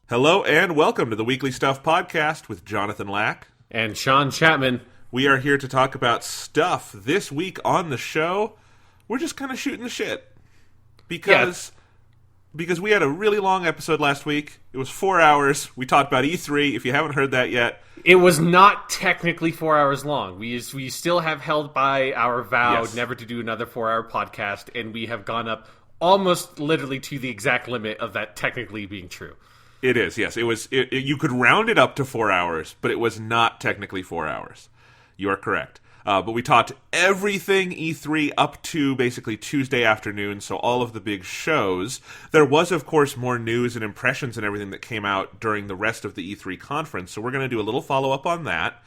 Hello and welcome to the Weekly Stuff Podcast with Jonathan Lack. And Sean Chapman. We are here to talk about stuff. This week on the show, we're just kind of shooting the shit. Because we had a really long episode last week. It was 4 hours. We talked about E3. If you haven't heard that yet. It was not technically 4 hours long. We still have held by our vow never to do another 4-hour podcast, and we have gone up almost literally to the exact limit of that technically being true. It is, yes. You could round it up to 4 hours, but it was not technically 4 hours. You are correct. But we talked everything E3 up to basically Tuesday afternoon, so all of the big shows. There was, of course, more news and impressions and everything that came out during the rest of the E3 conference, so we're going to do a little follow-up on that.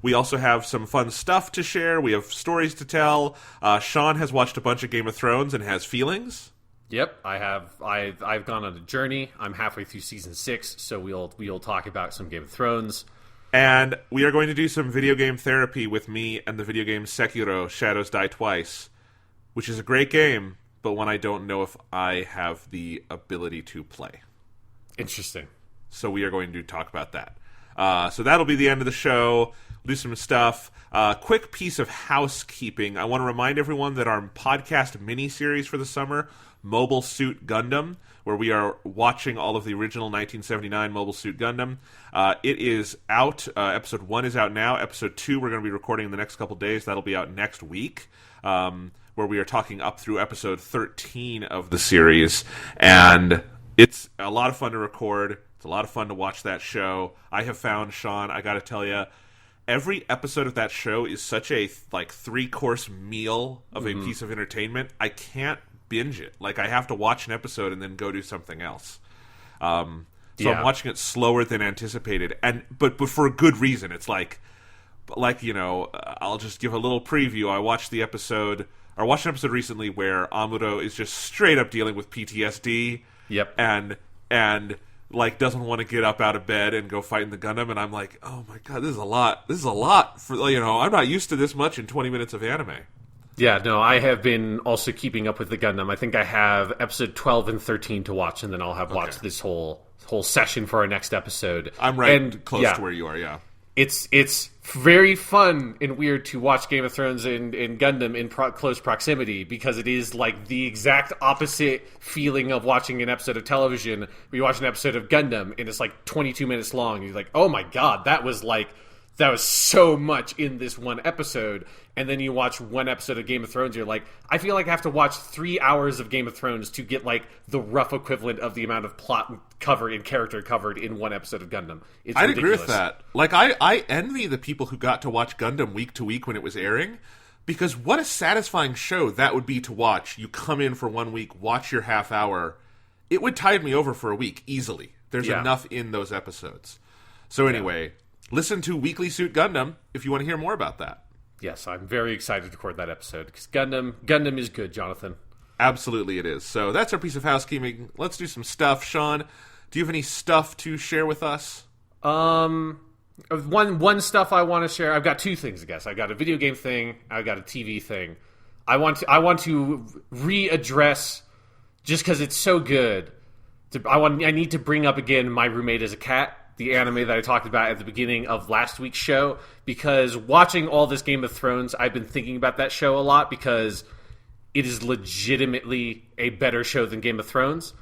We also have some fun stuff to share. We have stories to tell. Sean has watched a bunch of Game of Thrones and has feelings. Yep, I have. I've gone on a journey. I'm halfway through season 6, so we'll talk about some Game of Thrones. And we are going to do some video game therapy with me and the video game Sekiro: Shadows Die Twice, which is a great game, but one I don't know if I have the ability to play. Interesting. So we are going to talk about that. So that'll be the end of the show. We'll do some stuff. Quick piece of housekeeping. I want to remind everyone that our podcast mini-series for the summer, Mobile Suit Gundam, where we are watching all of the original 1979 Mobile Suit Gundam. It is out. Episode 1 is out now. Episode 2 we're going to be recording in the next couple days. That'll be out next week, where we are talking up through episode 13 of the series. And it's a lot of fun to record. It's a lot of fun to watch that show. I have found, Sean, I got to tell you, every episode of that show is such a 3-course meal of a piece of entertainment. I can't binge it. I have to watch an episode and then go do something else. So I'm watching it slower than anticipated, but for a good reason. It's I'll just give a little preview. I watched an episode recently where Amuro is just straight up dealing with PTSD. Yep. And doesn't want to get up out of bed and go fight in the Gundam, and I'm like, oh my god, this is a lot. This is a lot for I'm not used to this much in 20 minutes of anime. Yeah, no, I have been also keeping up with the Gundam. I think I have episode 12 and 13 to watch, and then I'll have watched this whole session for our next episode. I'm close to where you are, yeah. It's very fun and weird to watch Game of Thrones and Gundam in close proximity, because it is the exact opposite feeling of watching an episode of television where you watch an episode of Gundam and it's 22 minutes long. You're like, oh my god, that was so much in this one episode. And then you watch one episode of Game of Thrones, you're like, I feel like I have to watch 3 hours of Game of Thrones to get the rough equivalent of the amount of plot covered and character covered in one episode of Gundam. It's I'd ridiculous. agree with that. I envy the people who got to watch Gundam week to week when it was airing, because what a satisfying show that would be to watch. You come in for 1 week, watch your half hour. It would tide me over for a week easily. There's enough in those episodes. So anyway, listen to Weekly Suit Gundam if you want to hear more about that. Yes, I'm very excited to record that episode, because Gundam is good, Jonathan. Absolutely it is. So that's our piece of housekeeping. Let's do some stuff. Sean, do you have any stuff to share with us? One stuff I want to share. I've got 2 things, I guess. I've got a video game thing. I've got a TV thing. I want to readdress, just because it's so good. I need to bring up again My Roommate is a Cat, the anime that I talked about at the beginning of last week's show, because watching all this Game of Thrones, I've been thinking about that show a lot, because it is legitimately a better show than Game of Thrones.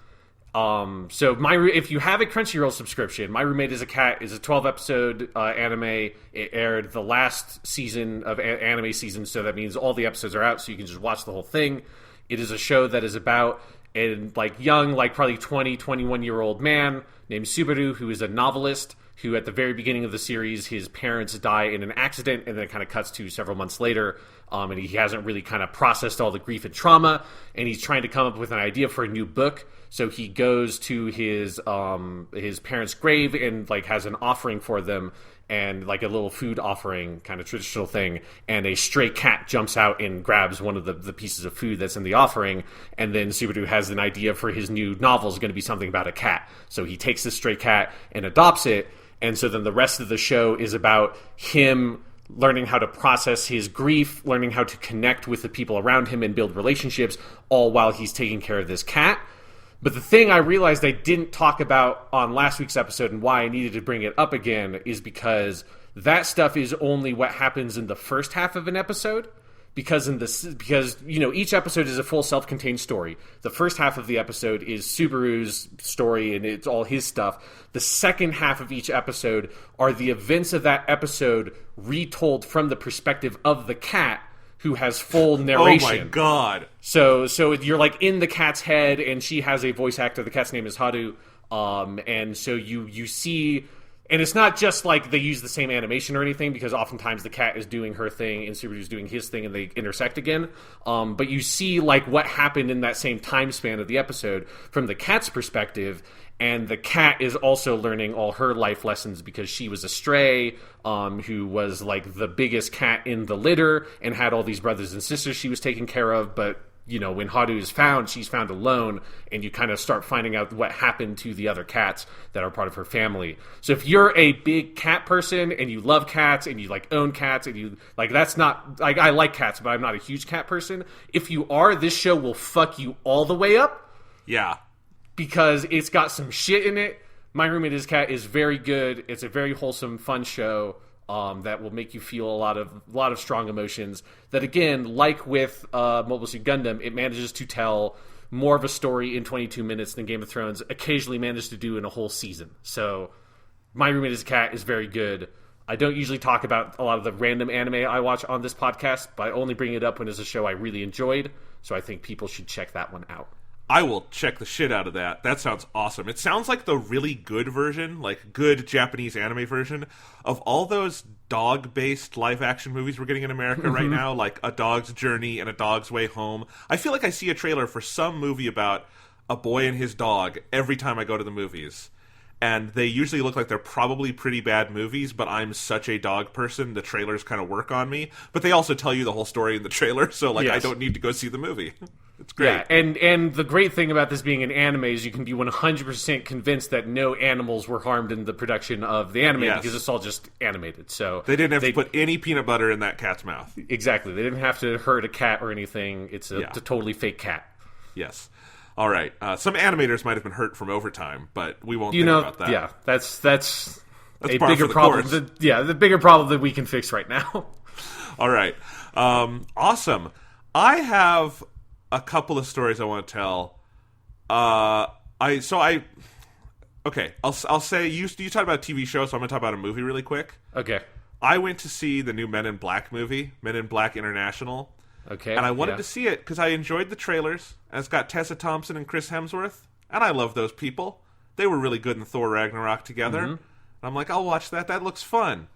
So if you have a Crunchyroll subscription, My Roommate is a Cat is a 12-episode anime. It aired the last season of anime season, so that means all the episodes are out, so you can just watch the whole thing. It is a show that is about a young, probably 20, 21-year-old man named Subaru, who is a novelist, who at the very beginning of the series, his parents die in an accident, and then it kind of cuts to several months later, and he hasn't really kind of processed all the grief and trauma, and he's trying to come up with an idea for a new book. So he goes to his parents' grave and has an offering for them, and a little food offering, kind of traditional thing, and a stray cat jumps out and grabs one of the pieces of food that's in the offering, and then Subaru has an idea for his new novel is going to be something about a cat. So he takes this stray cat and adopts it, and so then the rest of the show is about him learning how to process his grief, learning how to connect with the people around him and build relationships, all while he's taking care of this cat. But the thing I realized I didn't talk about on last week's episode and why I needed to bring it up again is because that stuff is only what happens in the first half of an episode. Because each episode is a full self-contained story. The first half of the episode is Subaru's story and it's all his stuff. The second half of each episode are the events of that episode retold from the perspective of the cat, who has full narration. Oh my god! So you're like in the cat's head, and she has a voice actor. The cat's name is Haru, and so you see. And it's not just like they use the same animation or anything, because oftentimes the cat is doing her thing and Subaru's doing his thing and they intersect again. But you see like what happened in that same time span of the episode from the cat's perspective, and the cat is also learning all her life lessons because she was a stray, who was like the biggest cat in the litter and had all these brothers and sisters she was taking care of, but when Haru is found, she's found alone, and you kind of start finding out what happened to the other cats that are part of her family. So if you're a big cat person and you love cats and you like own cats and you like, that's not like, I like cats, but I'm not a huge cat person. If you are, this show will fuck you all the way up. Yeah. Because it's got some shit in it. My Roommate is Cat is very good. It's a very wholesome, fun show. That will make you feel a lot of strong emotions. That again, like with Mobile Suit Gundam, it manages to tell more of a story in 22 minutes than Game of Thrones occasionally managed to do in a whole season. So, My Roommate is a Cat is very good. I don't usually talk about a lot of the random anime I watch on this podcast, but I only bring it up when it's a show I really enjoyed. So I think people should check that one out. I will check the shit out of that. That sounds awesome. It sounds like the really good version, like good Japanese anime version of all those dog-based live-action movies we're getting in America right now, like A Dog's Journey and A Dog's Way Home. I feel like I see a trailer for some movie about a boy and his dog every time I go to the movies. And they usually look like they're probably pretty bad movies, but I'm such a dog person, the trailers kind of work on me. But they also tell you the whole story in the trailer, so like I don't need to go see the movie. It's great. Yeah, and the great thing about this being an anime is you can be 100% convinced that no animals were harmed in the production of the anime because it's all just animated. So they didn't have to put any peanut butter in that cat's mouth. Exactly. They didn't have to hurt a cat or anything. It's a totally fake cat. Yes. All right. Some animators might have been hurt from overtime, but we won't think about that. Yeah, that's a par bigger for the problem. course. The bigger problem that we can fix right now. All right. Awesome. I have a couple of stories I want to tell. I'll say you talked about a TV show, so I'm going to talk about a movie really quick. Okay. I went to see the new Men in Black movie, Men in Black International. Okay. And I wanted to see it because I enjoyed the trailers. And it's got Tessa Thompson and Chris Hemsworth. And I love those people. They were really good in Thor Ragnarok together. And I'm like, I'll watch that. That looks fun.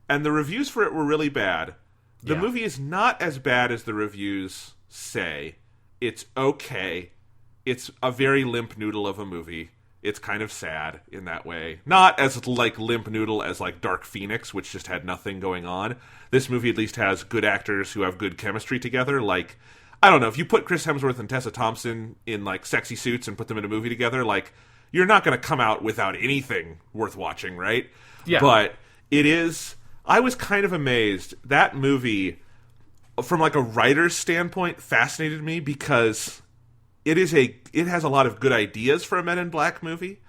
And the reviews for it were really bad. The movie is not as bad as the reviews say. It's okay. It's a very limp noodle of a movie. It's kind of sad in that way. Not as like limp noodle as like Dark Phoenix, which just had nothing going on. This movie at least has good actors who have good chemistry together. Like, I don't know, if you put Chris Hemsworth and Tessa Thompson in like sexy suits and put them in a movie together, like, you're not going to come out without anything worth watching, right? Yeah. But it is... I was kind of amazed. That movie, from like a writer's standpoint, fascinated me because it has a lot of good ideas for a Men in Black movie.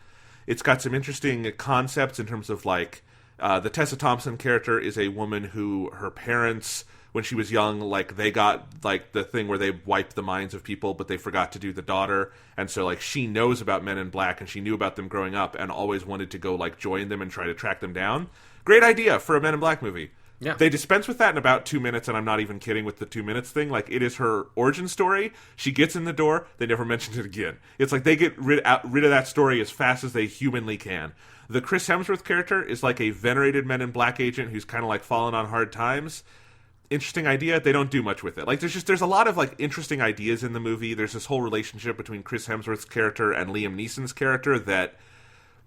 It's got some interesting concepts in terms of like the Tessa Thompson character is a woman who her parents, when she was young, like they got like the thing where they wiped the minds of people, but they forgot to do the daughter, and so like she knows about Men in Black and she knew about them growing up and always wanted to go like join them and try to track them down. Great idea for a Men in Black movie. Yeah. They dispense with that in about 2 minutes, and I'm not even kidding with the 2 minutes thing. Like, it is her origin story. She gets in the door. They never mention it again. It's like they get rid of that story as fast as they humanly can. The Chris Hemsworth character is like a venerated Men in Black agent who's kind of like fallen on hard times. Interesting idea. They don't do much with it. Like, there's a lot of like interesting ideas in the movie. There's this whole relationship between Chris Hemsworth's character and Liam Neeson's character that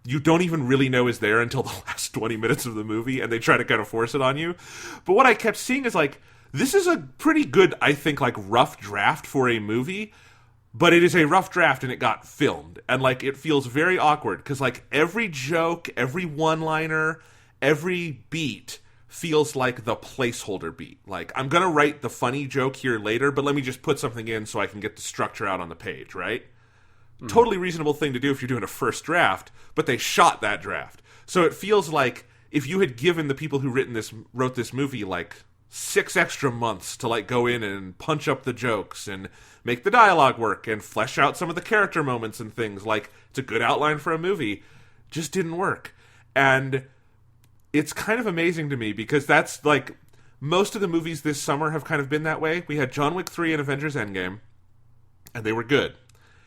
you don't even really know is there until the last 20 minutes of the movie, and they try to kind of force it on you. But what I kept seeing is, like, this is a pretty good, I think, like, rough draft for a movie, but it is a rough draft, and it got filmed. And, like, it feels very awkward, because, like, every joke, every one-liner, every beat feels like the placeholder beat. Like, I'm gonna write the funny joke here later, but let me just put something in so I can get the structure out on the page, right? Totally reasonable thing to do if you're doing a first draft, but they shot that draft. So it feels like if you had given the people who wrote this movie like 6 extra months to like go in and punch up the jokes and make the dialogue work and flesh out some of the character moments and things, like it's a good outline for a movie, just didn't work. And it's kind of amazing to me because that's like most of the movies this summer have kind of been that way. We had John Wick 3 and Avengers Endgame, and they were good.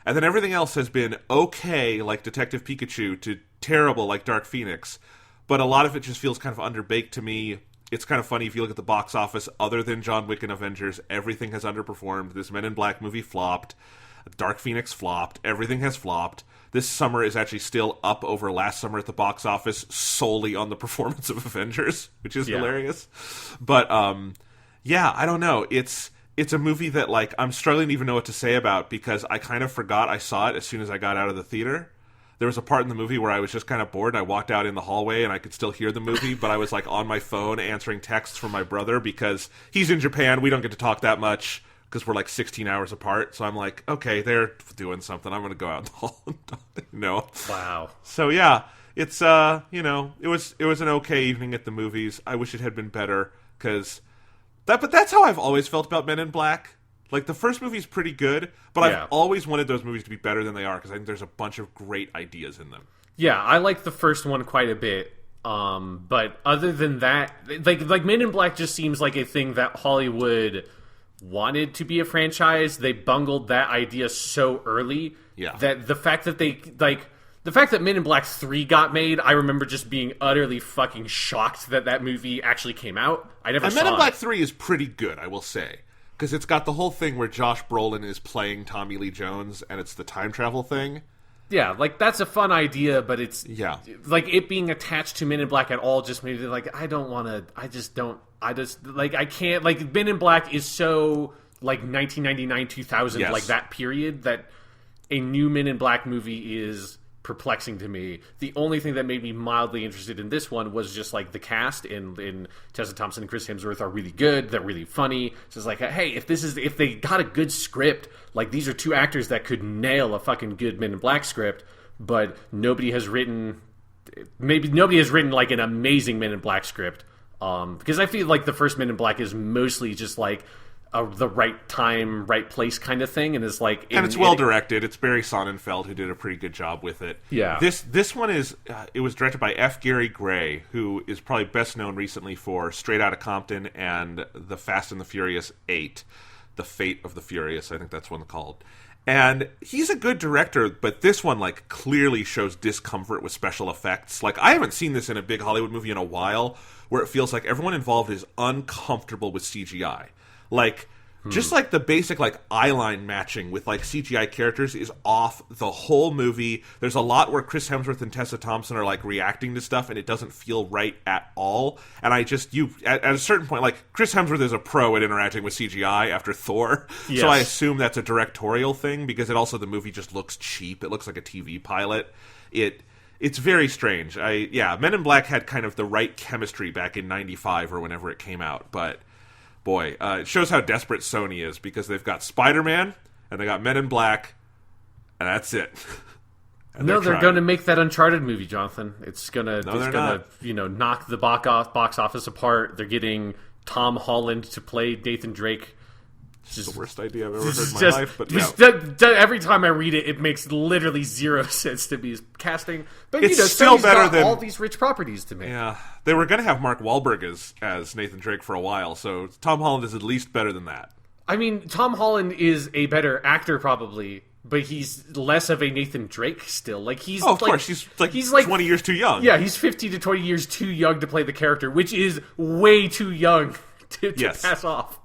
And then everything else has been okay, like Detective Pikachu, to terrible, like Dark Phoenix. But a lot of it just feels kind of underbaked to me. It's kind of funny if you look at the box office, other than John Wick and Avengers, everything has underperformed. This Men in Black movie flopped. Dark Phoenix flopped. Everything has flopped. This summer is actually still up over last summer at the box office solely on the performance of Avengers, which is hilarious. But, yeah, I don't know. It's a movie that, like, I'm struggling to even know what to say about because I kind of forgot I saw it as soon as I got out of the theater. There was a part in the movie where I was just kind of bored. I walked out in the hallway and I could still hear the movie, but I was, like, on my phone answering texts from my brother because he's in Japan. We don't get to talk that much because we're, like, 16 hours apart. So I'm like, okay, they're doing something. I'm going to go out in the hall and talk, you know. Wow. So, yeah, it's, you know, it was an okay evening at the movies. I wish it had been better because... But that's how I've always felt about Men in Black. Like, the first movie's pretty good, but I've always wanted those movies to be better than they are because I think there's a bunch of great ideas in them. Yeah, I like the first one quite a bit. But other than that, like Men in Black just seems like a thing that Hollywood wanted to be a franchise. They bungled that idea so early that the fact that the fact that Men in Black 3 got made, I remember just being utterly fucking shocked that movie actually came out. I never saw it. Men in Black 3 is pretty good, I will say. Because it's got the whole thing where Josh Brolin is playing Tommy Lee Jones, and it's the time travel thing. Yeah, like, that's a fun idea, but it's... Yeah. Like, it being attached to Men in Black at all just made it like, I can't... Like, Men in Black is so, like, 1999, 2000, like, that period, that a new Men in Black movie is... perplexing to me. The only thing that made me mildly interested in this one was just like the cast in Tessa Thompson and Chris Hemsworth are really good. They're really funny. So it's like, hey, if they got a good script, like these are two actors that could nail a fucking good Men in Black script, but nobody has written like an amazing Men in Black script. Because I feel like the first Men in Black is mostly just like the right time, right place kind of thing, and it's like... And it's well directed. It's Barry Sonnenfeld who did a pretty good job with it. Yeah. This one is... it was directed by F. Gary Gray, who is probably best known recently for Straight Outta Compton and The Fast and the Furious 8. The Fate of the Furious, I think that's what it's called. And he's a good director, but this one, like, clearly shows discomfort with special effects. Like, I haven't seen this in a big Hollywood movie in a while, where it feels like everyone involved is uncomfortable with CGI. Like, just like the basic, like, eyeline matching with, like, CGI characters is off the whole movie. There's a lot where Chris Hemsworth and Tessa Thompson are, like, reacting to stuff, and it doesn't feel right at all. And at a certain point, like, Chris Hemsworth is a pro at interacting with CGI after Thor. Yes. So I assume that's a directorial thing, because the movie just looks cheap. It looks like a TV pilot. It's very strange. Men in Black had kind of the right chemistry back in 95 or whenever it came out, but... Boy, it shows how desperate Sony is because they've got Spider-Man and they got Men in Black, and that's it. And they're going to make that Uncharted movie, Jonathan. It's gonna knock the box office apart. They're getting Tom Holland to play Nathan Drake. It's the worst idea I've ever heard in my life. But every time I read it, it makes literally zero sense to be casting. But it's still better than all these rich properties to make. Yeah, they were going to have Mark Wahlberg as Nathan Drake for a while, so Tom Holland is at least better than that. I mean, Tom Holland is a better actor probably, but he's less of a Nathan Drake still. Like of course, he's like 20 years too young. Yeah, he's 15 to 20 years too young to play the character, which is way too young to pass off.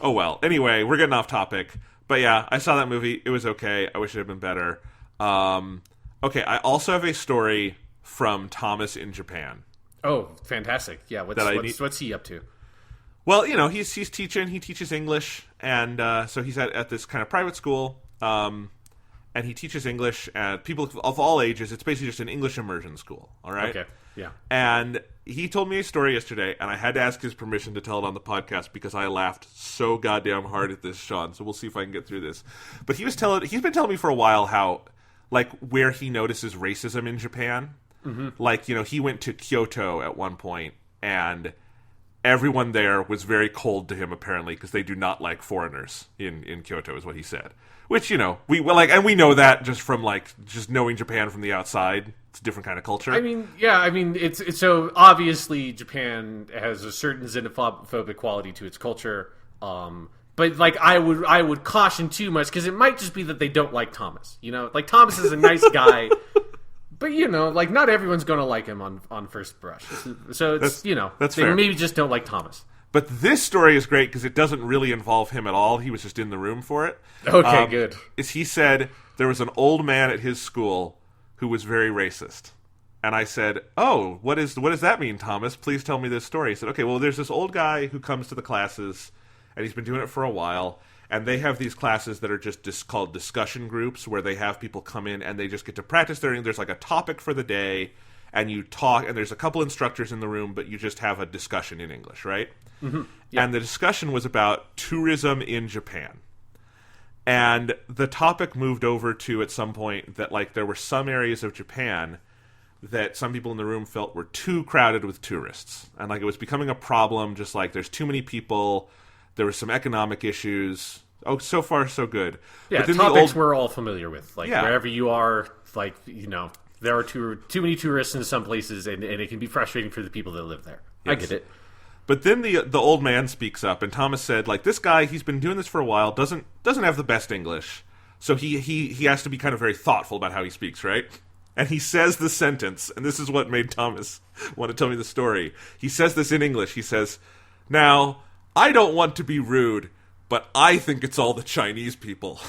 Oh, well. Anyway, we're getting off topic. But yeah, I saw that movie. It was okay. I wish it had been better. Okay, I also have a story from Thomas in Japan. Oh, fantastic. Yeah, what's he up to? Well, he's teaching. He teaches English. And so he's at this kind of private school. and he teaches English at people of all ages. It's basically just an English immersion school, all right? Okay, yeah. And he told me a story yesterday, and I had to ask his permission to tell it on the podcast because I laughed so goddamn hard at this, Sean. So we'll see if I can get through this. But he's been telling me for a while how, like, where he notices racism in Japan. Mm-hmm. Like, you know, he went to Kyoto at one point, and everyone there was very cold to him, apparently, because they do not like foreigners in Kyoto, is what he said. Which, you know, we know that just from, like, just knowing Japan from the outside. It's a different kind of culture. I mean, yeah, it's so obviously Japan has a certain xenophobic quality to its culture. But, like, I would caution too much, because it might just be that they don't like Thomas. You know, like, Thomas is a nice guy, but, you know, like, not everyone's going to like him on first brush. So it's, that's they fair. Maybe just don't like Thomas. But this story is great because it doesn't really involve him at all. He was just in the room for it. Okay, good. He said there was an old man at his school who was very racist. And I said, oh, what does that mean, Thomas? Please tell me this story. He said, okay, well, there's this old guy who comes to the classes, and he's been doing it for a while, and they have these classes that are just called discussion groups, where they have people come in and they just get to practice there's like a topic for the day, and you talk, and there's a couple instructors in the room, but you just have a discussion in English, right? Mm-hmm. Yeah. And the discussion was about tourism in Japan. And the topic moved over to, at some point, that, like, there were some areas of Japan that some people in the room felt were too crowded with tourists. And, like, it was becoming a problem, just like there's too many people, there were some economic issues. Oh, so far, so good. Yeah, but then topics we're all familiar with. Like, yeah. Wherever you are, like, you know, there are too many tourists in some places, and it can be frustrating for the people that live there. Yes. I get it. But then the old man speaks up, and Thomas said, like, this guy, he's been doing this for a while, doesn't have the best English, so he has to be kind of very thoughtful about how he speaks, right? And he says the sentence, and this is what made Thomas want to tell me the story. He says this in English. He says, now, I don't want to be rude, but I think it's all the Chinese people.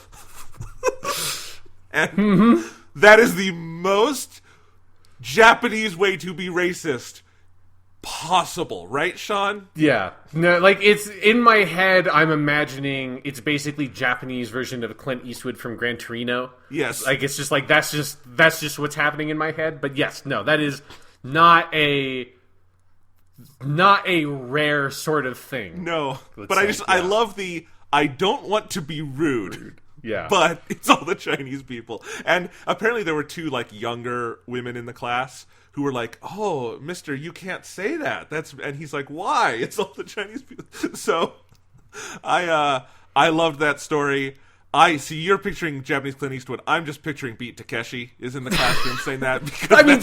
And that is the most Japanese way to be racist possible, right, Sean? Yeah. No, like, it's in my head, I'm imagining it's basically Japanese version of Clint Eastwood from Gran Torino. Yes. Like, it's just like that's just what's happening in my head. But yes, no, that is not a rare sort of thing. No. But I love the I don't want to be rude. Yeah. But it's all the Chinese people. And apparently there were two, like, younger women in the class who were like, oh, mister, you can't say that. And he's like, why? It's all the Chinese people. So I loved that story. See, you're picturing Japanese Clint Eastwood. I'm just picturing Beat Takeshi is in the classroom saying that. Because I mean,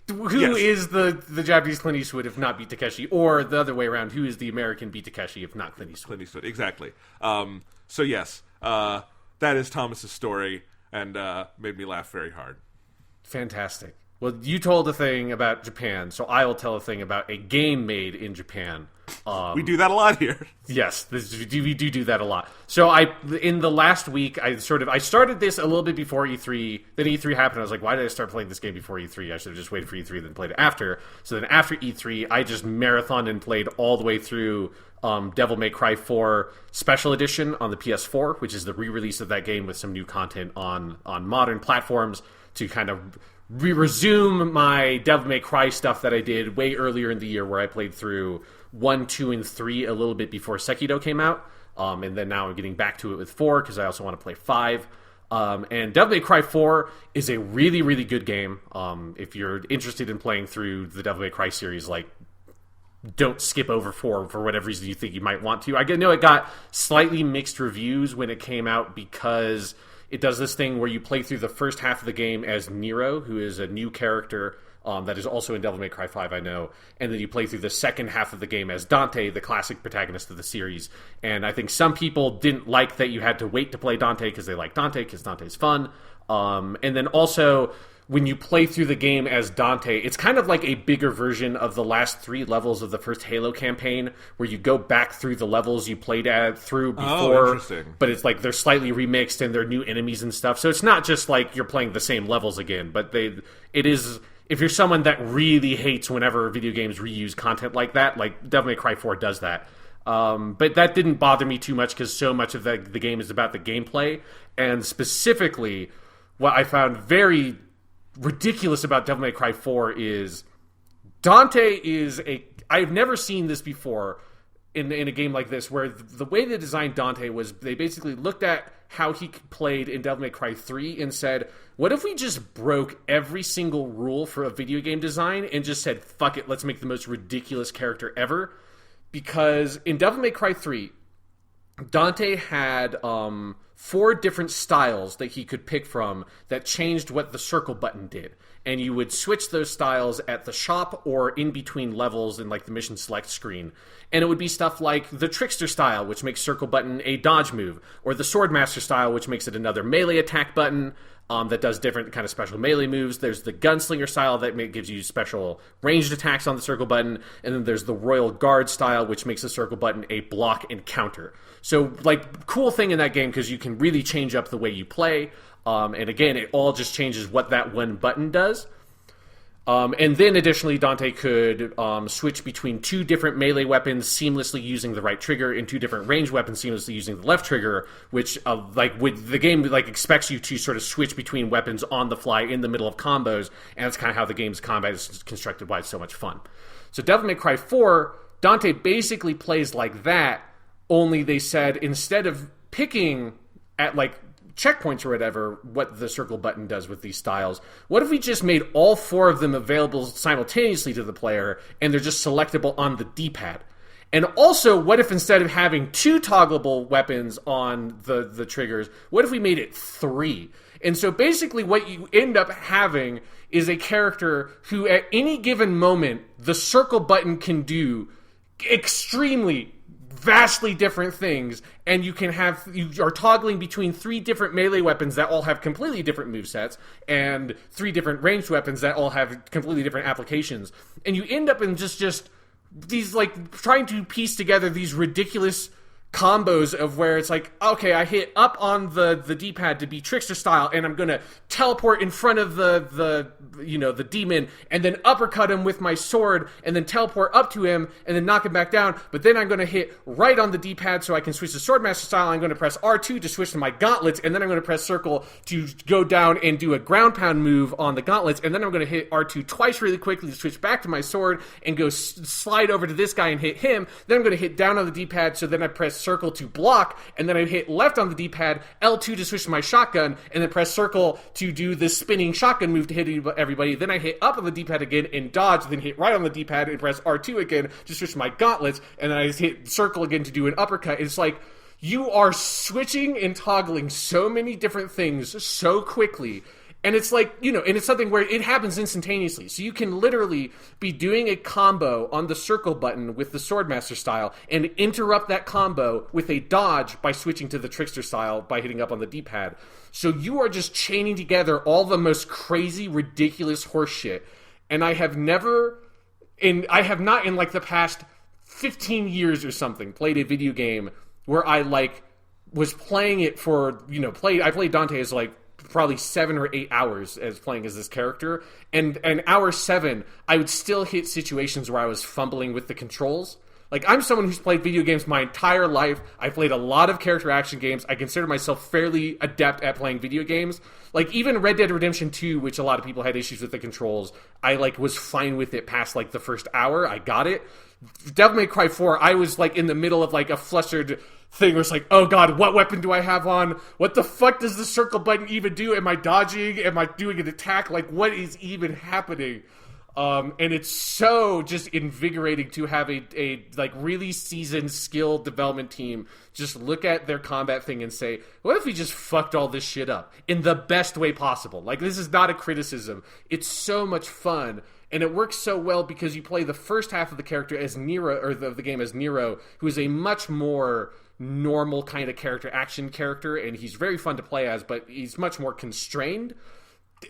who is the Japanese Clint Eastwood if not Beat Takeshi? Or the other way around, who is the American Beat Takeshi if not Clint Eastwood? Clint Eastwood, exactly. So yes, that is Thomas's story, and made me laugh very hard. Fantastic. Well, you told a thing about Japan, so I will tell a thing about a game made in Japan. We do that a lot here. Yes, we do that a lot. So in the last week, I started this a little bit before E3. Then E3 happened. I was like, why did I start playing this game before E3? I should have just waited for E3 then played it after. So then after E3, I just marathoned and played all the way through Devil May Cry 4 Special Edition on the PS4, which is the re-release of that game with some new content on modern platforms to kind of resume my Devil May Cry stuff that I did way earlier in the year, where I played through 1, 2, and 3 a little bit before Sekiro came out. And then now I'm getting back to it with 4 because I also want to play 5. And Devil May Cry 4 is a really, really good game. If you're interested in playing through the Devil May Cry series, like, don't skip over 4 for whatever reason you think you might want to. I know it got slightly mixed reviews when it came out because it does this thing where you play through the first half of the game as Nero, who is a new character that is also in Devil May Cry 5, I know. And then you play through the second half of the game as Dante, the classic protagonist of the series. And I think some people didn't like that you had to wait to play Dante because they like Dante because Dante's fun. And then also, when you play through the game as Dante, it's kind of like a bigger version of the last 3 levels of the first Halo campaign, where you go back through the levels you played through before. Oh, interesting. But it's like they're slightly remixed and they're new enemies and stuff. So it's not just like you're playing the same levels again, but it is. If you're someone that really hates whenever video games reuse content like that, like Devil May Cry 4 does that. But that didn't bother me too much because so much of the game is about the gameplay. And specifically, what I found very ridiculous about Devil May Cry 4 is Dante is a... I've never seen this before in a game like this, where the way they designed Dante was they basically looked at how he played in Devil May Cry 3 and said, what if we just broke every single rule for a video game design and just said, fuck it, let's make the most ridiculous character ever? Because in Devil May Cry 3, Dante had 4 different styles that he could pick from that changed what the circle button did. And you would switch those styles at the shop or in between levels in like the mission select screen. And it would be stuff like the Trickster style, which makes circle button a dodge move, or the Swordmaster style, which makes it another melee attack button that does different kind of special melee moves. There's the Gunslinger style that gives you special ranged attacks on the circle button. And then there's the Royal Guard style, which makes the circle button a block and counter. So, like, cool thing in that game because you can really change up the way you play. And again, it all just changes what that one button does. And then additionally, Dante could switch between 2 different melee weapons seamlessly using the right trigger and 2 different ranged weapons seamlessly using the left trigger, which the game expects you to sort of switch between weapons on the fly in the middle of combos, and that's kind of how the game's combat is constructed, why it's so much fun. So Devil May Cry 4, Dante basically plays like that, only they said instead of picking at checkpoints or whatever what the circle button does with these styles, what if we just made all 4 of them available simultaneously to the player and they're just selectable on the D-pad? And also, what if instead of having 2 toggleable weapons on the triggers, what if we made it 3? And so basically what you end up having is a character who at any given moment the circle button can do extremely vastly different things, and you are toggling between 3 different melee weapons that all have completely different movesets, and 3 different ranged weapons that all have completely different applications. And you end up in just these, trying to piece together these ridiculous combos of where it's like, okay, I hit up on the D-pad to be Trickster style, and I'm gonna teleport in front of the demon, and then uppercut him with my sword, and then teleport up to him, and then knock him back down. But then I'm gonna hit right on the D-pad so I can switch to Swordmaster style. I'm gonna press R2 to switch to my gauntlets, and then I'm gonna press circle to go down and do a ground pound move on the gauntlets, and then I'm gonna hit R2 twice really quickly to switch back to my sword and go slide over to this guy and hit him. Then I'm gonna hit down on the D-pad, so then I press circle to block, and then I hit left on the D-pad, L2 to switch to my shotgun, and then press circle to do this spinning shotgun move to hit everybody. Then I hit up on the D-pad again and dodge, then hit right on the D-pad and press R2 again to switch to my gauntlets, and then I hit circle again to do an uppercut. It's like you are switching and toggling so many different things so quickly. And it's and it's something where it happens instantaneously. So you can literally be doing a combo on the circle button with the Swordmaster style and interrupt that combo with a dodge by switching to the Trickster style by hitting up on the D-pad. So you are just chaining together all the most crazy, ridiculous horse shit. And I have not in the past 15 years or something played a video game where I was playing it for, I played Dante as probably 7 or 8 hours as playing as this character, and hour 7 I would still hit situations where I was fumbling with the controls. I'm someone who's played video games my entire life. I played a lot of character action games. I consider myself fairly adept at playing video games. Even Red Dead Redemption 2, which a lot of people had issues with the controls, I was fine with it past the first hour. I got it. Devil May Cry 4, I was in the middle of a flustered thing where it's oh god, what weapon do I have on? What the fuck does the circle button even do? Am I dodging? Am I doing an attack? What is even happening? And it's so just invigorating to have a really seasoned, skilled development team just look at their combat thing and say, what if we just fucked all this shit up in the best way possible? This is not a criticism. It's so much fun. And it works so well because you play the first half of the character as Nero, or the game as Nero, who is a much more normal kind of action character, and he's very fun to play as, but he's much more constrained.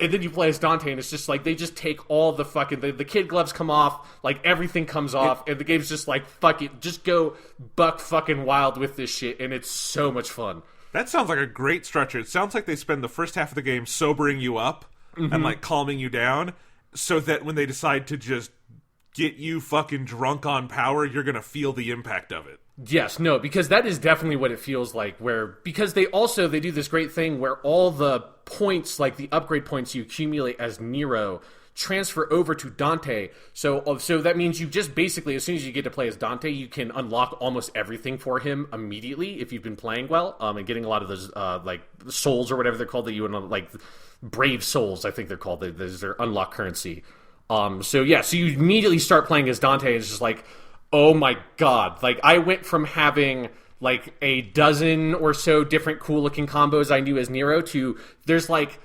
And then you play as Dante, and it's just they just take all the fucking the kid gloves come off, everything comes off, and the game's just fuck it, just go buck fucking wild with this shit, and it's so much fun. That sounds like a great structure. It sounds like they spend the first half of the game sobering you up and calming you down, so that when they decide to just get you fucking drunk on power, you're gonna feel the impact of it. Yes, no, because that is definitely what it feels like. Because they do this great thing where all the points, like the upgrade points you accumulate as Nero, transfer over to Dante. So that means you just basically, as soon as you get to play as Dante, you can unlock almost everything for him immediately if you've been playing well, and getting a lot of those like souls or whatever they're called that you would like brave souls. I think they're called. There's their unlock currency. So you immediately start playing as Dante, and it's just like, oh my god! Like I went from having like a dozen or so different cool looking combos I knew as Nero to there's like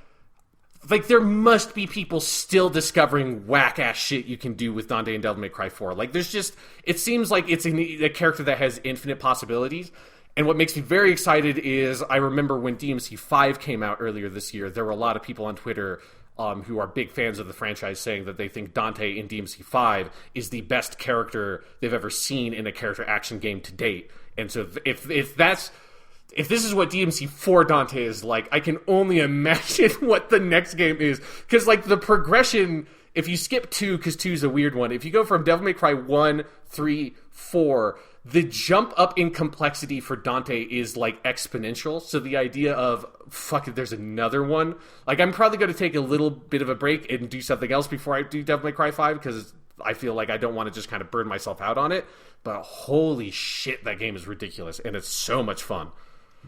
there must be people still discovering whack ass shit you can do with Dante and Devil May Cry 4. Like there's just, it seems like it's a character that has infinite possibilities. And what makes me very excited is I remember when DMC 5 came out earlier this year, there were a lot of people on Twitter who are big fans of the franchise saying that they think Dante in DMC 5 is the best character they've ever seen in a character action game to date. And so if this is what DMC 4 Dante is like, I can only imagine what the next game is. Because, like, the progression, if you skip 2, because 2 is a weird one, if you go from Devil May Cry 1, 3, 4, the jump up in complexity for Dante is, like, exponential. So the idea of, fuck it, there's another one. Like, I'm probably going to take a little bit of a break and do something else before I do Devil May Cry 5, because I feel like I don't want to just kind of burn myself out on it. But holy shit, that game is ridiculous, and it's so much fun.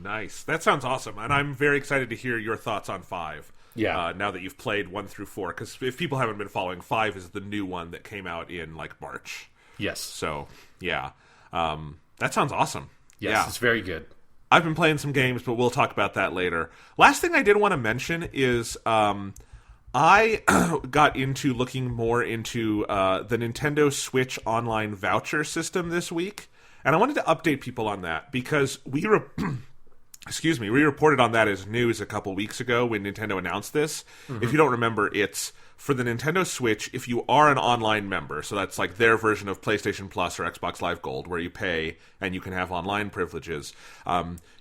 Nice. That sounds awesome. And I'm very excited to hear your thoughts on 5. Yeah. Now that you've played 1 through 4. Because if people haven't been following, 5 is the new one that came out in, like, March. Yes. So, yeah. That sounds awesome. Yes, yeah. It's very good. I've been playing some games, but we'll talk about that later. Last thing I did want to mention is I got into looking more into the Nintendo Switch online voucher system this week. And I wanted to update people on that because we reported on that as news a couple weeks ago when Nintendo announced this. Mm-hmm. If you don't remember, it's for the Nintendo Switch, if you are an online member, so that's like their version of PlayStation Plus or Xbox Live Gold, where you pay and you can have online privileges,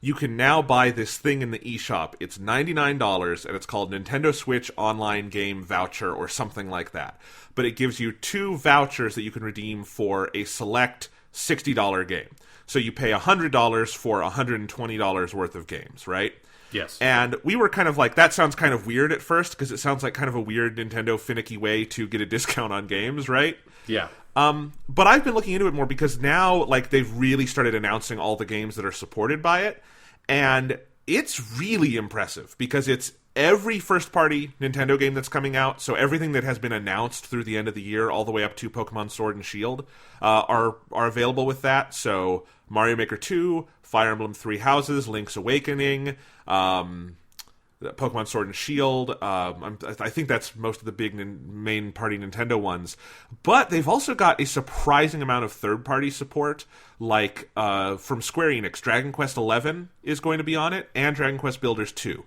you can now buy this thing in the eShop. It's $99, and it's called Nintendo Switch Online Game Voucher or something like that. But it gives you 2 vouchers that you can redeem for a select $60 game. So you pay $100 for $120 worth of games, right? Yes. And we were kind of like, that sounds kind of weird at first, because it sounds like kind of a weird Nintendo finicky way to get a discount on games, right? Yeah. But I've been looking into it more because now, like, they've really started announcing all the games that are supported by it. And it's really impressive because it's every first-party Nintendo game that's coming out, so everything that has been announced through the end of the year, all the way up to Pokemon Sword and Shield, are available with that. So Mario Maker 2, Fire Emblem Three Houses, Link's Awakening, Pokemon Sword and Shield. I think that's most of the big main party Nintendo ones. But they've also got a surprising amount of third-party support, like from Square Enix. Dragon Quest XI is going to be on it, and Dragon Quest Builders 2.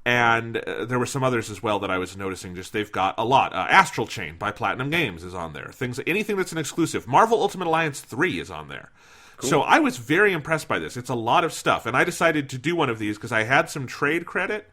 And there were some others as well that I was noticing. Just they've got a lot. Astral Chain by Platinum Games is on there. Anything that's an exclusive. Marvel Ultimate Alliance 3 is on there. Cool. So I was very impressed by this. It's a lot of stuff. And I decided to do one of these because I had some trade credit.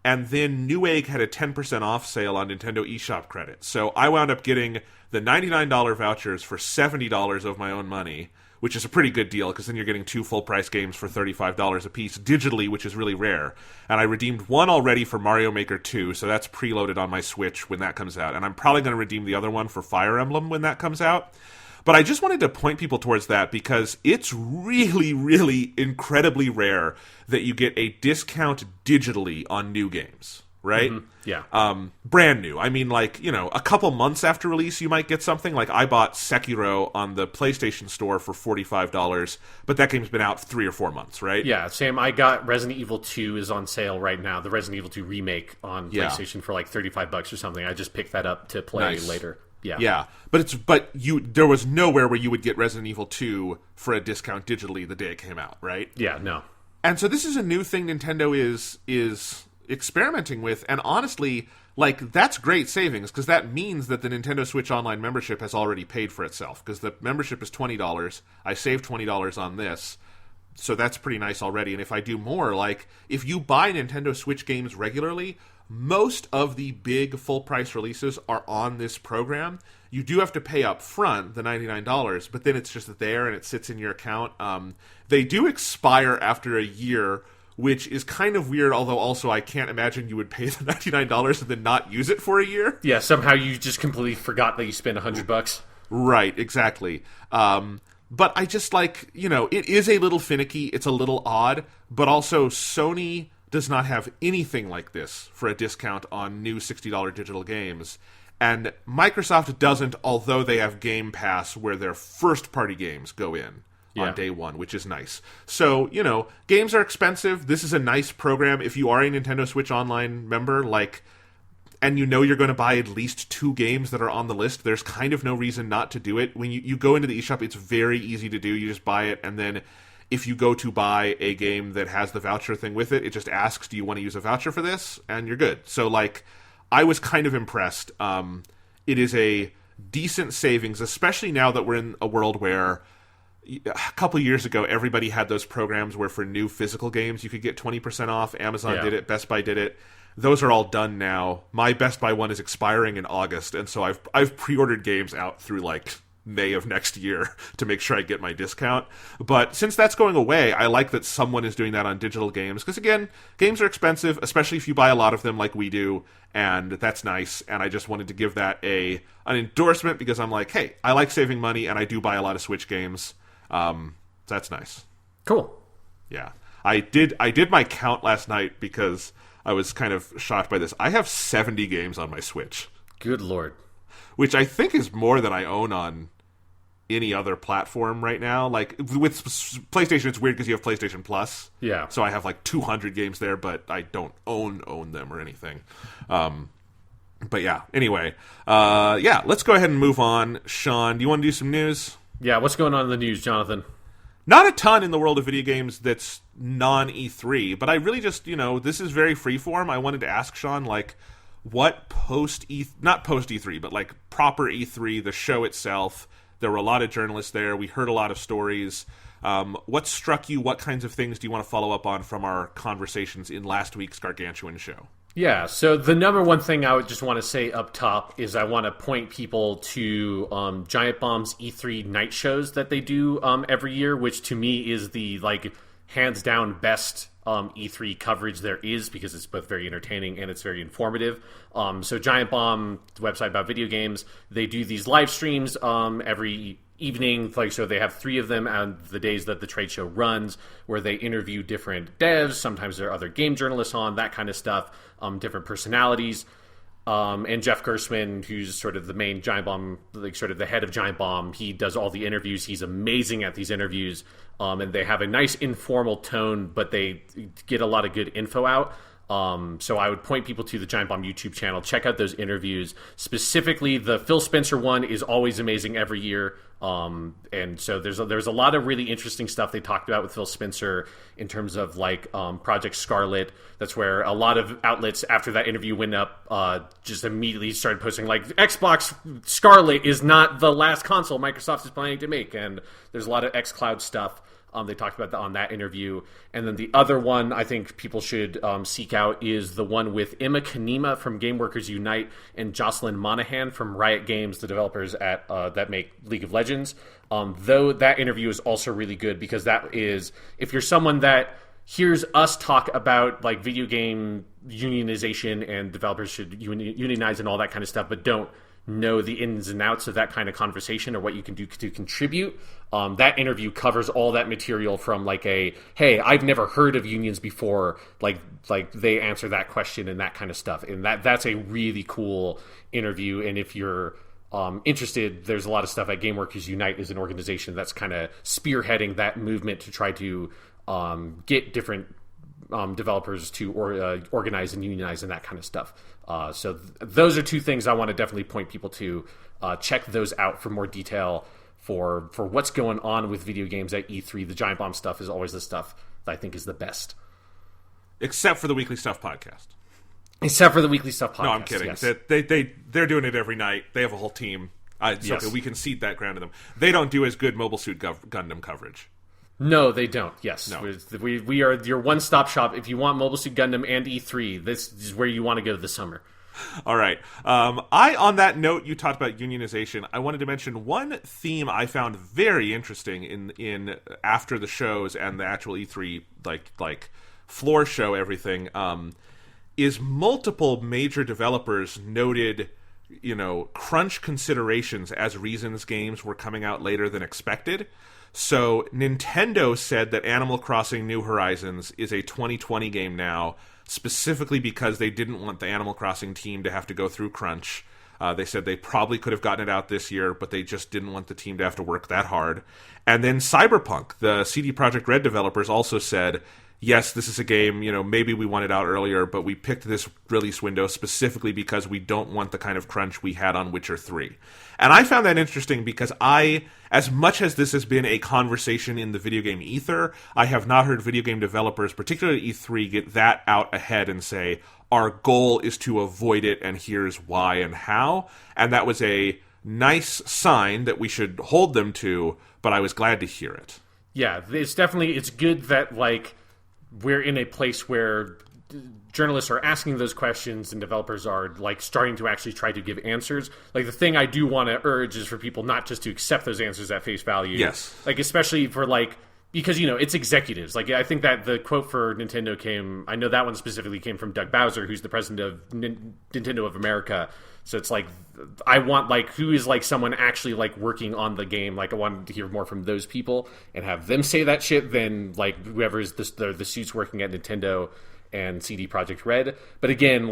And then Newegg had a 10% off sale on Nintendo eShop credit. So I wound up getting the $99 vouchers for $70 of my own money, which is a pretty good deal because then you're getting 2 full-price games for $35 a piece digitally, which is really rare. And I redeemed one already for Mario Maker 2, so that's preloaded on my Switch when that comes out. And I'm probably going to redeem the other one for Fire Emblem when that comes out. But I just wanted to point people towards that because it's really, really incredibly rare that you get a discount digitally on new games, right? Mm-hmm. Yeah. Brand new. I mean, like, you know, a couple months after release, you might get something. Like, I bought Sekiro on the PlayStation Store for $45, but that game's been out 3 or 4 months, right? Yeah, same. I got Resident Evil 2 is on sale right now. The Resident Evil 2 remake on PlayStation for like $35 or something. I just picked that up to play later. Yeah. But there was nowhere where you would get Resident Evil 2 for a discount digitally the day it came out, right? Yeah, no. And so this is a new thing Nintendo is experimenting with, and honestly, like, that's great savings because that means that the Nintendo Switch Online membership has already paid for itself because the membership is $20. I saved $20 on this. So that's pretty nice already. And if I do more, like, if you buy Nintendo Switch games regularly, most of the big full-price releases are on this program. You do have to pay up front, the $99, but then it's just there and it sits in your account. They do expire after a year, which is kind of weird, although also I can't imagine you would pay the $99 and then not use it for a year. Yeah, somehow you just completely forgot that you spent $100. Right, exactly. But I just like, it is a little finicky, it's a little odd, but also Sony does not have anything like this for a discount on new $60 digital games. And Microsoft doesn't, although they have Game Pass where their first-party games go in on day one, which is nice. So, games are expensive. This is a nice program. If you are a Nintendo Switch Online member, and you're going to buy at least 2 games that are on the list, there's kind of no reason not to do it. When you go into the eShop, it's very easy to do. You just buy it, and then if you go to buy a game that has the voucher thing with it, it just asks, do you want to use a voucher for this? And you're good. So, I was kind of impressed. It is a decent savings, especially now that we're in a world where a couple years ago, everybody had those programs where for new physical games, you could get 20% off. Amazon did it. Best Buy did it. Those are all done now. My Best Buy one is expiring in August, and so I've pre-ordered games out through May of next year to make sure I get my discount. But since that's going away, I like that someone is doing that on digital games, because again, games are expensive, especially if you buy a lot of them like we do, and that's nice. And I just wanted to give that an endorsement, because I'm like, hey, I like saving money, and I do buy a lot of Switch games. That's nice. Cool. Yeah. I did my count last night because I was kind of shocked by this. I have 70 games on my Switch. Good Lord. Which I think is more than I own on any other platform right now. With PlayStation, it's weird because you have PlayStation Plus. Yeah. So I have 200 games there, but I don't own them or anything. But yeah, anyway. Let's go ahead and move on. Sean, do you want to do some news? Yeah, what's going on in the news, Jonathan? Not a ton in the world of video games that's non-E3, but I really just, this is very freeform. I wanted to ask Sean, what not post E3, but proper E3, the show itself. There were a lot of journalists there. We heard a lot of stories. What struck you? What kinds of things do you want to follow up on from our conversations in last week's gargantuan show? Yeah, so the number one thing I would just want to say up top is I want to point people to Giant Bomb's E3 night shows that they do every year, which to me is the hands down best E3 coverage there is, because it's both very entertaining and it's very informative. So Giant Bomb, the website about video games, they do these live streams every evening, so they have 3 of them on the days that the trade show runs, where they interview different devs. Sometimes there are other game journalists on, that kind of stuff, different personalities. And Jeff Gerstmann, who's sort of the main Giant Bomb, sort of the head of Giant Bomb, he does all the interviews. He's amazing at these interviews, and they have a nice informal tone, but they get a lot of good info out. So I would point people to the Giant Bomb YouTube channel. Check out those interviews. Specifically, the Phil Spencer one is always amazing every year. And so there's a lot of really interesting stuff they talked about with Phil Spencer in terms of Project Scarlet. That's where a lot of outlets after that interview went up just immediately started posting Xbox Scarlet is not the last console Microsoft is planning to make, and there's a lot of xCloud stuff. They talked about that on that interview. And then the other one I think people should seek out is the one with Emma Kanema from Game Workers Unite and Jocelyn Monahan from Riot Games, the developers at that make League of Legends. Though that interview is also really good, because that is, if you're someone that hears us talk about video game unionization and developers should unionize and all that kind of stuff, but don't know the ins and outs of that kind of conversation or what you can do to contribute, that interview covers all that material from hey, I've never heard of unions before, they answer that question and that kind of stuff. And that's a really cool interview. And if you're interested, there's a lot of stuff at Game Workers Unite is an organization that's kind of spearheading that movement to try to get different developers to organize and unionize and that kind of stuff. So those are 2 things I want to definitely point people to. Check those out for more detail for what's going on with video games at E3. The Giant Bomb stuff is always the stuff that I think is the best. Except for the Weekly Stuff podcast. Except for the Weekly Stuff podcast. No, I'm kidding. Yes. They're doing it every night. They have a whole team. Yes. Okay, we can cede that ground to them. They don't do as good Mobile Suit Gundam coverage. No, they don't. Yes, No. we are your one-stop shop. If you want Mobile Suit Gundam and E3, this is where you want to go this summer. All right. On that note, you talked about unionization. I wanted to mention one theme I found very interesting in after the shows and the actual E3 like floor show everything. Is multiple major developers noted, crunch considerations as reasons games were coming out later than expected. So Nintendo said that Animal Crossing New Horizons is a 2020 game now, specifically because they didn't want the Animal Crossing team to have to go through crunch. They said they probably could have gotten it out this year, but they just didn't want the team to have to work that hard. And then Cyberpunk, the CD Projekt Red developers, also said, yes, this is a game, maybe we want it out earlier, but we picked this release window specifically because we don't want the kind of crunch we had on Witcher 3. And I found that interesting because as much as this has been a conversation in the video game ether, I have not heard video game developers, particularly E3, get that out ahead and say, our goal is to avoid it, and here's why and how. And that was a nice sign that we should hold them to, but I was glad to hear it. Yeah, it's good that, we're in a place where journalists are asking those questions and developers are starting to actually try to give answers. The thing I do want to urge is for people not just to accept those answers at face value. Yes. Especially for because it's executives. I think that the quote for Nintendo I know that one specifically came from Doug Bowser, who's the president of Nintendo of America. So it's I want who is someone actually working on the game. I wanted to hear more from those people and have them say that shit than whoever is the suits working at Nintendo and CD Projekt Red. But again,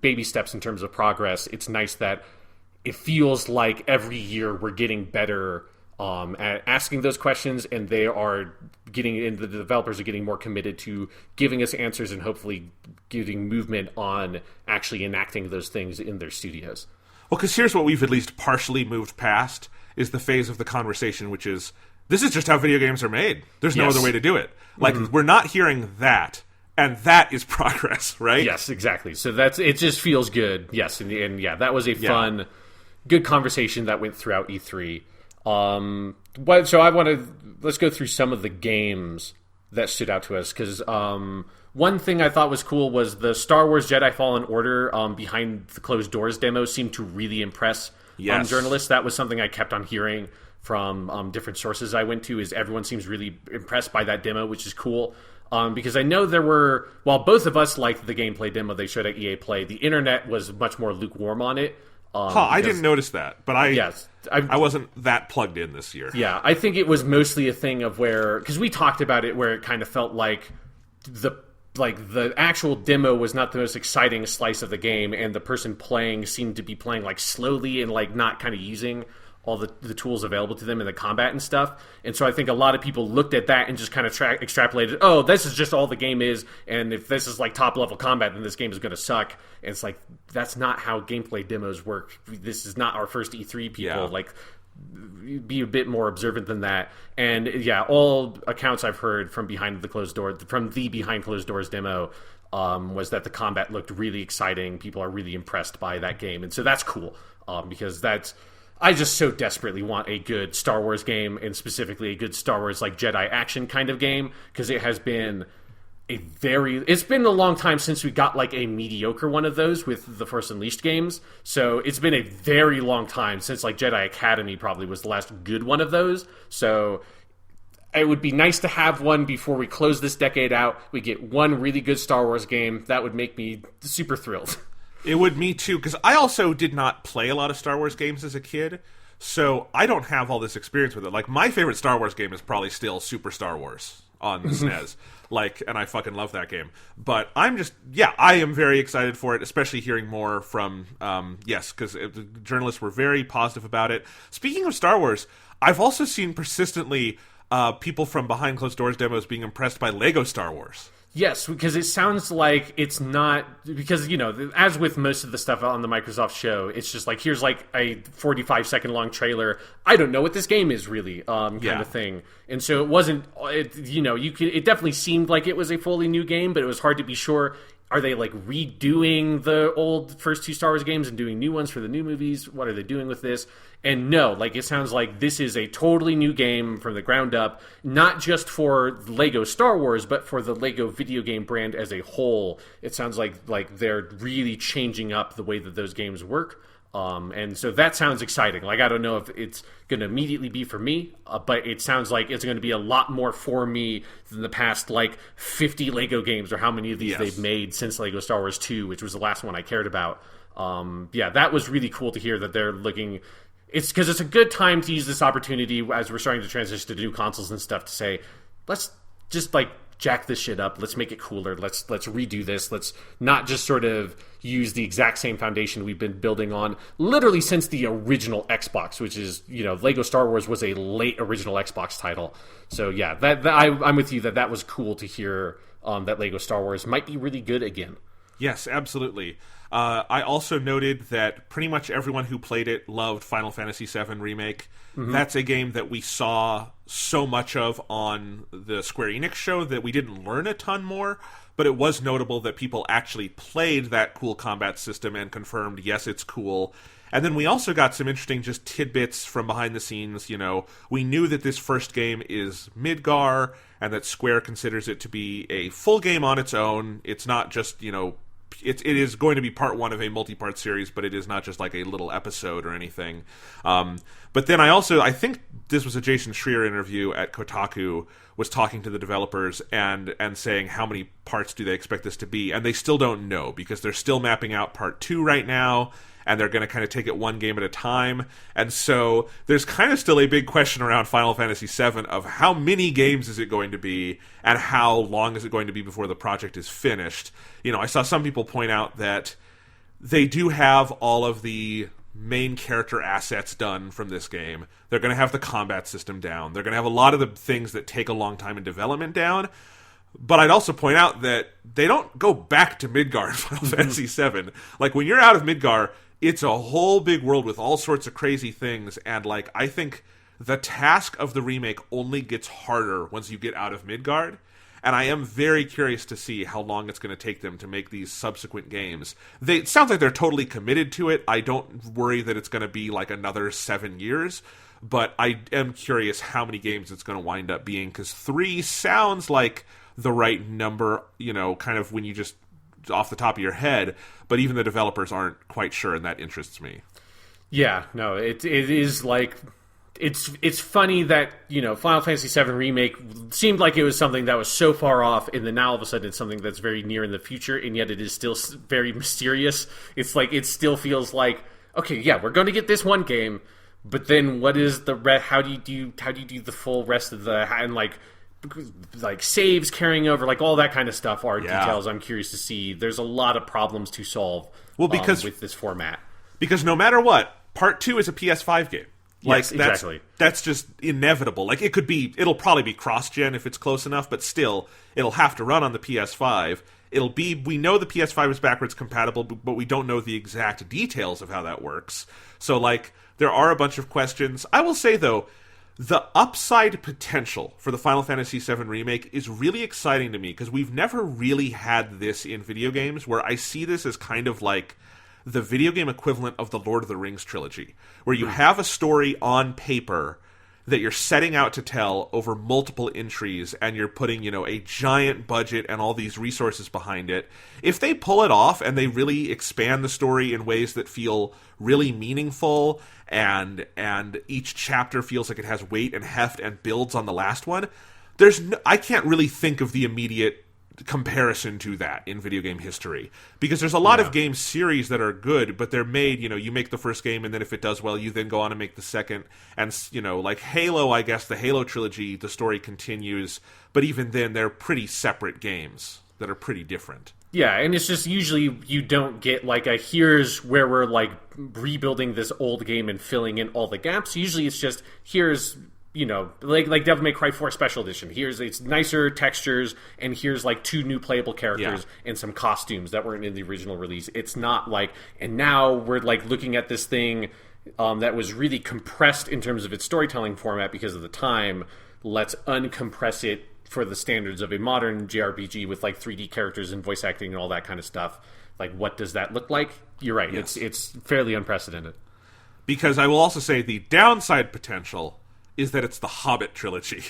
baby steps in terms of progress. It's nice that it feels like every year we're getting better at asking those questions, and they are the developers are getting more committed to giving us answers and hopefully getting movement on actually enacting those things in their studios. Well, because here's what we've at least partially moved past, is the phase of the conversation, which is, this is just how video games are made. There's no other way to do it. We're not hearing that, and that is progress, right? Yes, exactly. So it just feels good. Yes, and yeah, that was a fun, good conversation that went throughout E3. So let's go through some of the games that stood out to us, because one thing I thought was cool was the Star Wars Jedi Fallen Order behind the closed doors demo seemed to really impress journalists. That was something I kept on hearing from different sources I went to, is everyone seems really impressed by that demo, which is cool. Because I know while both of us liked the gameplay demo they showed at EA Play, the internet was much more lukewarm on it. I didn't notice that, but I wasn't that plugged in this year. Yeah, I think it was mostly a thing of because we talked about it, where it kind of felt like the actual demo was not the most exciting slice of the game, and the person playing seemed to be playing slowly and not kind of using all the tools available to them in the combat and stuff. And so I think a lot of people looked at that and just kind of extrapolated, oh, this is just all the game is, and if this is top level combat, then this game is going to suck. And it's that's not how gameplay demos work. This is not our first E3, people. Yeah. Be a bit more observant than that. And yeah, all accounts I've heard from the behind closed doors demo was that the combat looked really exciting. People are really impressed by that game, and so that's cool, because I just so desperately want a good Star Wars game, and specifically a good Star Wars Jedi action kind of game, because it has been it's been a long time since we got a mediocre one of those with the Force Unleashed games. So it's been a very long time since Jedi Academy probably was the last good one of those. So it would be nice to have one before we close this decade out. We get one really good Star Wars game. That would make me super thrilled. It would, me too, because I also did not play a lot of Star Wars games as a kid, so I don't have all this experience with it. My favorite Star Wars game is probably still Super Star Wars on the SNES. And I fucking love that game. But I am very excited for it, especially hearing more from, because the journalists were very positive about it. Speaking of Star Wars, I've also seen persistently people from behind closed doors demos being impressed by Lego Star Wars. Yes, because it sounds like it's not, because, as with most of the stuff on the Microsoft show, it's just here's a 45-second long trailer. I don't know what this game is really, kind of thing. And so it wasn't, it definitely seemed like it was a fully new game, but it was hard to be sure. are they like redoing the old first two Star Wars games and doing new ones for the new movies? What are they doing with this? And no, like it sounds like this is a totally new game from the ground up, not just for Lego Star Wars, but for the Lego video game brand as a whole. It sounds like they're really changing up the way that those games work. And so that sounds exciting. Like, I don't know if it's going to immediately be for me, but it sounds like it's going to be a lot more for me than the past, like, 50 Lego games or how many of these they've made since Lego Star Wars 2, which was the last one I cared about. Yeah, that was really cool to hear that they're looking... It's because it's a good time to use this opportunity as we're starting to transition to new consoles and stuff to say, let's just, like, jack this shit up. Let's make it cooler. Let's redo this. Let's not just sort of use the exact same foundation we've been building on literally since the original Xbox, which is, you know, Lego Star Wars was a late original Xbox title. So yeah, I'm with you that was cool to hear that Lego Star Wars might be really good again. Yes, absolutely. I also noted that pretty much everyone who played it loved Final Fantasy VII Remake. Mm-hmm. That's a game that we saw so much of on the Square Enix show that we didn't learn a ton more, but it was notable that people actually played that cool combat system and confirmed, yes, it's cool. And then we also got some interesting just tidbits from behind the scenes. You know, we knew that this first game is Midgar and that Square considers it to be a full game on its own. It's not just, you know, it is going to be part one of a multi-part series, but it is not just like a little episode or anything. But then I think this was a Jason Schreier interview at Kotaku, was talking to the developers and saying how many parts do they expect this to be, and they still don't know because they're still mapping out part 2 right now, and they're going to kind of take it one game at a time. And so there's kind of still a big question around Final Fantasy VII of how many games is it going to be and how long is it going to be before the project is finished. You know, I saw some people point out that they do have all of the main character assets done from this game. They're going to have the combat system down. They're going to have a lot of the things that take a long time in development down. But I'd also point out that they don't go back to Midgar in Final Fantasy VII. Like, when you're out of Midgar, it's a whole big world with all sorts of crazy things, and like I think the task of the remake only gets harder once you get out of Midgard, and I am very curious to see how long it's going to take them to make these subsequent games. It sounds like they're totally committed to it. I don't worry that it's going to be like another 7 years, but I am curious how many games it's going to wind up being, because 3 sounds like the right number, you know, kind of when you just off the top of your head, but even the developers aren't quite sure, and that interests me. Yeah, no, it is like it's funny that, you know, Final Fantasy VII Remake seemed like it was something that was so far off, and then now all of a sudden it's something that's very near in the future, and yet it is still very mysterious. It's like it still feels like, okay, yeah, we're going to get this one game, but then what is the how do you do the full rest of the, and like saves carrying over, like all that kind of stuff are details I'm curious to see. There's a lot of problems to solve with this format. Because no matter what, part 2 is a PS5 game. Like, yes, exactly. That's just inevitable. Like, it'll probably be cross-gen if it's close enough, but still, it'll have to run on the PS5. We know the PS5 is backwards compatible, but we don't know the exact details of how that works. So, like, there are a bunch of questions. I will say, though, the upside potential for the Final Fantasy VII Remake is really exciting to me, because we've never really had this in video games, where I see this as kind of like the video game equivalent of the Lord of the Rings trilogy, where you have a story on paper that you're setting out to tell over multiple entries, and you're putting, you know, a giant budget and all these resources behind it. If they pull it off and they really expand the story in ways that feel really meaningful, and each chapter feels like it has weight and heft and builds on the last one, I can't really think of the immediate comparison to that in video game history, because there's a lot of game series that are good, but they're made, you know, you make the first game, and then if it does well, you then go on and make the second. And, you know, like Halo, I guess the Halo trilogy, the story continues, but even then they're pretty separate games that are pretty different. Yeah, and it's just usually you don't get like a here's where we're like rebuilding this old game and filling in all the gaps. Usually it's just here's, you know, like Devil May Cry 4 Special Edition. Here's it's nicer textures, and here's like 2 new playable characters and some costumes that weren't in the original release. It's not like, and now we're like looking at this thing that was really compressed in terms of its storytelling format because of the time. Let's uncompress it for the standards of a modern JRPG with like 3D characters and voice acting and all that kind of stuff. Like, what does that look like? You're right. Yes. It's fairly unprecedented. Because I will also say the downside potential is that it's the Hobbit trilogy.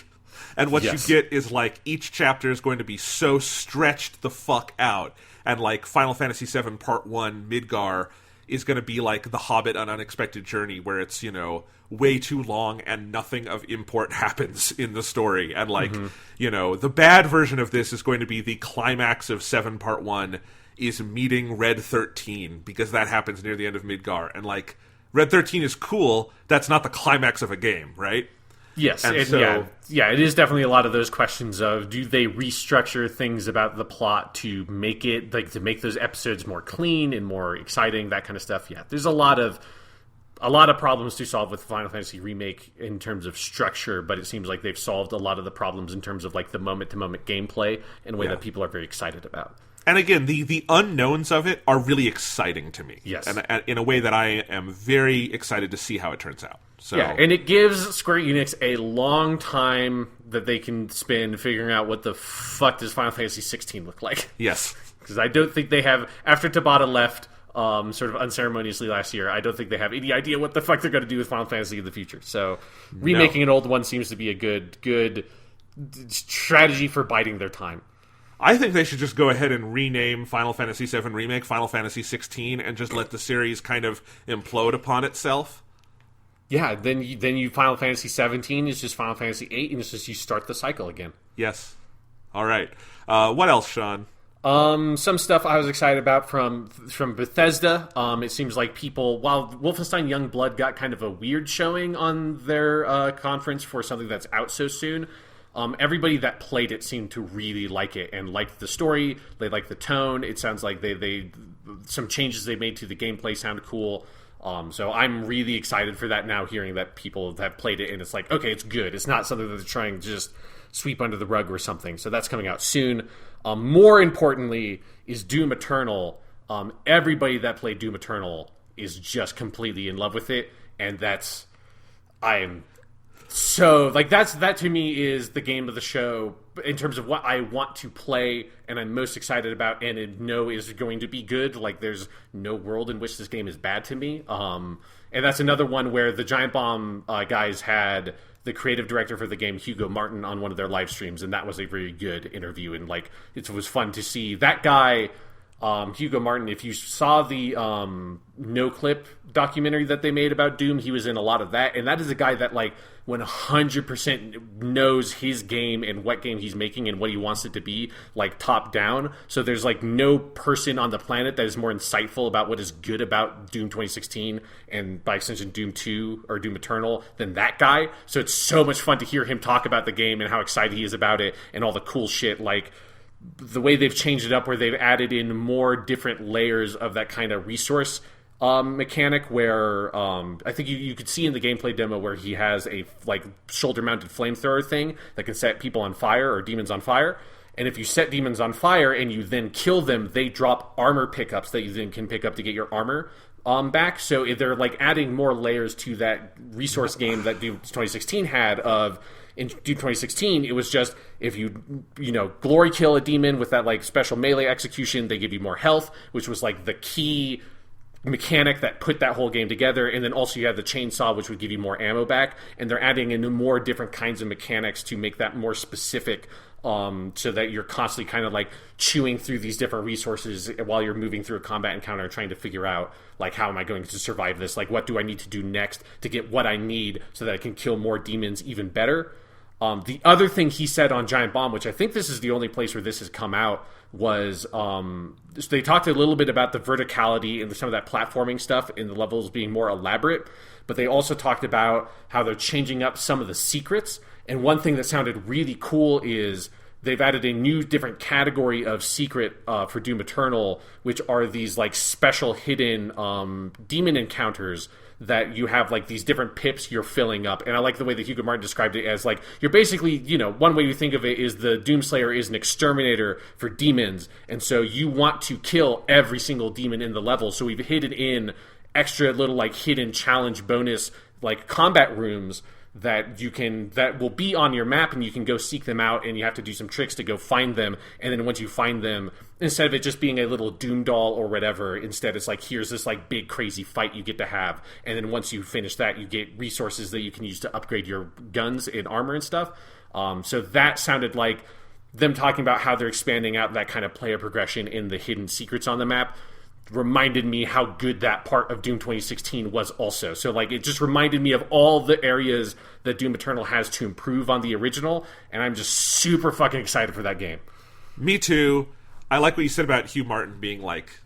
And what Yes. you get is, like, each chapter is going to be so stretched the fuck out. And, like, Final Fantasy VII Part 1, Midgar, is going to be like The Hobbit, An Unexpected Journey, where it's, you know, way too long and nothing of import happens in the story. And, like, you know, the bad version of this is going to be the climax of 7 Part 1 is meeting Red 13, because that happens near the end of Midgar. And, like, Red 13 is cool. That's not the climax of a game, right? Yes, And and so- it is definitely a lot of those questions of, do they restructure things about the plot to make it, like, to make those episodes more clean and more exciting, that kind of stuff. Yeah, there's a lot of problems to solve with Final Fantasy Remake in terms of structure, but it seems like they've solved a lot of the problems in terms of, like, the moment-to-moment gameplay in a way that people are very excited about. And again, the unknowns of it are really exciting to me. Yes. And in a way that I am very excited to see how it turns out. So, Yeah, and it gives Square Enix a long time that they can spend figuring out what the fuck does Final Fantasy 16 look like. yes. Because I don't think they have, after Tabata left sort of unceremoniously last year, I don't think they have any idea what the fuck they're going to do with Final Fantasy in the future. So remaking an old one seems to be a good strategy for biding their time. I think they should just go ahead and rename Final Fantasy VII Remake Final Fantasy 16 and just let the series kind of implode upon itself. Yeah, then you Final Fantasy 17 is just Final Fantasy 8, and it's just you start the cycle again. Yes. All right. What else, Sean? Some stuff I was excited about from Bethesda. It seems like people, while Wolfenstein Youngblood got kind of a weird showing on their conference for something that's out so soon, everybody that played it seemed to really like it and liked the story. They liked the tone. It sounds like they some changes they made to the gameplay sounded cool. So I'm really excited for that now, hearing that people have played it and it's like, okay, it's good. It's not something that they're trying to just sweep under the rug or something. So that's coming out soon. More importantly is Doom Eternal. Everybody that played Doom Eternal is just completely in love with it, and that to me is the game of the show in terms of what I want to play and I'm most excited about and know is going to be good. Like, there's no world in which this game is bad to me. And that's another one where the Giant Bomb guys had the creative director for the game, Hugo Martin, on one of their live streams, and that was a very good interview. And, like, it was fun to see that guy, Hugo Martin. If you saw the No Clip documentary that they made about Doom, he was in a lot of that. And that is a guy that, like, 100% knows his game and what game he's making and what he wants it to be, like, top down. So there's, like, no person on the planet that is more insightful about what is good about Doom 2016 and, by extension, Doom 2 or Doom Eternal than that guy. So it's so much fun to hear him talk about the game and how excited he is about it and all the cool shit, like the way they've changed it up where they've added in more different layers of that kind of resource mechanic where I think you could see in the gameplay demo where he has a, like, shoulder-mounted flamethrower thing that can set people on fire or demons on fire. And if you set demons on fire and you then kill them, they drop armor pickups that you then can pick up to get your armor back. So if they're, like, adding more layers to that resource game that Doom 2016 had of... In Doom 2016, it was just, if you glory kill a demon with that, like, special melee execution, they give you more health, which was, like, the key mechanic that put that whole game together. And then also you had the chainsaw, which would give you more ammo back. And they're adding in more different kinds of mechanics to make that more specific, so that you're constantly kind of, like, chewing through these different resources while you're moving through a combat encounter and trying to figure out, like, how am I going to survive this? Like, what do I need to do next to get what I need so that I can kill more demons even better? The other thing he said on Giant Bomb, which I think this is the only place where this has come out, was they talked a little bit about the verticality and some of that platforming stuff and the levels being more elaborate, but they also talked about how they're changing up some of the secrets. And one thing that sounded really cool is they've added a new different category of secret for Doom Eternal, which are these, like, special hidden demon encounters that you have, like, these different pips you're filling up. And I like the way that Hugo Martin described it as, like, you're basically, one way you think of it is the Doomslayer is an exterminator for demons. And so you want to kill every single demon in the level. So we've hidden in extra little, like, hidden challenge bonus, like, combat rooms that will be on your map, and you can go seek them out, and you have to do some tricks to go find them. And then once you find them, instead of it just being a little Doom doll or whatever, instead it's like, here's this like big crazy fight you get to have. And then once you finish that, you get resources that you can use to upgrade your guns and armor and stuff. So that sounded like them talking about how they're expanding out that kind of player progression in the hidden secrets on the map. Reminded me how good that part of Doom 2016 was also. So like it just reminded me of all the areas that Doom Eternal has to improve on the original, and I'm just super fucking excited for that game. Me too. I like what you said about Hugh Martin being like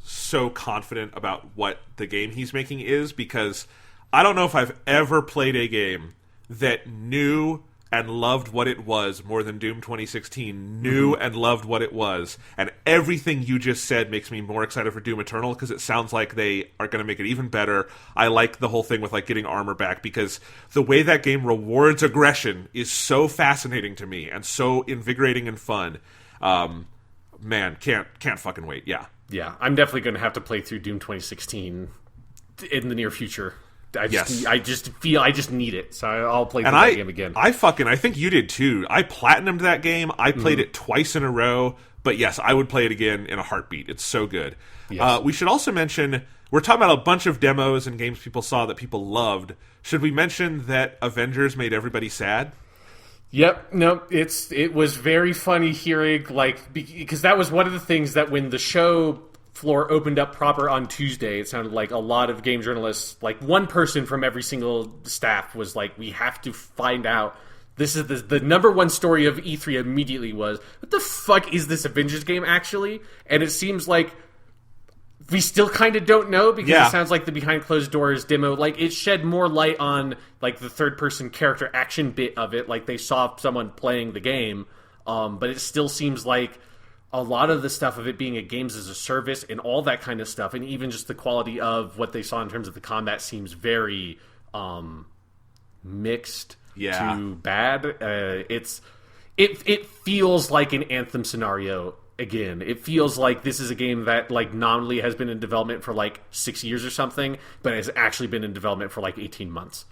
so confident about what the game he's making is, because I don't know if I've ever played a game that knew and loved what it was more than Doom 2016 knew and loved what it was. And everything you just said makes me more excited for Doom Eternal, because it sounds like they are going to make it even better. I like the whole thing with like getting armor back, because the way that game rewards aggression is so fascinating to me and so invigorating and fun. Man, can't fucking wait. Yeah, I'm definitely going to have to play through Doom 2016 in the near future. I just need it, so I'll play that game again. I think you did too. I platinumed that game. I played it twice in a row, but yes, I would play it again in a heartbeat. It's so good. Yes. We should also mention, we're talking about a bunch of demos and games people saw that people loved. Should we mention that Avengers made everybody sad? Yep. No, it was very funny hearing, like, because that was one of the things that when the show floor opened up proper on Tuesday, it sounded like a lot of game journalists, like one person from every single staff was like, we have to find out. This is the number one story of E3 immediately was, what the fuck is this Avengers game actually? And it seems like we still kind of don't know, because it sounds like the behind closed doors demo, like it shed more light on like the third person character action bit of it. Like they saw someone playing the game, but it still seems like a lot of the stuff of it being a games as a service and all that kind of stuff, and even just the quality of what they saw in terms of the combat seems very mixed to bad. It feels like an Anthem scenario again. It feels like this is a game that like nominally has been in development for like 6 years or something, but has actually been in development for like 18 months.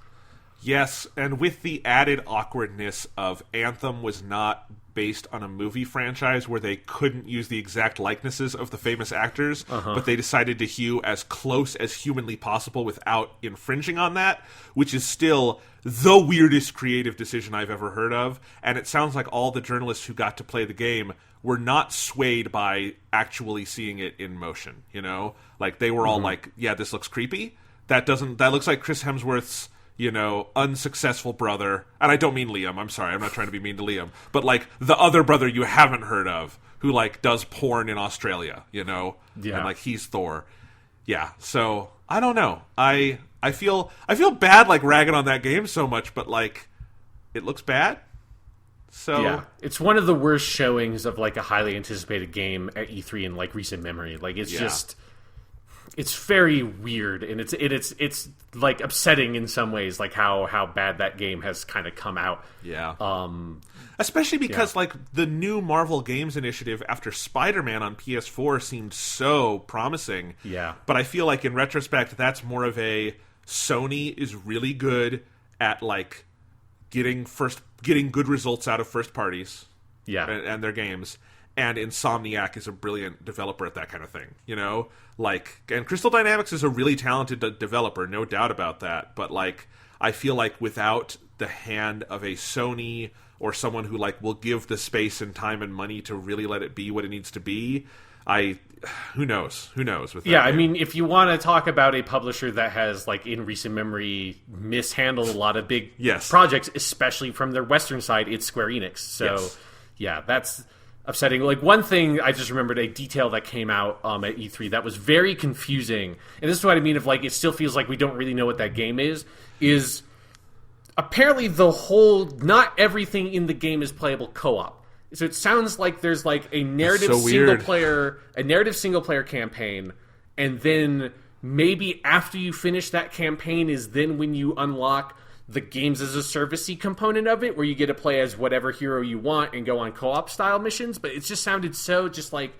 Yes, and with the added awkwardness of Anthem was not based on a movie franchise where they couldn't use the exact likenesses of the famous actors, but they decided to hew as close as humanly possible without infringing on that, which is still the weirdest creative decision I've ever heard of. And it sounds like all the journalists who got to play the game were not swayed by actually seeing it in motion, you know? Like, they were all like, yeah, this looks creepy. That looks like Chris Hemsworth's, you know, unsuccessful brother. And I don't mean Liam, I'm sorry, I'm not trying to be mean to Liam. But, like, the other brother you haven't heard of, who, like, does porn in Australia, you know? Yeah. And, like, he's Thor. Yeah, so, I don't know. I feel bad, like, ragging on that game so much, but, like, it looks bad. So yeah, it's one of the worst showings of, like, a highly anticipated game at E3 in, like, recent memory. Like, it's just... It's very weird, and it's like upsetting in some ways, like how bad that game has kind of come out. Yeah. Especially because like the new Marvel Games initiative after Spider-Man on PS4 seemed so promising. Yeah. But I feel like in retrospect, that's more of a Sony is really good at like getting good results out of first parties. Yeah. And their games. And Insomniac is a brilliant developer at that kind of thing, you know? Like, and Crystal Dynamics is a really talented developer, no doubt about that. But, like, I feel like without the hand of a Sony or someone who, like, will give the space and time and money to really let it be what it needs to be, who knows with that game. I mean, if you want to talk about a publisher that has, like, in recent memory, mishandled a lot of big projects, especially from their Western side, it's Square Enix. So, yeah, that's upsetting. Like, one thing I just remembered, a detail that came out at E3 that was very confusing, and this is what I mean, if like it still feels like we don't really know what that game is apparently not everything in the game is playable co-op. So it sounds like there's like a narrative single player campaign, and then maybe after you finish that campaign is then when you unlock the games as a servicey component of it, where you get to play as whatever hero you want and go on co-op style missions. But it just sounded so just like,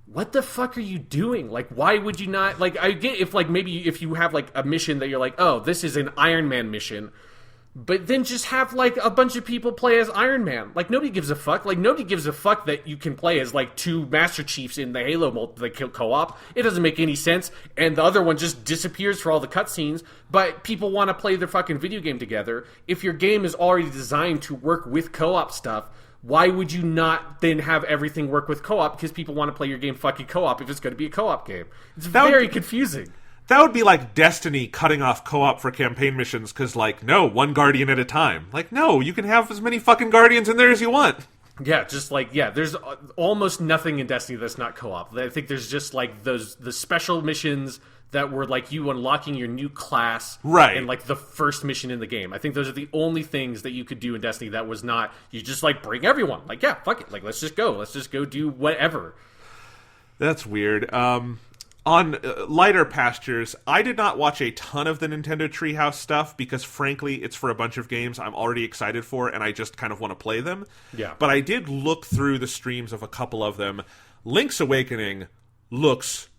what the fuck are you doing? Like, why would you not, like, I get if like maybe if you have like a mission that you're like, oh, this is an Iron Man mission, But then just have, like, a bunch of people play as Iron Man. Like, nobody gives a fuck. Like, nobody gives a fuck that you can play as, like, two Master Chiefs in the Halo co-op. It doesn't make any sense. And the other one just disappears for all the cutscenes. But people want to play their fucking video game together. If your game is already designed to work with co-op stuff, why would you not then have everything work with co-op? Because people want to play your game fucking co-op if it's going to be a co-op game. It's very confusing. That would be like Destiny cutting off co-op for campaign missions because, like, no, one Guardian at a time. Like, no, you can have as many fucking Guardians in there as you want. Yeah, just like, yeah, there's almost nothing in Destiny that's not co-op. I think there's just, like, the special missions that were, like, you unlocking your new class. Right. And, like, the first mission in the game. I think those are the only things that you could do in Destiny that was not, you just, like, bring everyone. Like, yeah, fuck it. Like, let's just go. Let's just go do whatever. That's weird. On lighter pastures, I did not watch a ton of the Nintendo Treehouse stuff because, frankly, it's for a bunch of games I'm already excited for, and I just kind of want to play them. Yeah. But I did look through the streams of a couple of them. Link's Awakening looks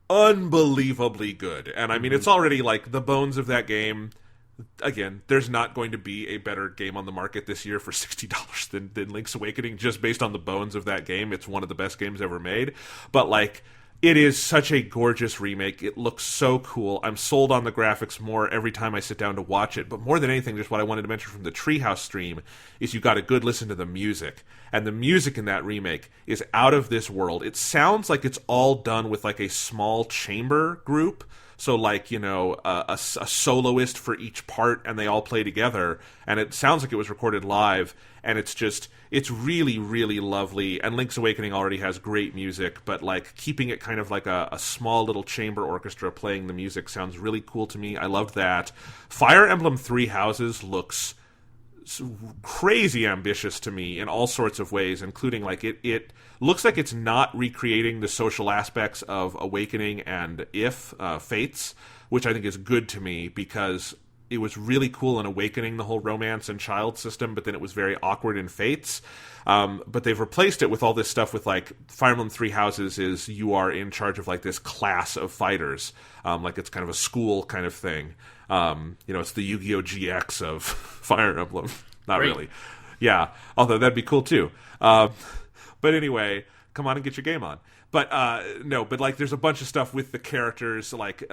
unbelievably good. And, I mean, it's already, like, the bones of that game. Again, there's not going to be a better game on the market this year for $60 than Link's Awakening, just based on the bones of that game. It's one of the best games ever made. But, like, it is such a gorgeous remake. It looks so cool. I'm sold on the graphics more every time I sit down to watch it. But more than anything, just what I wanted to mention from the Treehouse stream is you got a good listen to the music. And the music in that remake is out of this world. It sounds like it's all done with, like, a small chamber group. So, like, you know, a soloist for each part, and they all play together. And it sounds like it was recorded live, and it's really, really lovely. And Link's Awakening already has great music, but, like, keeping it kind of like a small little chamber orchestra playing the music sounds really cool to me. I loved that. Fire Emblem Three Houses looks crazy ambitious to me in all sorts of ways, including, like, it looks like it's not recreating the social aspects of Awakening and Fates, which I think is good to me because it was really cool in Awakening, the whole romance and child system, but then it was very awkward in Fates. But they've replaced it with all this stuff with, like, Fire Emblem Three Houses is you are in charge of, like, this class of fighters. Like, it's kind of a school kind of thing. You know, it's the Yu-Gi-Oh! GX of Fire Emblem. Not Great. really. Yeah, although that'd be cool too. But anyway, come on and get your game on. But no, but, like, there's a bunch of stuff with the characters, like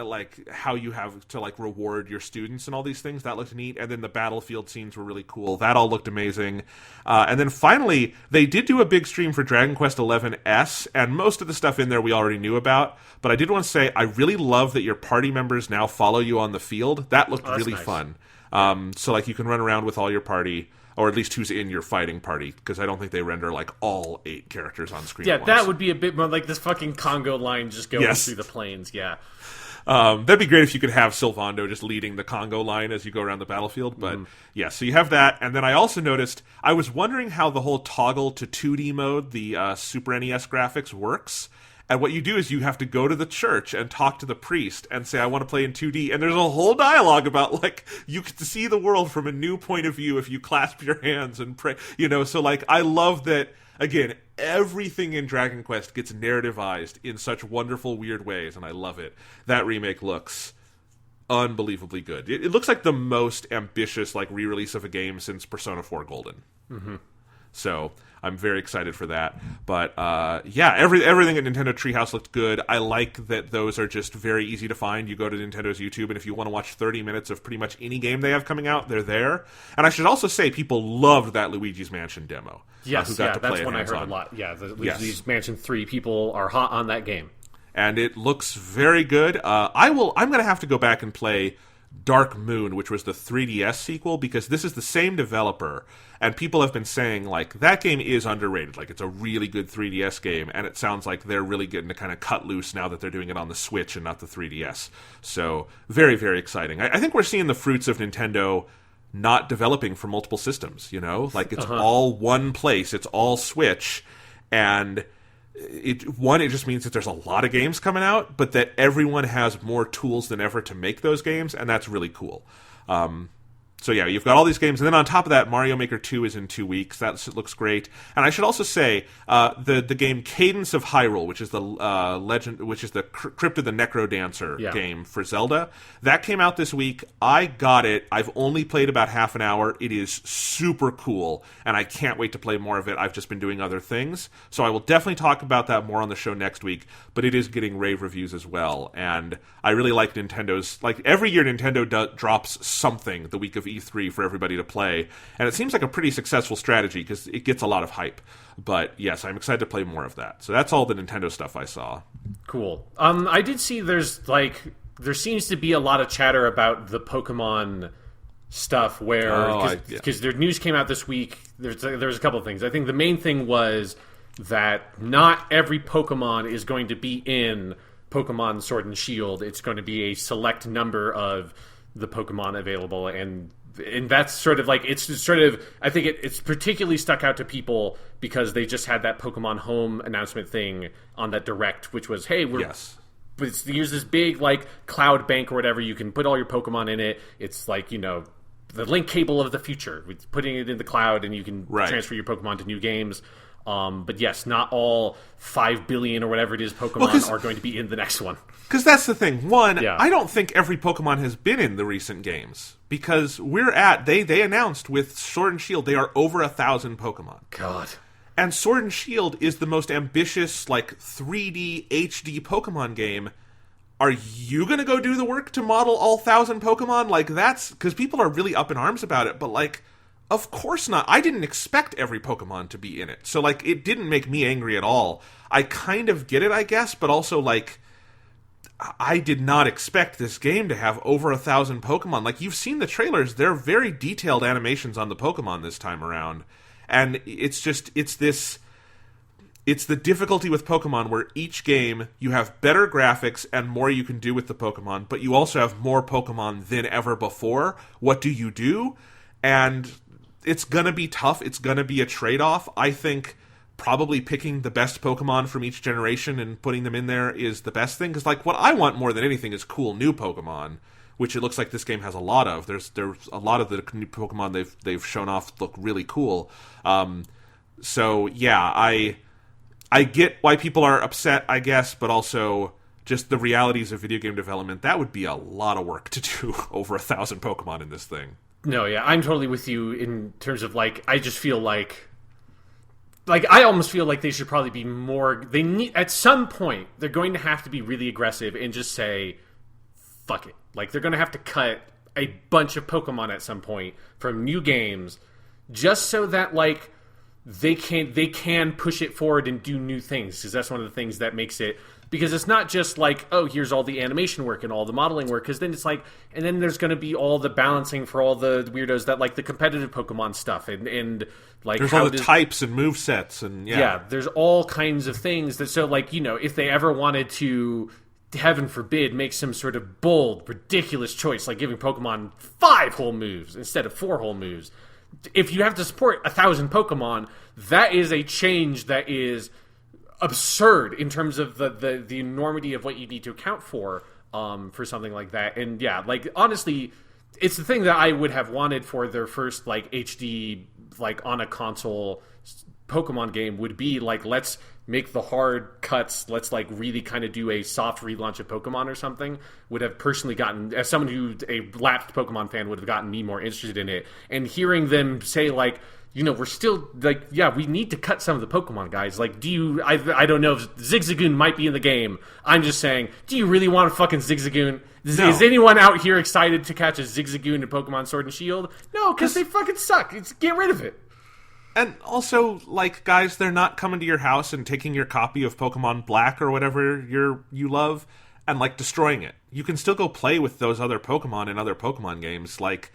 how you have to, like, reward your students and all these things. That looked neat. And then the battlefield scenes were really cool. That all looked amazing. And then finally, they did do a big stream for Dragon Quest XI S, and most of the stuff in there we already knew about. But I did want to say, I really love that your party members now follow you on the field. That looked really nice. fun. So, like, you can run around with all your party, or at least who's in your fighting party, because I don't think they render, like, all 8 characters on screen Yeah, at once. that would be a bit more like this fucking Congo line just going Yes. through the plains, yeah. That'd be great if you could have Sylvando just leading the Congo line as you go around the battlefield. But yeah, so you have that. And then I also noticed, I was wondering how the whole toggle to 2D mode, the Super NES graphics, works. And what you do is you have to go to the church and talk to the priest and say, I want to play in 2D. And there's a whole dialogue about, like, you get to see the world from a new point of view if you clasp your hands and pray. You know, so, like, I love that, again, everything in Dragon Quest gets narrativized in such wonderful, weird ways, and I love it. That remake looks unbelievably good. It looks like the most ambitious, like, re-release of a game since Persona 4 Golden. Mm-hmm. So I'm very excited for that. But yeah, everything at Nintendo Treehouse looked good. I like that those are just very easy to find. You go to Nintendo's YouTube, and if you want to watch 30 minutes of pretty much any game they have coming out, they're there. And I should also say, people loved that Luigi's Mansion demo. Yes, who got to play that's it one I heard hands-on. a lot. Yeah, the Yes. Luigi's Mansion 3 people are hot on that game. And it looks very good. I'm going to have to go back and play Dark Moon, which was the 3DS sequel, because this is the same developer, and people have been saying, like, that game is underrated. Like, it's a really good 3DS game, and it sounds like they're really getting to kind of cut loose now that they're doing it on the Switch and not the 3DS. So, very, very exciting. I think we're seeing the fruits of Nintendo not developing for multiple systems, you know? Like, it's all one place. It's all Switch, and it just means that there's a lot of games coming out, but that everyone has more tools than ever to make those games, and that's really cool. So yeah, you've got all these games, and then on top of that, Mario Maker 2 is in 2 weeks. That looks great. And I should also say the game Cadence of Hyrule, which is the Crypt of the Necrodancer game for Zelda, that came out this week. I got it. I've only played about half an hour. It is super cool, and I can't wait to play more of it. I've just been doing other things, so I will definitely talk about that more on the show next week. But it is getting rave reviews as well, and I really like Nintendo's. Like every year, Nintendo drops something the week of E3 for everybody to play, and it seems like a pretty successful strategy because it gets a lot of hype. But yes, I'm excited to play more of that. So that's all the Nintendo stuff I saw. Cool. I did see there seems to be a lot of chatter about the Pokemon stuff where because their news came out this week. There's a couple of things. I think the main thing was that not every Pokemon is going to be in Pokemon Sword and Shield. It's going to be a select number of the Pokemon available, and that's sort of like I think it's particularly stuck out to people because they just had that Pokemon Home announcement thing on that Direct, which was, hey, here's this big like cloud bank or whatever. You can put all your Pokemon in it. It's like, the link cable of the future. It's putting it in the cloud, and you can transfer your Pokemon to new games. But yes, not all 5 billion or whatever it is Pokemon are going to be in the next one. Because that's the thing. One, I don't think every Pokemon has been in the recent games. Because they announced with Sword and Shield, they are over 1,000 Pokemon. God. And Sword and Shield is the most ambitious, like, 3D HD Pokemon game. Are you going to go do the work to model all 1,000 Pokemon? Like, that's... Because people are really up in arms about it, but, like... Of course not. I didn't expect every Pokemon to be in it. So, like, it didn't make me angry at all. I kind of get it, I guess, but also, like, I did not expect this game to have over 1,000 Pokemon. Like, you've seen the trailers. They're very detailed animations on the Pokemon this time around. And it's the difficulty with Pokemon where each game you have better graphics and more you can do with the Pokemon, but you also have more Pokemon than ever before. What do you do? And... it's going to be tough. It's going to be a trade-off. I think probably picking the best Pokemon from each generation and putting them in there is the best thing. Because, like, what I want more than anything is cool new Pokemon, which it looks like this game has a lot of. There's a lot of the new Pokemon they've shown off look really cool. So, yeah, I get why people are upset, I guess, but also... just the realities of video game development, that would be a lot of work to do over 1,000 Pokemon in this thing. No, yeah, I'm totally with you in terms of, like, I just feel like I almost feel like they should probably be more, they need, at some point, they're going to have to be really aggressive and just say, fuck it. Like, they're going to have to cut a bunch of Pokemon at some point from new games, just so that, like, they can push it forward and do new things, because that's one of the things that makes it... Because it's not just like, oh, here's all the animation work and all the modeling work, because then it's like, and then there's going to be all the balancing for all the weirdos that like the competitive Pokemon stuff, and like there's all the types and movesets, and yeah, there's all kinds of things that, so like, if they ever wanted to, heaven forbid, make some sort of bold, ridiculous choice, like giving Pokemon 5 whole moves instead of 4 whole moves, if you have to support 1,000 Pokemon, that is a change that is absurd in terms of the enormity of what you need to account for something like that. And yeah, like, honestly, it's the thing that I would have wanted for their first like HD, like, on a console Pokemon game would be like, let's make the hard cuts, let's like really kind of do a soft relaunch of Pokemon or something. Would have personally gotten, as someone who a lapsed Pokemon fan, would have gotten me more interested in it. And hearing them say like, we're still, like, yeah, we need to cut some of the Pokemon, guys. Like, I don't know if Zigzagoon might be in the game. I'm just saying, do you really want a fucking Zigzagoon? No. Is anyone out here excited to catch a Zigzagoon in Pokemon Sword and Shield? No, because they fucking suck. Get rid of it. And also, like, guys, they're not coming to your house and taking your copy of Pokemon Black or whatever you love and, like, destroying it. You can still go play with those other Pokemon in other Pokemon games. Like,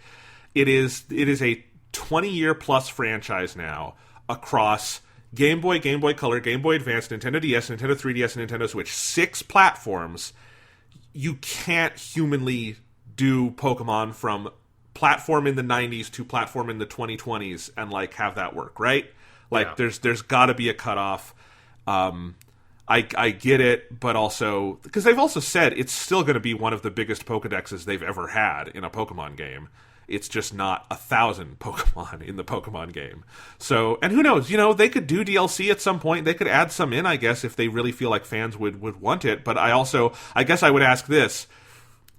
it is a 20-year-plus franchise now across Game Boy, Game Boy Color, Game Boy Advance, Nintendo DS, Nintendo 3DS, and Nintendo Switch. 6 platforms. You can't humanly do Pokemon from platform in the 90s to platform in the 2020s and, like, have that work, right? Like, there's got to be a cutoff. I get it, but also... Because they've also said it's still going to be one of the biggest Pokedexes they've ever had in a Pokemon game. It's just not 1,000 Pokemon in the Pokemon game. So, and who knows, they could do DLC at some point. They could add some in, I guess, if they really feel like fans would want it. But I guess I would ask this.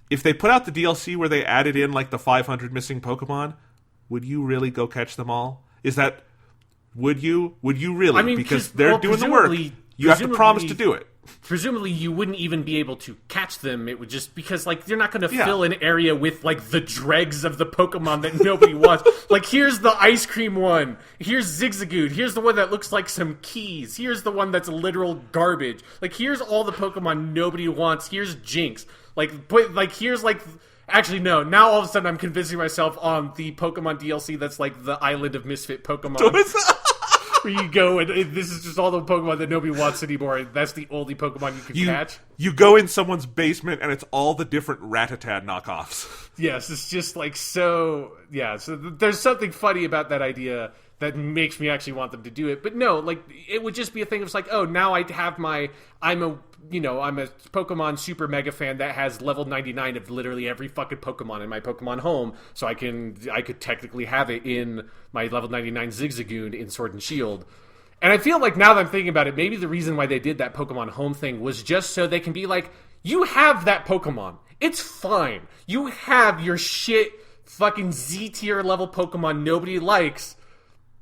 If they put out the DLC where they added in like the 500 missing Pokemon, would you really go catch them all? Would you really? I mean, because they're doing the work. You have to promise to do it. Presumably, you wouldn't even be able to catch them. It would just because, you're not going to fill an area with the dregs of the Pokemon that nobody wants. Here's the ice cream one. Here's Zigzagoon. Here's the one that looks like some keys. Here's the one that's literal garbage. Here's all the Pokemon nobody wants. Here's Jinx. Here's Actually, no. Now all of a sudden, I'm convincing myself on the Pokemon DLC that's the Island of Misfit Pokemon. Where you go and this is just all the Pokemon that nobody wants anymore, and that's the only Pokemon you can catch. You go in someone's basement, and it's all the different Rattata knockoffs. Yes, it's just so... Yeah, so there's something funny about that idea that makes me actually want them to do it. But no, it would just be a thing of now I have I'm a Pokemon super mega fan that has level 99 of literally every fucking Pokemon in my Pokemon home, so I could technically have it in my level 99 Zigzagoon in Sword and Shield. And I feel now that I'm thinking about it, maybe the reason why they did that Pokemon home thing was just so they can be you have that Pokemon. It's fine. You have your shit fucking Z tier level Pokemon nobody likes.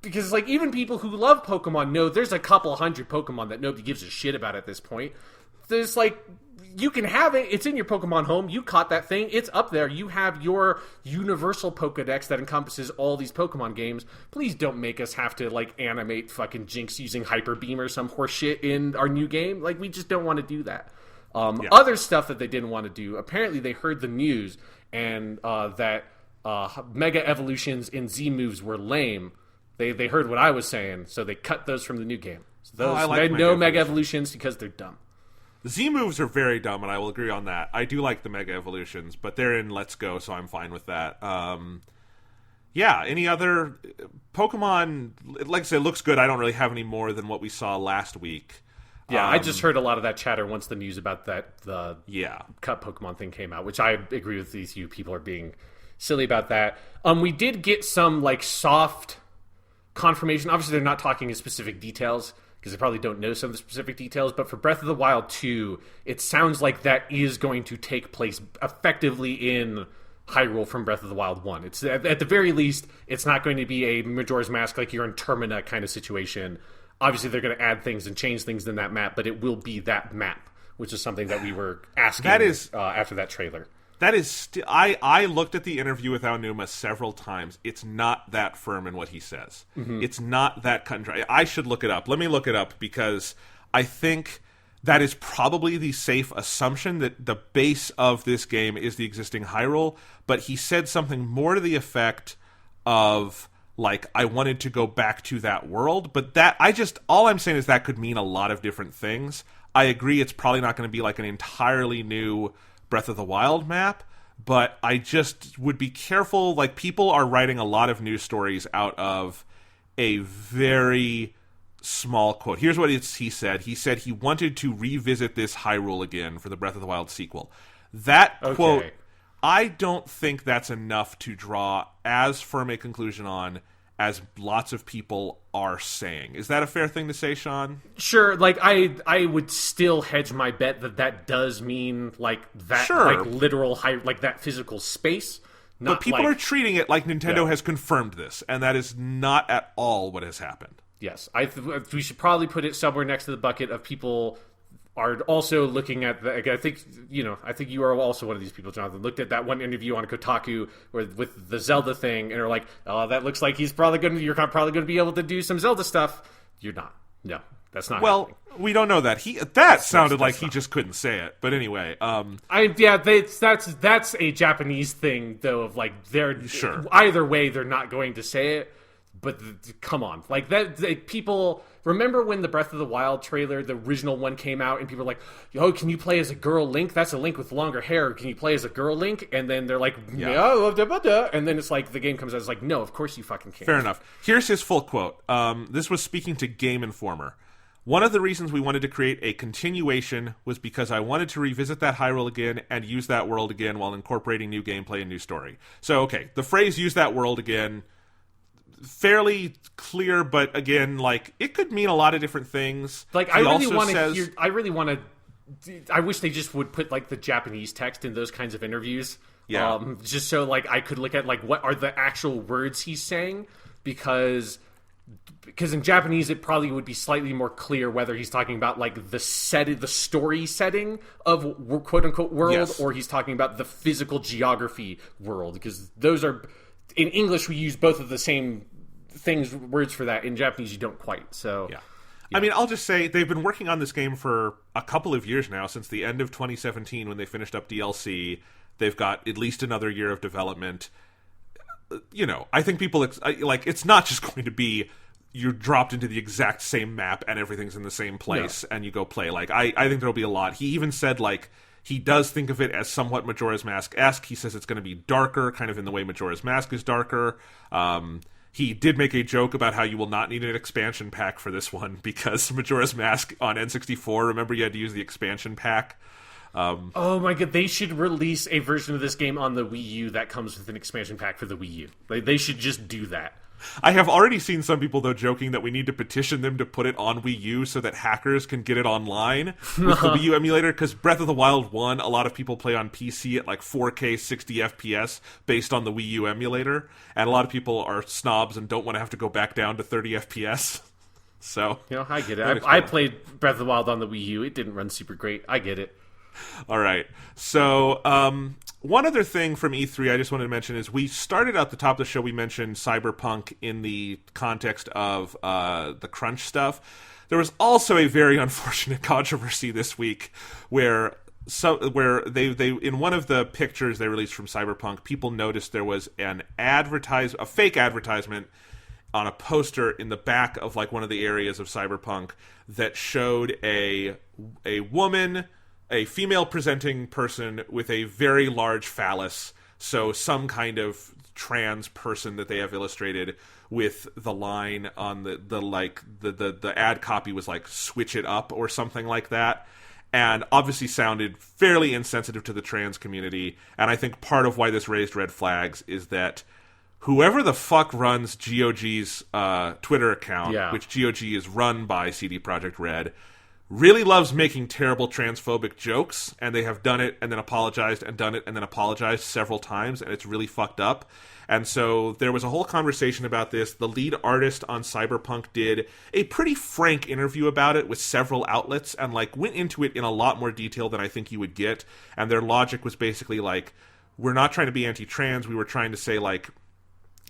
Because, even people who love Pokemon know there's a couple hundred Pokemon that nobody gives a shit about at this point. There's, you can have it. It's in your Pokemon home. You caught that thing. It's up there. You have your universal Pokedex that encompasses all these Pokemon games. Please don't make us have to, animate fucking Jinx using Hyper Beam or some horse shit in our new game. We just don't want to do that. Other stuff that they didn't want to do, apparently they heard the news and that Mega Evolutions in Z moves were lame. They heard what I was saying, so they cut those from the new game. So those no Mega Evolutions because they're dumb. The Z moves are very dumb, and I will agree on that. I do like the Mega Evolutions, but they're in Let's Go, so I'm fine with that. Any other Pokemon? Like I said, it looks good. I don't really have any more than what we saw last week. Yeah, I just heard a lot of that chatter once the news about the cut Pokemon thing came out, which I agree with these people are being silly about that. We did get some soft confirmation. Obviously, they're not talking in specific details because they probably don't know some of the specific details. But for Breath of the Wild 2, it sounds like that is going to take place effectively in Hyrule from Breath of the Wild 1. It's at the very least, it's not going to be a Majora's Mask like you're in Termina kind of situation. Obviously, they're going to add things and change things in that map, but it will be that map, which is something that we were asking after that trailer. That is, I looked at the interview with Aonuma several times. It's not that firm in what he says. Mm-hmm. It's not that cut and dry. I should look it up. Let me look it up because I think that is probably the safe assumption that the base of this game is the existing Hyrule. But he said something more to the effect of I wanted to go back to that world. But all I'm saying is that could mean a lot of different things. I agree. It's probably not going to be an entirely new Breath of the Wild map, but I just would be careful. People are writing a lot of news stories out of a very small quote. Here's what he said. He said he wanted to revisit this Hyrule again for the Breath of the Wild sequel. That quote, I don't think that's enough to draw as firm a conclusion on as lots of people are saying. Is that a fair thing to say, Sean? Sure. I would still hedge my bet that does mean that sure. Literal that physical space. But people are treating it like Nintendo has confirmed this, and that is not at all what has happened. Yes, we should probably put it somewhere next to the bucket of people are also looking at I think you are also one of these people, Jonathan, looked at that one interview on Kotaku with the Zelda thing and are like, oh, that looks like you're probably going to be able to do some Zelda stuff. You're not. No, that's not happening. We don't know that. That sounded like he just couldn't say it. But anyway, that's a Japanese thing though of they're sure. Either way they're not going to say it. But come on, people remember when the Breath of the Wild trailer, the original one, came out, and people were like, "Yo, can you play as a girl Link? That's a Link with longer hair. Can you play as a girl Link?" And then they're like, "Yeah," and then it's the game comes out, it's like, "No, of course you fucking can't." Fair enough. Here's his full quote. This was speaking to Game Informer. One of the reasons we wanted to create a continuation was because I wanted to revisit that Hyrule again and use that world again while incorporating new gameplay and new story. So, okay, the phrase "use that world again," fairly clear, but again, like, it could mean a lot of different things. Like, I really want to hear... I really want to... I wish they just would put, like, the Japanese text in those kinds of interviews. Yeah. Just so, like, I could look at, like, what are the actual words he's saying, because in Japanese it probably would be slightly more clear whether he's talking about, like, the story setting of quote-unquote world, yes, or he's talking about the physical geography world, because those are... In English, we use both of the same words for that. In Japanese, you don't quite. So, yeah. I mean, I'll just say they've been working on this game for a couple of years now, since the end of 2017 when they finished up DLC. They've got at least another year of development. You know, I think people, like, it's not just going to be you're dropped into the exact same map and everything's in the same place and you go play. Like, I think there'll be a lot. He even said, like, he does think of it as somewhat Majora's Mask-esque. He says it's going to be darker, kind of in the way Majora's Mask is darker. He did make a joke about how you will not need an expansion pack for this one, because Majora's Mask on N64, remember you had to use the expansion pack? Oh my god, they should release a version of this game on the Wii U that comes with an expansion pack for the Wii U. They should just do that. I have already seen some people, though, joking that we need to petition them to put it on Wii U so that hackers can get it online with the Wii U emulator, because Breath of the Wild 1, a lot of people play on PC at like 4K 60 FPS based on the Wii U emulator, and a lot of people are snobs and don't want to have to go back down to 30 FPS. So, you know, I get it. I played Breath of the Wild on the Wii U. It didn't run super great. I get it. All right. So, one other thing from E3 I just wanted to mention is we started at the top of the show, we mentioned Cyberpunk in the context of the crunch stuff. There was also a very unfortunate controversy this week where they in one of the pictures they released from Cyberpunk, people noticed there was a fake advertisement on a poster in the back of like one of the areas of Cyberpunk that showed a woman, a female presenting person with a very large phallus, so some kind of trans person that they have illustrated, with the line on the ad copy was like "switch it up" or something like that, and obviously sounded fairly insensitive to the trans community. And I think part of why this raised red flags is that whoever the fuck runs GOG's Twitter account, which GOG is run by CD Projekt Red, really loves making terrible transphobic jokes, and they have done it and then apologized and done it and then apologized several times, and it's really fucked up. And so there was a whole conversation about this. The lead artist on Cyberpunk did a pretty frank interview about it with several outlets and like went into it in a lot more detail than I think you would get. And their logic was basically like, we're not trying to be anti-trans. We were trying to say, like,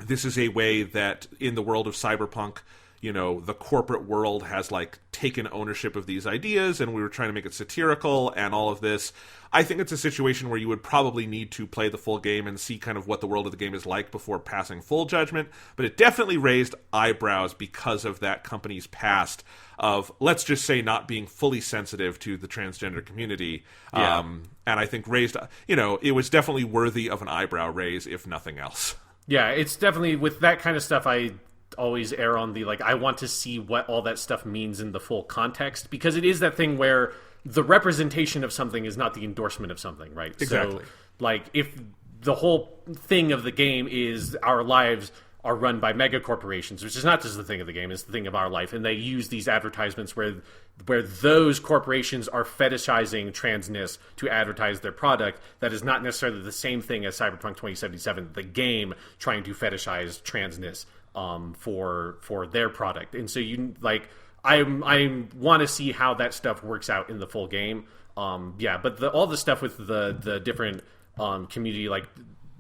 this is a way that in the world of Cyberpunk, you know, the corporate world has like taken ownership of these ideas, and we were trying to make it satirical and all of this. I think it's a situation where you would probably need to play the full game and see kind of what the world of the game is like before passing full judgment, but it definitely raised eyebrows because of that company's past of, let's just say, not being fully sensitive to the transgender community. Yeah. And I think raised, you know, it was definitely worthy of an eyebrow raise, if nothing else. Yeah, it's definitely, with that kind of stuff, I always err on the, like, I want to see what all that stuff means in the full context, because it is that thing where the representation of something is not the endorsement of something, right? Exactly. So, like, if the whole thing of the game is our lives are run by mega corporations, which is not just the thing of the game, it's the thing of our life, and they use these advertisements where those corporations are fetishizing transness to advertise their product, that is not necessarily the same thing as Cyberpunk 2077, the game trying to fetishize transness for their product. And so you, like, I want to see how that stuff works out in the full game. But all the stuff with the different community, like,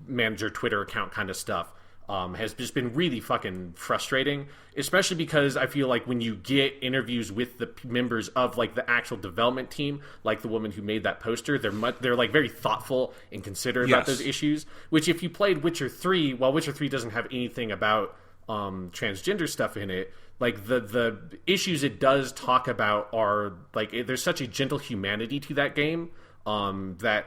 manager Twitter account kind of stuff, has just been really fucking frustrating, especially because I feel like when you get interviews with the members of, like, the actual development team, like the woman who made that poster, they're like very thoughtful and considerate about those issues, which if you played Witcher 3, while Witcher 3 doesn't have anything about transgender stuff in it, like the issues it does talk about are, like, there's such a gentle humanity to that game, that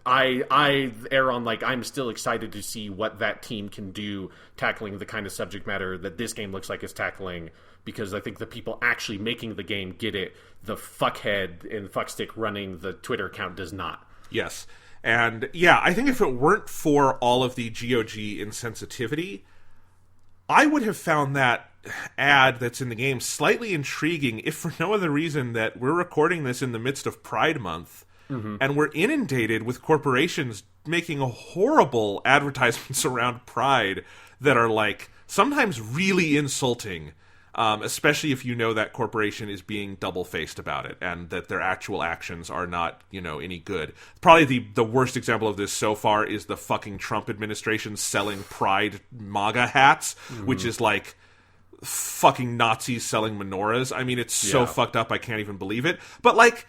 I err on like I'm still excited to see what that team can do tackling the kind of subject matter that this game looks like it's tackling, because I think the people actually making the game get it. The fuckhead and fuckstick running the Twitter account does not. Yes. And yeah, I think if it weren't for all of the GOG insensitivity, I would have found that ad that's in the game slightly intriguing, if for no other reason that we're recording this in the midst of Pride Month, and we're inundated with corporations making horrible advertisements around Pride that are like sometimes really insulting, especially if you know that corporation is being double-faced about it and that their actual actions are not, any good. Probably the worst example of this so far is the fucking Trump administration selling Pride MAGA hats, which is like fucking Nazis selling menorahs. I mean, it's so fucked up I can't even believe it. But like,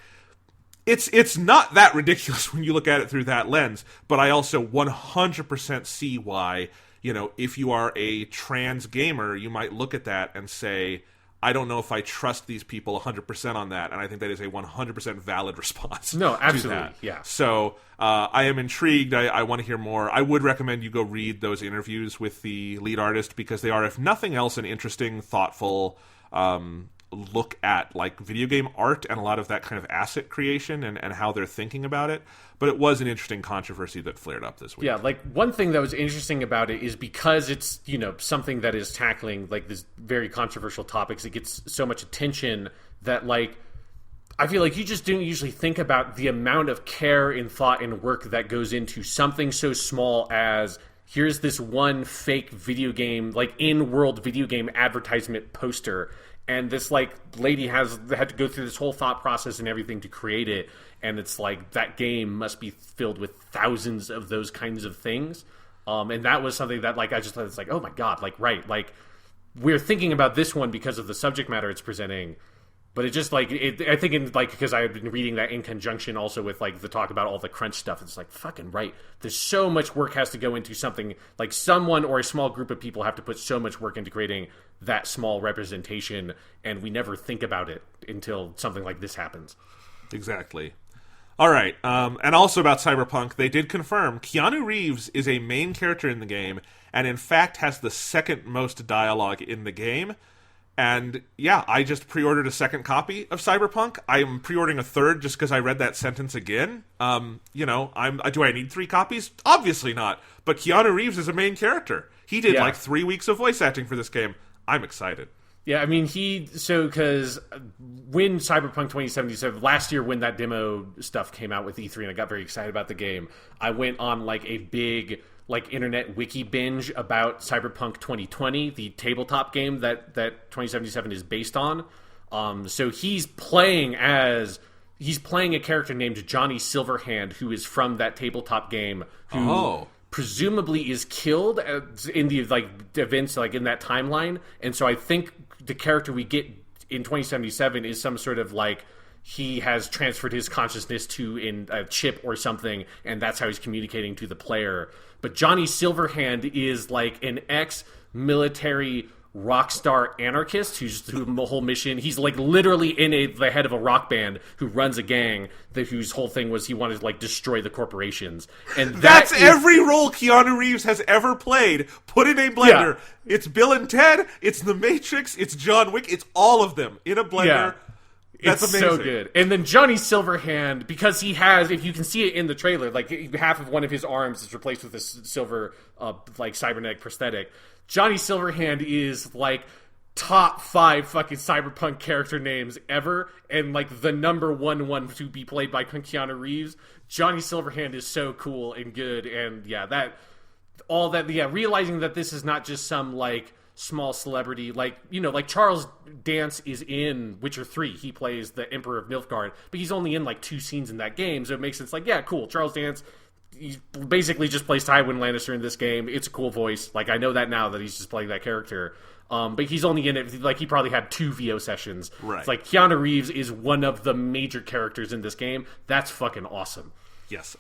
it's not that ridiculous when you look at it through that lens, but I also 100% see why, if you are a trans gamer, you might look at that and say, I don't know if I trust these people 100% on that, and I think that is a 100% valid response. No, absolutely, to that. yeah. So I am intrigued. I want to hear more. I would recommend you go read those interviews with the lead artist, because they are, if nothing else, an interesting, thoughtful look at like video game art and a lot of that kind of asset creation and how they're thinking about it. But it was an interesting controversy that flared up this week. Yeah, like one thing that was interesting about it is because it's, something that is tackling like this very controversial topics, it gets so much attention that like I feel like you just didn't usually think about the amount of care and thought and work that goes into something so small as here's this one fake video game, like in-world video game advertisement poster. And this like lady had to go through this whole thought process and everything to create it. And it's like that game must be filled with thousands of those kinds of things. And that was something that like I just thought it's like, oh my God, like right, like we're thinking about this one because of the subject matter it's presenting. But it just like I think in like because I had been reading that in conjunction also with like the talk about all the crunch stuff. It's like fucking right. There's so much work has to go into something like someone or a small group of people have to put so much work into creating that small representation, and we never think about it until something like this happens. Exactly. All right, and also about Cyberpunk, they did confirm Keanu Reeves is a main character in the game, and in fact has the second most dialogue in the game. And yeah, I just pre-ordered a second copy of Cyberpunk. I am pre-ordering a third just because I read that sentence again. Do I need 3 copies? Obviously not. But Keanu Reeves is a main character. He did like 3 weeks of voice acting for this game. I'm excited. Yeah, I mean, because when Cyberpunk 2077, last year when that demo stuff came out with E3 and I got very excited about the game, I went on like a big like internet wiki binge about Cyberpunk 2020, the tabletop game that 2077 is based on. So he's playing a character named Johnny Silverhand, who is from that tabletop game, who presumably is killed in the like events like in that timeline. And so I think the character we get in 2077 is some sort of like he has transferred his consciousness to in a chip or something, and that's how he's communicating to the player. But Johnny Silverhand is like an ex-military rock star anarchist who's the whole mission. He's like literally the head of a rock band who runs a gang whose whole thing was he wanted to like destroy the corporations. And that's every role Keanu Reeves has ever played. Put in a blender. Yeah. It's Bill and Ted. It's The Matrix. It's John Wick. It's all of them in a blender. Yeah. That's it's amazing. So good. And then Johnny Silverhand, because he has, if you can see it in the trailer, like half of one of his arms is replaced with this silver, like cybernetic prosthetic. Johnny Silverhand is like top 5 fucking Cyberpunk character names ever, and like the number one to be played by Keanu Reeves. Johnny Silverhand is so cool and good, and realizing that this is not just some like small celebrity, like Charles Dance is in Witcher 3. He plays the Emperor of Nilfgaard, but he's only in like 2 scenes in that game, so it makes sense. Like, yeah, cool. Charles Dance, he basically just plays Tywin Lannister in this game. It's a cool voice. Like, I know that now that he's just playing that character. But he's only in it, like, he probably had 2 VO sessions. Right. It's like, Keanu Reeves is one of the major characters in this game. That's fucking awesome. Yes,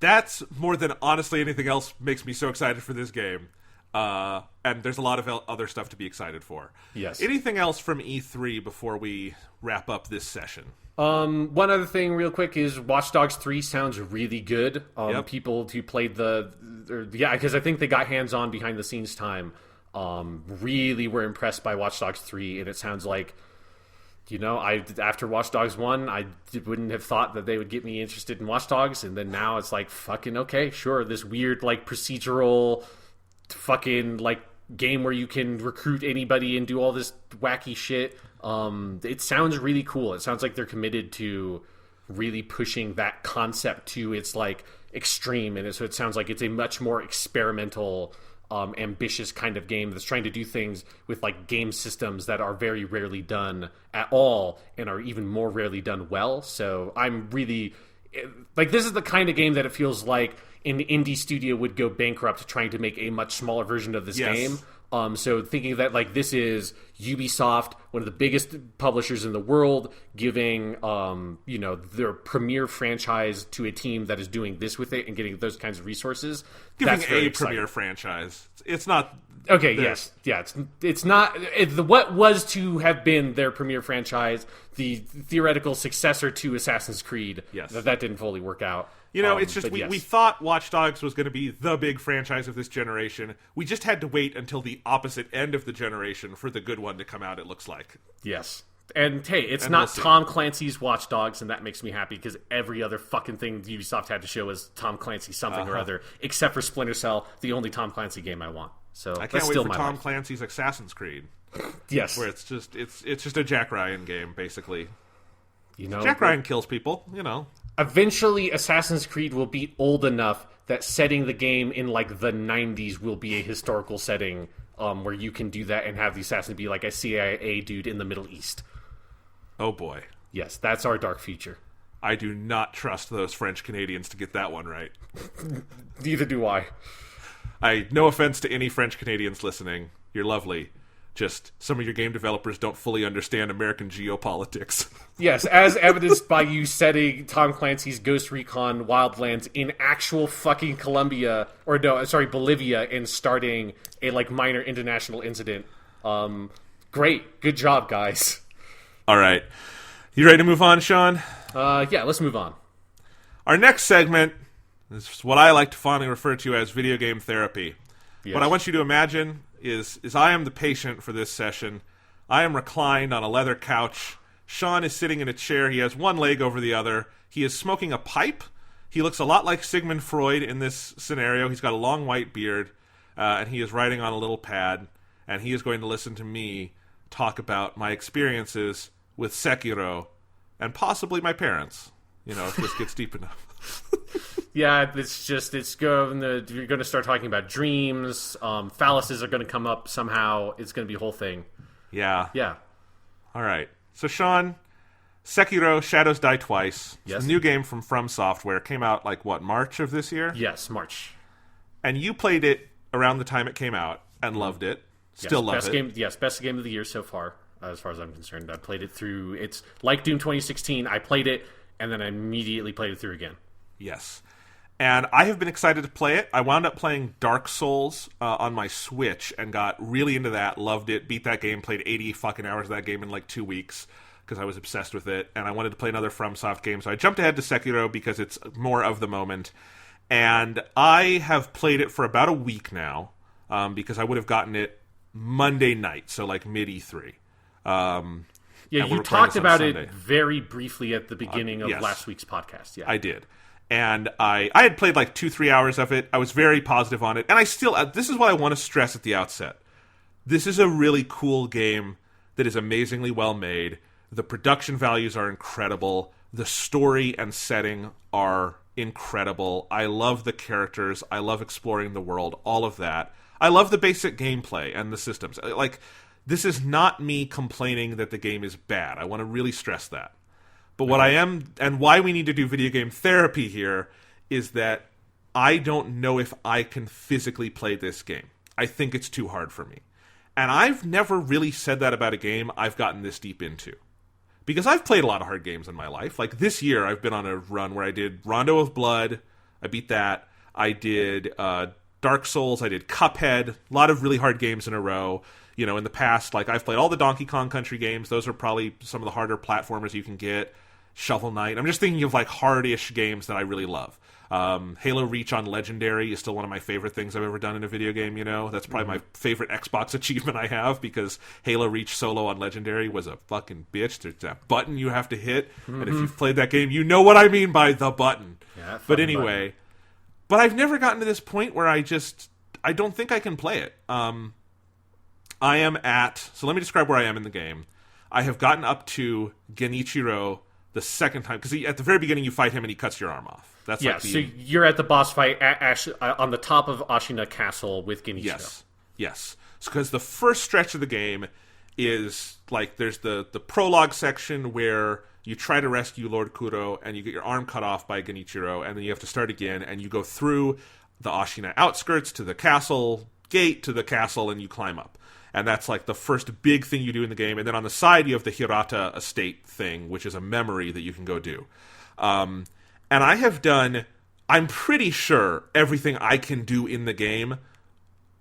that's more than honestly anything else makes me so excited for this game. And there's a lot of other stuff to be excited for. Yes. Anything else from E3 before we wrap up this session? One other thing real quick is Watch Dogs 3 sounds really good. Yep. People who played because I think they got hands-on behind the scenes time, really were impressed by Watch Dogs 3, and it sounds like, after Watch Dogs 1, I wouldn't have thought that they would get me interested in Watch Dogs, and then now it's like, fucking okay, sure, this weird, like, procedural fucking, like, game where you can recruit anybody and do all this wacky shit. It sounds really cool. It sounds like they're committed to really pushing that concept to its, like, extreme, and so it sounds like it's a much more experimental, ambitious kind of game that's trying to do things with, like, game systems that are very rarely done at all and are even more rarely done well. So I'm really, like, this is the kind of game that it feels like an indie studio would go bankrupt trying to make a much smaller version of this game. So thinking that, like, this is Ubisoft, one of the biggest publishers in the world, giving their premier franchise to a team that is doing this with it and getting those kinds of resources. Giving that's a premier franchise. It's not okay. Yes, yeah. It's not what was to have been their premier franchise, the theoretical successor to Assassin's Creed. Yes, that didn't fully work out. It's just we thought Watch Dogs was going to be the big franchise of this generation. We just had to wait until the opposite end of the generation for the good one to come out, it looks like. Yes. And hey, it's not Tom Clancy's Watch Dogs, and that makes me happy because every other fucking thing Ubisoft had to show was Tom Clancy something or other, except for Splinter Cell, the only Tom Clancy game I want. So I can't wait for Tom Clancy's Assassin's Creed. Yes. Where it's just a Jack Ryan game, basically. Jack Ryan kills people, Eventually, Assassin's Creed will be old enough that setting the game in, like, the 90s will be a historical setting where you can do that and have the assassin be like a CIA dude in the Middle East. Oh, boy. Yes, that's our dark future. I do not trust those French Canadians to get that one right. Neither do I. No offense to any French Canadians listening. You're lovely. Just some of your game developers don't fully understand American geopolitics. Yes, as evidenced by you setting Tom Clancy's Ghost Recon Wildlands in actual fucking Bolivia, and starting a, like, minor international incident. Great. Good job, guys. All right. You ready to move on, Sean? Yeah, let's move on. Our next segment is what I like to fondly refer to as video game therapy. Yes. What I want you to imagine is I am the patient for this session. I am reclined on a leather couch. Sean is sitting in a chair. He has one leg over the other. He is smoking a pipe. He looks a lot like Sigmund Freud in this scenario. He's got a long white beard, and he is writing on a little pad, and he is going to listen to me talk about my experiences with Sekiro, and possibly my parents, if this gets deep enough. Yeah, you're going to start talking about dreams, phalluses are going to come up somehow, it's going to be a whole thing. Yeah. Yeah. All right. So, Sean, Sekiro, Shadows Die Twice. Yes. It's a new game from FromSoftware. Came out, March of this year? Yes, March. And you played it around the time it came out and loved it. Still love it. Best game of the year so far, as far as I'm concerned. I played it through. It's like Doom 2016. I played it, and then I immediately played it through again. Yes. And I have been excited to play it. I wound up playing Dark Souls on my Switch and got really into that, loved it, beat that game, played 80 fucking hours of that game in 2 weeks because I was obsessed with it, and I wanted to play another FromSoft game, so I jumped ahead to Sekiro because it's more of the moment. And I have played it for about a week now because I would have gotten it Monday night, so mid E3. You talked about it very briefly at the beginning of last week's podcast. Yeah, I did. And I had played 2-3 hours of it. I was very positive on it. And I still, this is what I want to stress at the outset. This is a really cool game that is amazingly well made. The production values are incredible. The story and setting are incredible. I love the characters. I love exploring the world. All of that. I love the basic gameplay and the systems. This is not me complaining that the game is bad. I want to really stress that. But what I am, and why we need to do video game therapy here, is that I don't know if I can physically play this game. I think it's too hard for me. And I've never really said that about a game I've gotten this deep into. Because I've played a lot of hard games in my life. This year, I've been on a run where I did Rondo of Blood. I beat that. I did Dark Dark Souls, I did Cuphead, a lot of really hard games in a row. In the past, like I've played all the Donkey Kong Country games. Those are probably some of the harder platformers you can get. Shovel Knight. I'm just thinking of like hard-ish games that I really love. Halo Reach on Legendary is still one of my favorite things I've ever done in a video game. That's probably my favorite Xbox achievement I have, because Halo Reach solo on Legendary was a fucking bitch. There's that button you have to hit, and if you've played that game, you know what I mean by the button. Yeah, but anyway, but I've never gotten to this point where I don't think I can play it. So let me describe where I am in the game. I have gotten up to Genichiro the second time, because at the very beginning you fight him and he cuts your arm off. That's so you're at the boss fight on the top of Ashina Castle with Genichiro. Yes. Because the first stretch of the game is like there's the prologue section where you try to rescue Lord Kuro and you get your arm cut off by Genichiro, and then you have to start again, and you go through the Ashina outskirts to the castle gate to the castle, and you climb up. And that's like the first big thing you do in the game. And then on the side, you have the Hirata estate thing, which is a memory that you can go do. And I have done, I'm pretty sure, everything I can do in the game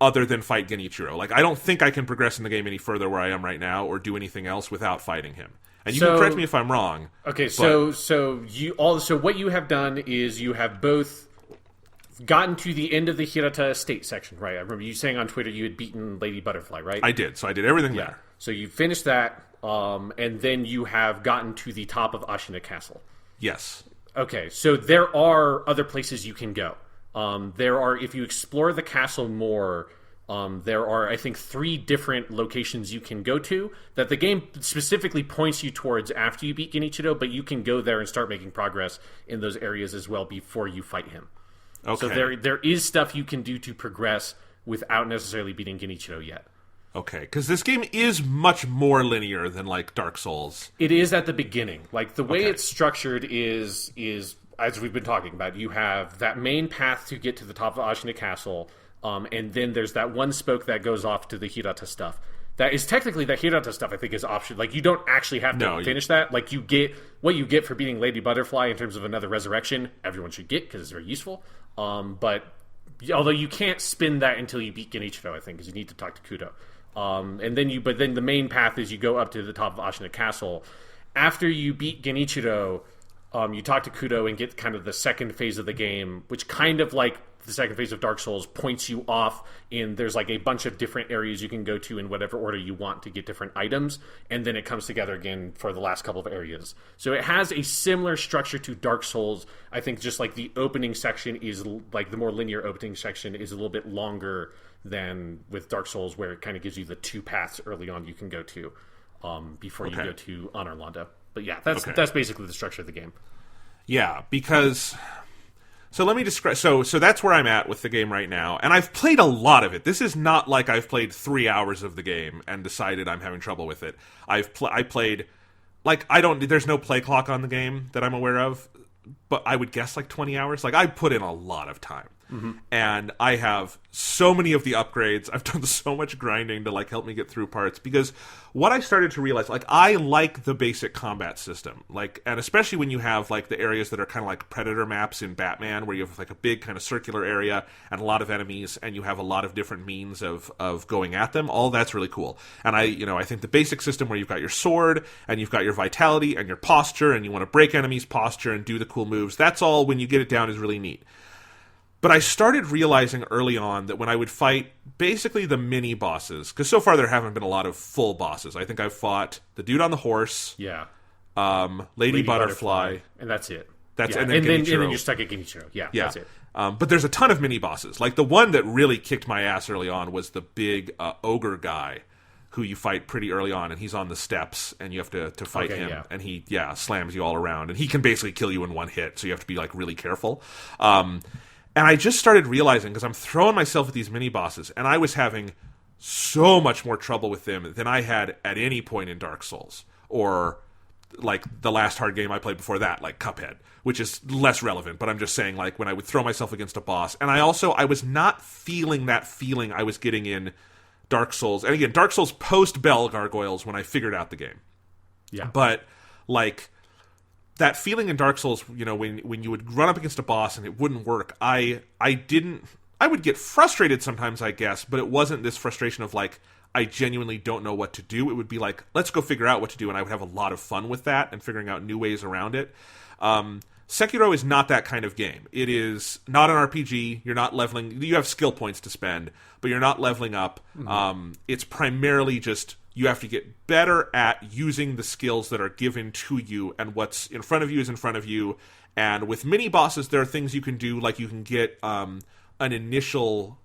other than fight Genichiro. Like, I don't think I can progress in the game any further where I am right now or do anything else without fighting him. And you can correct me if I'm wrong. Okay, so what you have done is you have both gotten to the end of the Hirata estate section, right? I remember you saying on Twitter you had beaten Lady Butterfly, right? I did. So I did everything there. So you finished that, and then you have gotten to the top of Ashina Castle. Yes. Okay, so there are other places you can go. There are, if you explore the castle more, there are, I think, 3 different locations you can go to that the game specifically points you towards after you beat Genichiro, but you can go there and start making progress in those areas as well before you fight him. Okay. So there is stuff you can do to progress without necessarily beating Genichiro yet. Okay, because this game is much more linear than like Dark Souls. It is at the beginning. Like the way it's structured is as we've been talking about, you have that main path to get to the top of Ashina Castle, and then there's that one spoke that goes off to the Hirata stuff. That is technically, the Hirata stuff, I think, is optional. Like, you don't actually have to finish that. Like, you get what you get for beating Lady Butterfly in terms of another resurrection. Everyone should get, because it's very useful. But although you can't spin that until you beat Genichiro, I think, because you need to talk to Kudo. But then the main path is you go up to the top of Ashina Castle. After you beat Genichiro, you talk to Kudo and get kind of the second phase of the game, which kind of like the second phase of Dark Souls points you off in there's like a bunch of different areas you can go to in whatever order you want to get different items, and then it comes together again for the last couple of areas. So it has a similar structure to Dark Souls. I think just like the opening section is like the more linear opening section is a little bit longer than with Dark Souls, where it kind of gives you the 2 paths early on you can go to before you go to Honor Londo. But yeah, that's basically the structure of the game. Yeah, because so let me describe. So that's where I'm at with the game right now, and I've played a lot of it. This is not like I've played 3 hours of the game and decided I'm having trouble with it. I played like there's no play clock on the game that I'm aware of, but I would guess like 20 hours. Like I put in a lot of time. Mm-hmm. And I have so many of the upgrades. I've done so much grinding to like help me get through parts, because what I started to realize, like, I like the basic combat system, like, and especially when you have like the areas that are kind of like Predator maps in Batman, where you have like a big kind of circular area and a lot of enemies, and you have a lot of different means of going at them. All that's really cool. And I think the basic system where you've got your sword and you've got your vitality and your posture, and you want to break enemies' posture and do the cool moves, that's all, when you get it down, is really neat. But I started realizing early on that when I would fight basically the mini bosses, because so far there haven't been a lot of full bosses. I think I've fought the dude on the horse, Lady Butterfly, and that's it. And then you're stuck at Genichiro. Yeah, that's it. But there's a ton of mini bosses. Like the one that really kicked my ass early on was the big ogre guy, who you fight pretty early on, and he's on the steps, and you have to fight him, and he slams you all around, and he can basically kill you in one hit, so you have to be like really careful. And I just started realizing, because I'm throwing myself at these mini-bosses, and I was having so much more trouble with them than I had at any point in Dark Souls. Or, like, the last hard game I played before that, like Cuphead, which is less relevant, but I'm just saying, like, when I would throw myself against a boss. And I was not feeling that feeling I was getting in Dark Souls. And again, Dark Souls post-Bell Gargoyles, when I figured out the game. Yeah. But, like, that feeling in Dark Souls, when you would run up against a boss and it wouldn't work, I I would get frustrated sometimes, I guess, but it wasn't this frustration of like, I genuinely don't know what to do. It would be like, let's go figure out what to do, and I would have a lot of fun with that and figuring out new ways around it. Sekiro is not that kind of game. It is not an RPG. You're not leveling. You have skill points to spend, but you're not leveling up. It's primarily just you have to get better at using the skills that are given to you, and what's in front of you is in front of you. And with mini bosses, there are things you can do, like you can get an initial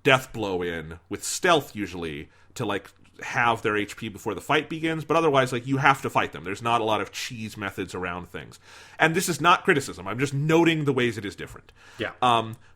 death blow in with stealth, usually, to like have their HP before the fight begins, but otherwise, like, you have to fight them. There's not a lot of cheese methods around things. And this is not criticism. I'm just noting the ways it is different. Yeah.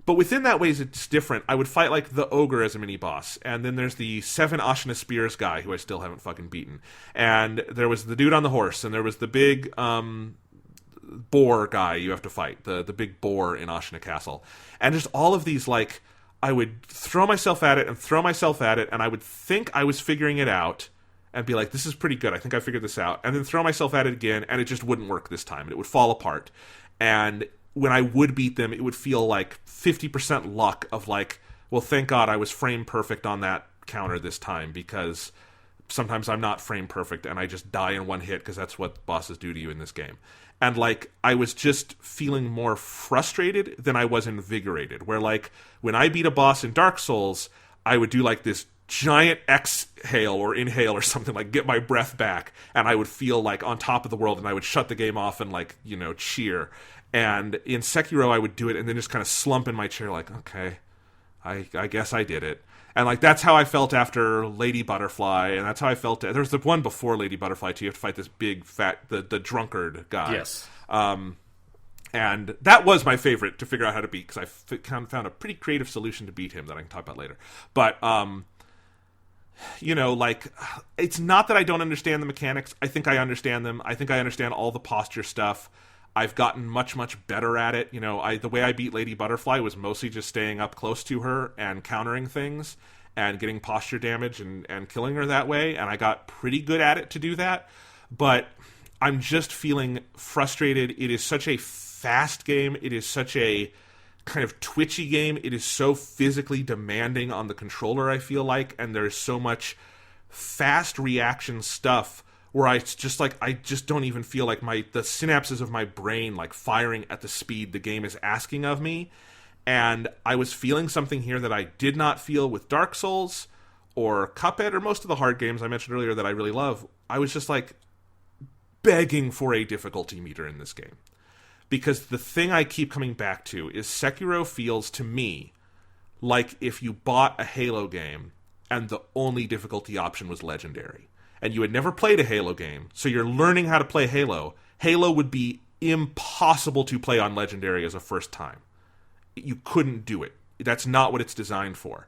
But within that ways it's different, I would fight, like, the ogre as a mini-boss, and then there's the 7 Ashina Spears guy, who I still haven't fucking beaten. And there was the dude on the horse, and there was the big, boar guy you have to fight, the big boar in Ashina Castle. And just all of these, like, I would throw myself at it and throw myself at it, and I would think I was figuring it out and be like, this is pretty good, I think I figured this out, and then throw myself at it again, and it just wouldn't work this time, and it would fall apart. And when I would beat them, it would feel like 50% luck of like, well, thank God I was frame perfect on that counter this time, because sometimes I'm not frame perfect, and I just die in one hit, because that's what bosses do to you in this game. And, like, I was just feeling more frustrated than I was invigorated. Where, like, when I beat a boss in Dark Souls, I would do, like, this giant exhale or inhale or something, like, get my breath back. And I would feel, like, on top of the world, and I would shut the game off and, like, you know, cheer. And in Sekiro, I would do it and then just kind of slump in my chair, like, okay, I guess I did it. And, like, that's how I felt after Lady Butterfly, and that's how I felt... There was the one before Lady Butterfly, too. You have to fight this big, fat... The drunkard guy. Yes. And that was my favorite to figure out how to beat, because I found a pretty creative solution to beat him that I can talk about later. But, you know, like, it's not that I don't understand the mechanics. I think I understand them. I think I understand all the posture stuff. I've gotten much, much better at it. You know, the way I beat Lady Butterfly was mostly just staying up close to her and countering things and getting posture damage and killing her that way, and I got pretty good at it to do that. But I'm just feeling frustrated. It is such a fast game. It is such a kind of twitchy game. It is so physically demanding on the controller, I feel like, and there's so much fast reaction stuff where I just don't even feel like the synapses of my brain like firing at the speed the game is asking of me. And I was feeling something here that I did not feel with Dark Souls or Cuphead or most of the hard games I mentioned earlier that I really love. I was just like begging for a difficulty meter in this game. Because the thing I keep coming back to is Sekiro feels to me like if you bought a Halo game and the only difficulty option was Legendary. And you had never played a Halo game, so you're learning how to play Halo. Halo would be impossible to play on Legendary as a first time. You couldn't do it. That's not what it's designed for.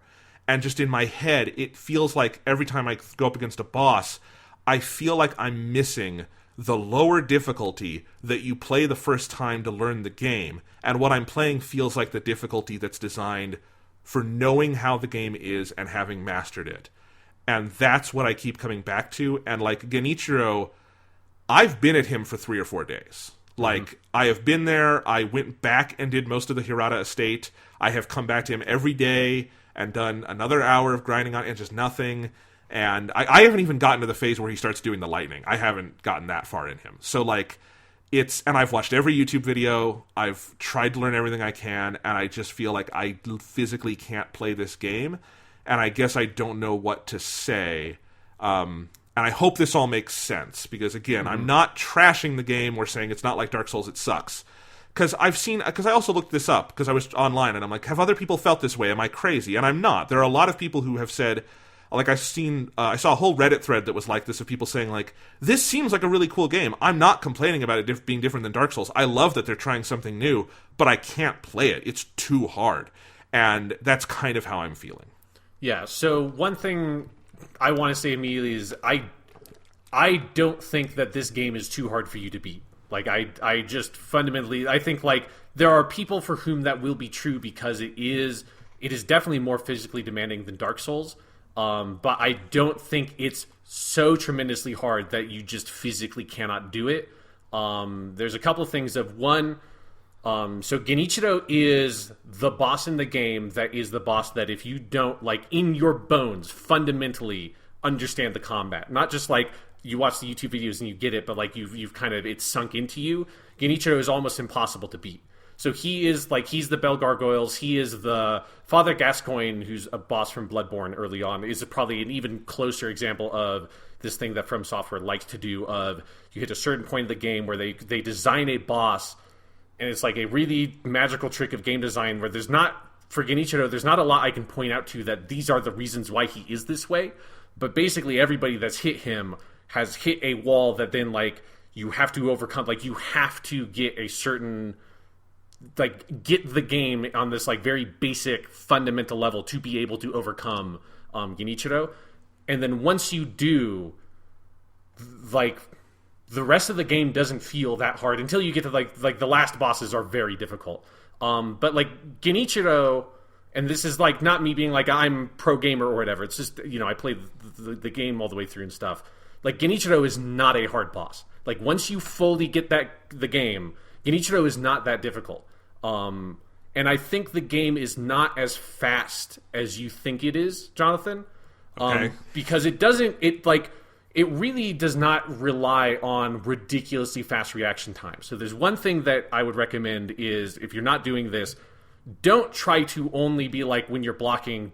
And just in my head, it feels like every time I go up against a boss, I feel like I'm missing the lower difficulty that you play the first time to learn the game. And what I'm playing feels like the difficulty that's designed for knowing how the game is and having mastered it. And that's what I keep coming back to. And, like, Genichiro, I've been at him for 3 or 4 days. Like, I have been there. I went back and did most of the Hirata estate. I have come back to him every day and done another hour of grinding on it and just nothing. And I haven't even gotten to the phase where he starts doing the lightning. I haven't gotten that far in him. So, like, and I've watched every YouTube video. I've tried to learn everything I can. And I just feel like I physically can't play this game. And I guess I don't know what to say. And I hope this all makes sense. Because, again, I'm not trashing the game or saying it's not like Dark Souls, it sucks. Because I also looked this up, because I was online, and I'm like, have other people felt this way? Am I crazy? And I'm not. There are a lot of people who have said, like, I saw a whole Reddit thread that was like this, of people saying, like, this seems like a really cool game. I'm not complaining about it being different than Dark Souls. I love that they're trying something new, but I can't play it. It's too hard. And that's kind of how I'm feeling. Yeah, so one thing I want to say immediately is I don't think that this game is too hard for you to beat. Like, I just fundamentally, I think, like, there are people for whom that will be true because it is definitely more physically demanding than Dark Souls, but I don't think it's so tremendously hard that you just physically cannot do it. There's a couple of things of, one, So Genichiro is the boss in the game that is the boss that if you don't, like, in your bones, fundamentally understand the combat, not just like you watch the YouTube videos and you get it, but like you've kind of, it's sunk into you. Genichiro is almost impossible to beat. So he's the Bell Gargoyles. He is the Father Gascoigne, who's a boss from Bloodborne early on, is probably an even closer example of this thing that FromSoftware likes to do of you hit a certain point in the game where they design a boss, and it's like a really magical trick of game design where there's not, for Genichiro, there's not a lot I can point out to that these are the reasons why he is this way. But basically everybody that's hit him has hit a wall that then, like, you have to overcome. Like, you have to get a certain, like, get the game on this, like, very basic fundamental level to be able to overcome Genichiro. And then once you do, like, the rest of the game doesn't feel that hard until you get to like the last bosses are very difficult. But like Genichiro, and this is like not me being like I'm pro gamer or whatever. It's just, you know, I played the game all the way through and stuff. Like Genichiro is not a hard boss. Like once you fully get the game, Genichiro is not that difficult. And I think the game is not as fast as you think it is, Jonathan. Okay. Because it really does not rely on ridiculously fast reaction time. So there's one thing that I would recommend is if you're not doing this, don't try to only be like when you're blocking,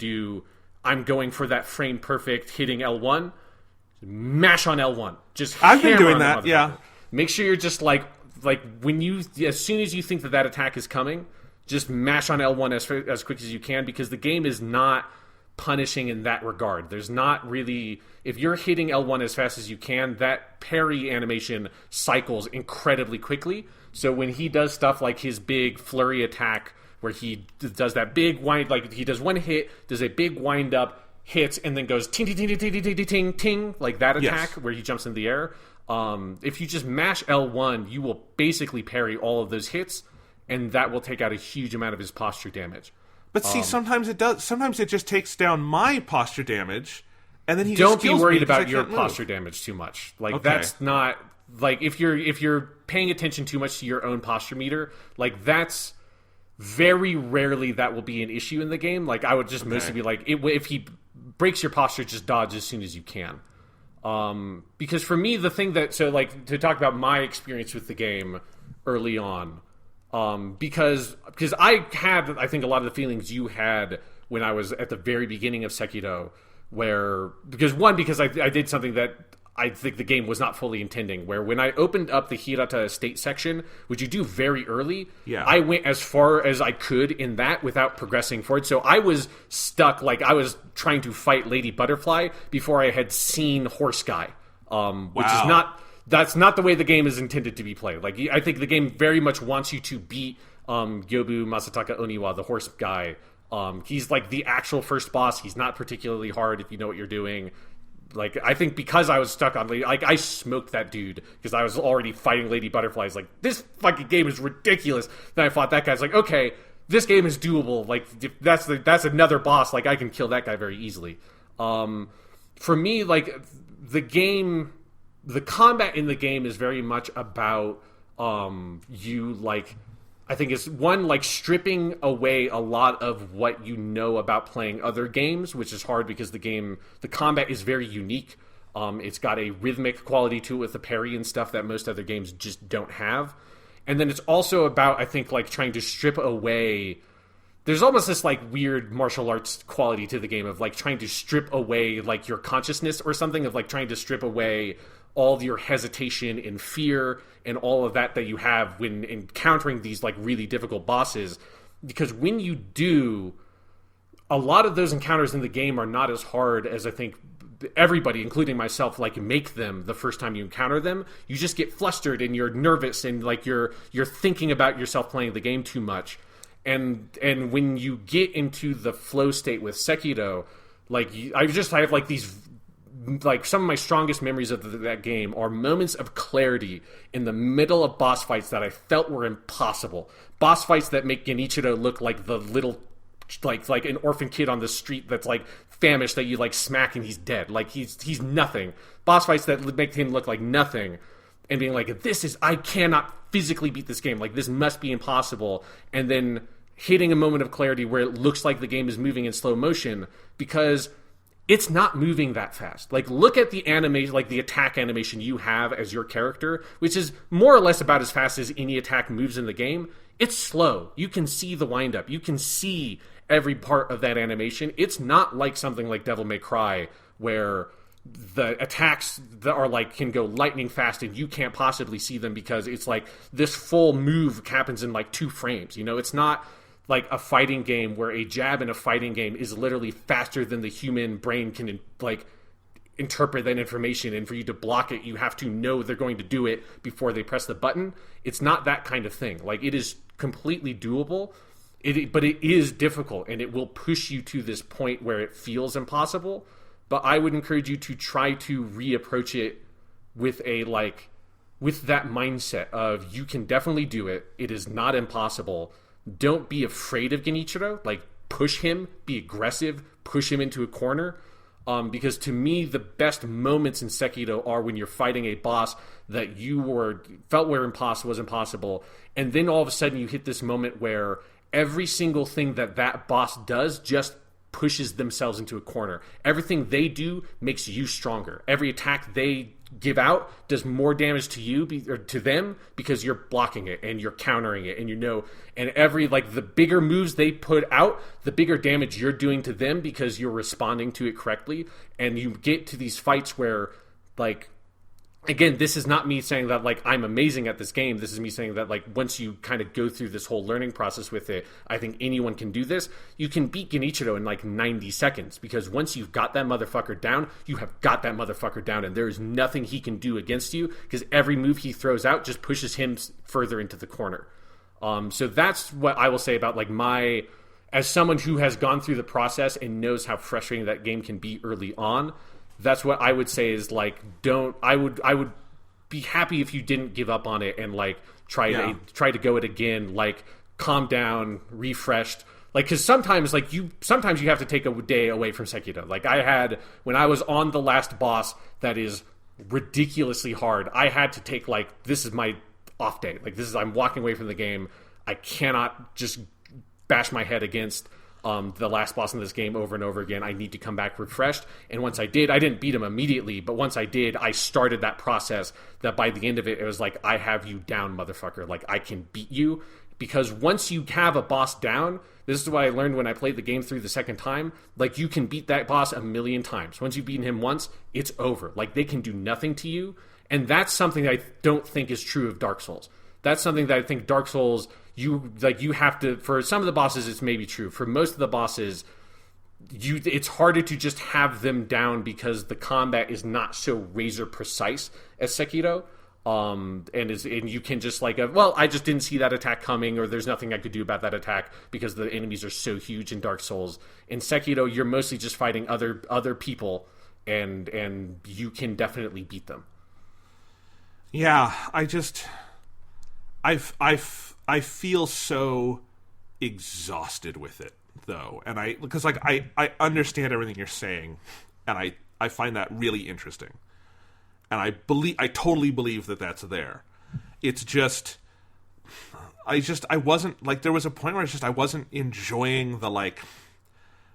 I'm going for that frame perfect hitting L1. Mash on L1. I've been doing that, yeah. Make sure you're just like when you, as soon as you think that attack is coming, just mash on L1 as quick as you can, because the game is not punishing in that regard. There's not really, if you're hitting L1 as fast as you can, that parry animation cycles incredibly quickly. So when he does stuff like his big flurry attack where he does that big wind, like he does one hit, does a big wind up, hits, and then goes ting ting ting ting ting ting ting ting ting, like that attack where he jumps in the air. If you just mash L1, you will basically parry all of those hits, and that will take out a huge amount of his posture damage. But see, sometimes it does. Sometimes it just takes down my posture damage, and then he don't just be kills worried me about your move. posture damage too much. Like that's not like if you're paying attention too much to your own posture meter. Like that's very rarely that will be an issue in the game. Like I would just mostly be like, if he breaks your posture, just dodge as soon as you can. Because for me, the thing that to talk about my experience with the game early on. Because I had, I think, a lot of the feelings you had when I was at the very beginning of Sekiro, because I did something that I think the game was not fully intending, where when I opened up the Hirata estate section, which you do very early, I went as far as I could in that without progressing forward. So I was stuck, like I was trying to fight Lady Butterfly before I had seen Horse Guy, which is not... That's not the way the game is intended to be played. Like, I think the game very much wants you to beat Gyobu Masataka Oniwa, the horse guy. He's like the actual first boss. He's not particularly hard if you know what you're doing. Like, I think because I was stuck on Lady... Like, I smoked that dude because I was already fighting Lady Butterflies. Like, this fucking game is ridiculous. Then I fought that guy. It's like, okay, this game is doable. Like, if that's another boss. Like, I can kill that guy very easily. For me, like, the combat in the game is very much about you, like, I think it's one, like, stripping away a lot of what you know about playing other games, which is hard because the combat is very unique. It's got a rhythmic quality to it with the parry and stuff that most other games just don't have. And then it's also about, I think, like, trying to strip away... There's almost this, like, weird martial arts quality to the game of, like, trying to strip away, like, your consciousness or something, of, like, trying to strip away all of your hesitation and fear and all of that you have when encountering these, like, really difficult bosses. Because when you do, a lot of those encounters in the game are not as hard as I think everybody, including myself, like, make them the first time you encounter them. You just get flustered and you're nervous and, like, you're thinking about yourself playing the game too much. And when you get into the flow state with Sekiro, like, I have, like, these... Like, some of my strongest memories of that game are moments of clarity in the middle of boss fights that I felt were impossible. Boss fights that make Genichiro look like the little, like an orphan kid on the street that's, like, famished that you, like, smack and he's dead. Like, he's nothing. Boss fights that make him look like nothing. and being like, I cannot physically beat this game. Like, this must be impossible. And then hitting a moment of clarity where it looks like the game is moving in slow motion because it's not moving that fast. Like, look at the animation, like the attack animation you have as your character, which is more or less about as fast as any attack moves in the game. It's slow. You can see the windup. You can see every part of that animation. It's not like something like Devil May Cry where the attacks that are like can go lightning fast and you can't possibly see them because it's like this full move happens in like 2 frames. You know, it's not like a fighting game where a jab in a fighting game is literally faster than the human brain can like interpret that information, and for you to block it you have to know they're going to do it before they press the button. It's not that kind of thing. Like, it is completely doable, but it is difficult, and it will push you to this point where it feels impossible. But I would encourage you to try to reapproach it with that mindset of, you can definitely do it. It is not impossible. Don't be afraid of Genichiro. Like, push him, be aggressive, push him into a corner. Because to me, the best moments in Sekiro are when you're fighting a boss that you felt was impossible, and then all of a sudden you hit this moment where every single thing that boss does just pushes themselves into a corner. Everything they do makes you stronger. Every attack they give out does more damage to you or to them because you're blocking it and you're countering it, and and every the bigger moves they put out, the bigger damage you're doing to them because you're responding to it correctly. And you get to these fights where, again, this is not me saying that I'm amazing at this game. This is me saying that once you kind of go through this whole learning process with it, I think anyone can do this. You can beat Genichiro in 90 seconds because once you've got that motherfucker down, you have got that motherfucker down, and there is nothing he can do against you because every move he throws out just pushes him further into the corner. So that's what I will say about as someone who has gone through the process and knows how frustrating that game can be early on. That's what I would say is I would be happy if you didn't give up on it and try to go it again, calm down, refreshed. Because sometimes you have to take a day away from Sekiro. I had, when I was on the last boss that is ridiculously hard, I had to take this is my off day. I'm walking away from the game. I cannot just bash my head against the last boss in this game over and over again. I need to come back refreshed. And once I did, I didn't beat him immediately, but once I did, I started that process that by the end of it, it was I have you down, motherfucker. I can beat you. Because once you have a boss down, this is what I learned when I played the game through the second time, you can beat that boss 1,000,000 times. Once you've beaten him once, it's over. They can do nothing to you. And that's something that I don't think is true of Dark Souls. That's something that I think Dark Souls, you have to, for some of the bosses it's maybe true. For most of the bosses, it's harder to just have them down because the combat is not so razor precise as Sekiro. And you can just I just didn't see that attack coming, or there's nothing I could do about that attack because the enemies are so huge in Dark Souls. In Sekiro, you're mostly just fighting other people, and you can definitely beat them. Yeah, I feel so exhausted with it though, and because I understand everything you're saying, and I find that really interesting, and I totally believe that that's there. It's just I wasn't there was a point where I wasn't enjoying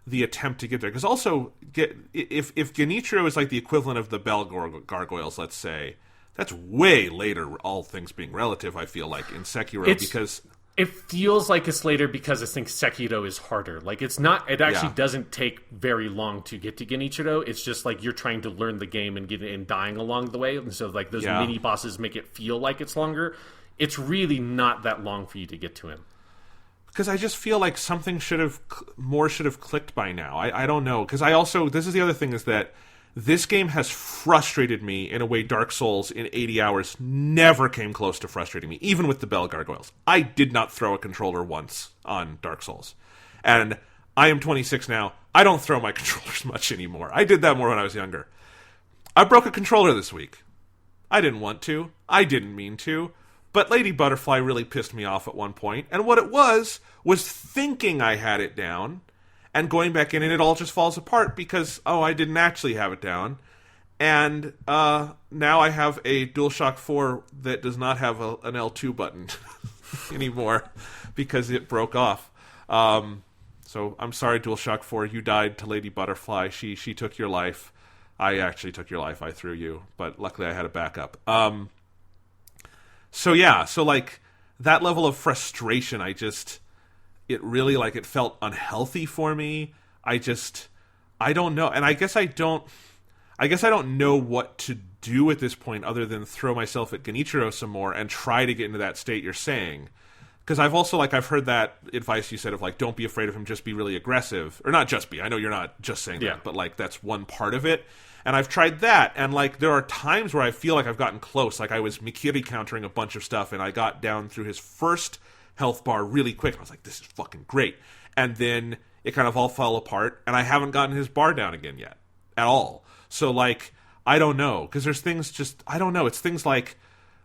the attempt to get there, because also if Genichiro is the equivalent of the Bell Gargoyles, let's say. That's way later, all things being relative, I feel in Sekiro, because... It feels like it's later because I think Sekiro is harder. It's not... It actually doesn't take very long to get to Genichiro. It's just you're trying to learn the game and dying along the way. And so those mini bosses make it feel like it's longer. It's really not that long for you to get to him. Because I just feel something should have clicked by now. I don't know. Because I also... This is the other thing, is that this game has frustrated me in a way Dark Souls in 80 hours never came close to frustrating me, even with the Bell Gargoyles. I did not throw a controller once on Dark Souls. And I am 26 now. I don't throw my controllers much anymore. I did that more when I was younger. I broke a controller this week. I didn't want to. I didn't mean to. But Lady Butterfly really pissed me off at one point. And what it was thinking I had it down, and going back in, and it all just falls apart because, I didn't actually have it down. And now I have a DualShock 4 that does not have an L2 button anymore because it broke off. So I'm sorry, DualShock 4, you died to Lady Butterfly. She took your life. I actually took your life. I threw you, but luckily I had a backup. So like that level of frustration, it really like it felt unhealthy for me. I don't know, and I guess I don't know what to do at this point other than throw myself at Genichiro some more and try to get into that state you're saying. Because I've also, like, I've heard that advice you said of, like, don't be afraid of him, just be really aggressive. Or not just be. I know you're not just saying that, but, like, that's one part of it. And I've tried that, and, like, there are times where I feel like I've gotten close. Like, I was Mikiri countering a bunch of stuff, and I got down through his first health bar really quick. I was like, this is fucking great. And then it kind of all fell apart, and I haven't gotten his bar down again yet. At all. So, like, I don't know. Because there's things I don't know. It's things like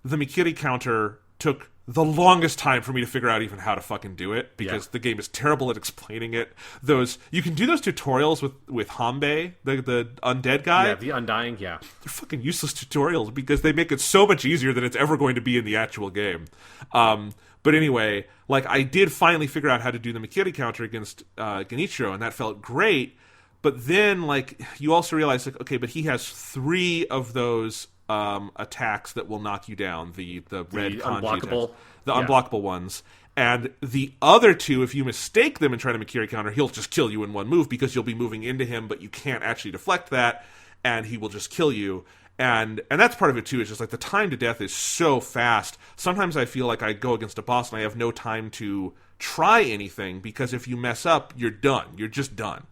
the Mikiri counter took the longest time for me to figure out even how to fucking do it, because the game is terrible at explaining it. You can do those tutorials with Hanbei, the undead guy. Yeah, the Undying, yeah. They're fucking useless tutorials because they make it so much easier than it's ever going to be in the actual game. But anyway, like, I did finally figure out how to do the Mikiri counter against Genichiro, and that felt great. But then, like, you also realize, like, okay, but he has 3 of those attacks that will knock you down, the red kanji unblockable attacks, the unblockable ones, and the other 2, if you mistake them and try to Mikiri counter, he'll just kill you in one move because you'll be moving into him, but you can't actually deflect that, and he will just kill you. And that's part of it too. It's just like the time to death is so fast. Sometimes I feel like I go against a boss and I have no time to try anything, because if you mess up, you're done. You're just done.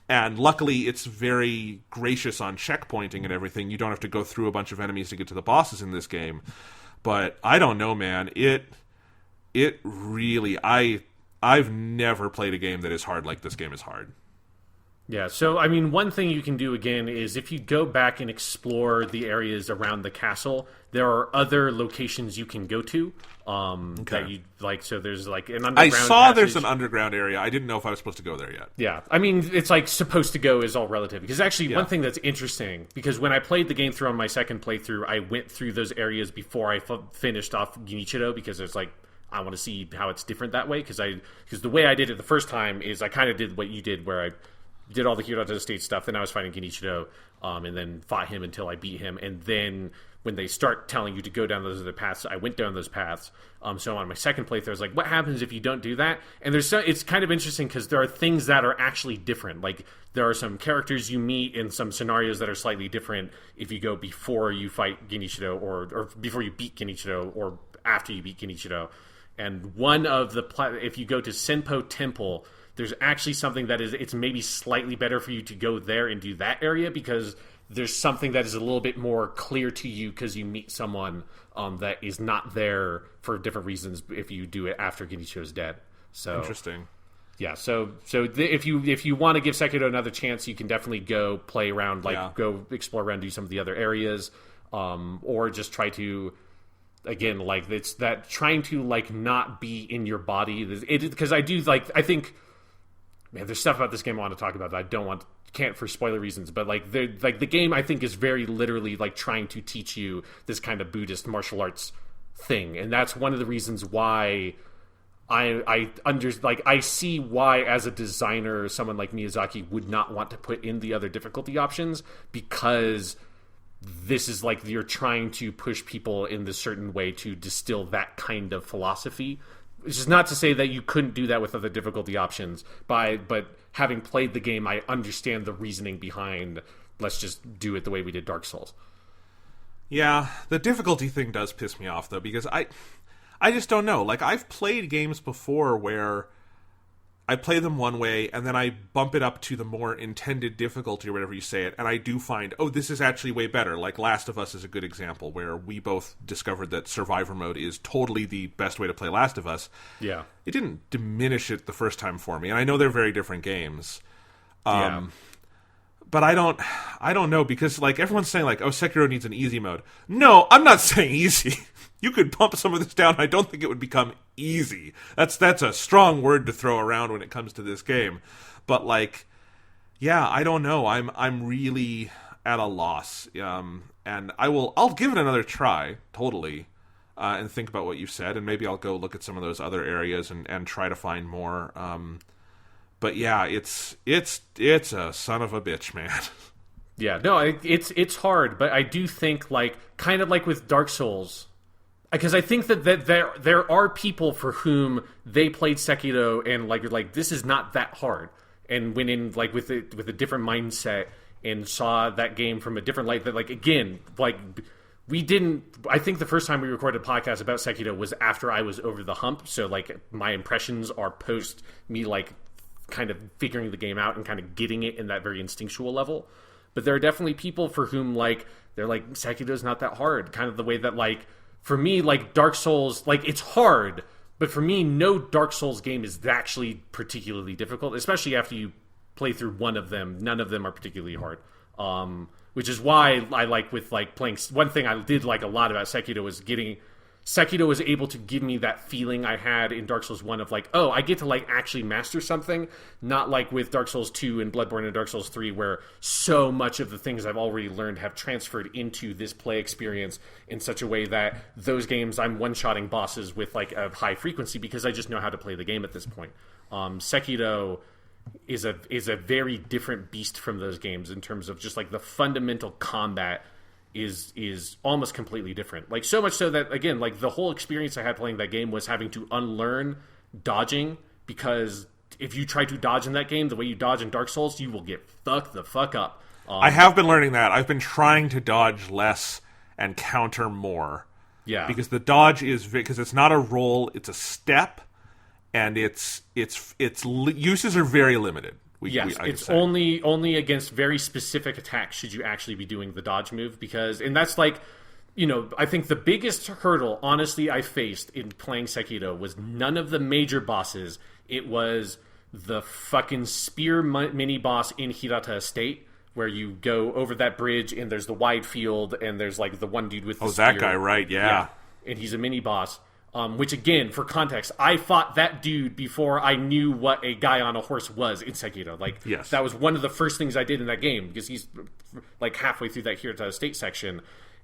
And luckily, it's very gracious on checkpointing and everything. You don't have to go through a bunch of enemies to get to the bosses in this game. But I don't know, man. It really... I've never played a game that is hard like this game is hard. Yeah, so, I mean, one thing you can do, again, is if you go back and explore the areas around the castle, there are other locations you can go to that you like. So there's, like, an underground passage. There's an underground area. I didn't know if I was supposed to go there yet. Yeah, I mean, it's, like, supposed to go is all relative. Because actually, one thing that's interesting, because when I played the game through on my second playthrough, I went through those areas before I finished off Genichiro, because it's, like, I want to see how it's different that way. Because the way I did it the first time is I kind of did what you did, where I did all the Hero State stuff, then I was fighting Genichiro, and then fought him until I beat him, and then when they start telling you to go down those other paths, I went down those paths. So on my second playthrough, I was like, what happens if you don't do that? And it's kind of interesting, because there are things that are actually different. Like, there are some characters you meet in some scenarios that are slightly different if you go before you fight Genichiro, or before you beat Genichiro, or after you beat Genichiro. And one of if you go to Senpo Temple, there's actually something that it's maybe slightly better for you to go there and do that area, because there's something that is a little bit more clear to you, because you meet someone that is not there for different reasons if you do it after Genichiro's dead. So interesting. Yeah, if you want to give Sekiro another chance, you can definitely go play around, go explore around, do some of the other areas, or just try to... Again, like, it's that trying to, like, not be in your body. Because I do, like, I think... Man, there's stuff about this game I want to talk about that I can't for spoiler reasons, but the game, I think, is very literally, like, trying to teach you this kind of Buddhist martial arts thing, and that's one of the reasons why I see why, as a designer, someone like Miyazaki would not want to put in the other difficulty options, because this is like you're trying to push people in this certain way to distill that kind of philosophy. Which is not to say that you couldn't do that with other difficulty options, but having played the game, I understand the reasoning behind, let's just do it the way we did Dark Souls. Yeah, the difficulty thing does piss me off, though, because I just don't know. Like, I've played games before where I play them one way, and then I bump it up to the more intended difficulty, or whatever you say it, and I do find, oh, this is actually way better. Like, Last of Us is a good example, where we both discovered that Survivor mode is totally the best way to play Last of Us. Yeah. It didn't diminish it the first time for me, and I know they're very different games. But I don't know, because, like, everyone's saying, like, oh, Sekiro needs an easy mode. No, I'm not saying easy. You could bump some of this down. I don't think it would become easy. That's a strong word to throw around when it comes to this game. But, like, yeah, I don't know. I'm really at a loss. And I'll give it another try, totally, and think about what you said, and maybe I'll go look at some of those other areas and try to find more. But yeah, it's a son of a bitch, man. Yeah, no, it's hard, but I do think, like, kind of like with Dark Souls, because I think that there are people for whom they played Sekiro and like this is not that hard, and went in like with a different mindset and saw that game from a different light. That, like, again, like, we didn't. I think the first time we recorded a podcast about Sekiro was after I was over the hump, so like my impressions are post me like kind of figuring the game out and kind of getting it in that very instinctual level. But there are definitely people for whom, like, they're like, Sekiro's not that hard. Kind of the way that, like, for me, like, Dark Souls, like, it's hard. But for me, no Dark Souls game is actually particularly difficult, especially after you play through one of them. None of them are particularly hard. Which is why I like with, like, playing... One thing I did like a lot about Sekiro was Sekiro was able to give me that feeling I had in Dark Souls 1 of, like, oh, I get to, like, actually master something, not like with Dark Souls 2 and Bloodborne and Dark Souls 3, where so much of the things I've already learned have transferred into this play experience in such a way that those games I'm one-shotting bosses with, like, a high frequency because I just know how to play the game at this point. Sekiro is a very different beast from those games in terms of just, like, the fundamental combat is almost completely different. Like, so much so that, again, like, the whole experience I had playing that game was having to unlearn dodging, because if you try to dodge in that game the way you dodge in Dark Souls, you will get fucked the fuck up. I have been learning that. I've been trying to dodge less and counter more. Yeah. Because the dodge is... Because it's not a roll, it's a step, and its uses are very limited. It's only against very specific attacks should you actually be doing the dodge move, and that's like, you know, I think the biggest hurdle, honestly, I faced in playing Sekiro was none of the major bosses. It was the fucking spear mini boss in Hirata Estate, where you go over that bridge and there's the wide field and there's like the one dude with the spear. That guy, right? Yeah. And he's a mini boss. Which, again, for context, I fought that dude before I knew what a guy on a horse was in Sekiro. Like, yes. That was one of the first things I did in that game, because he's, like, halfway through that Hirata Estate section,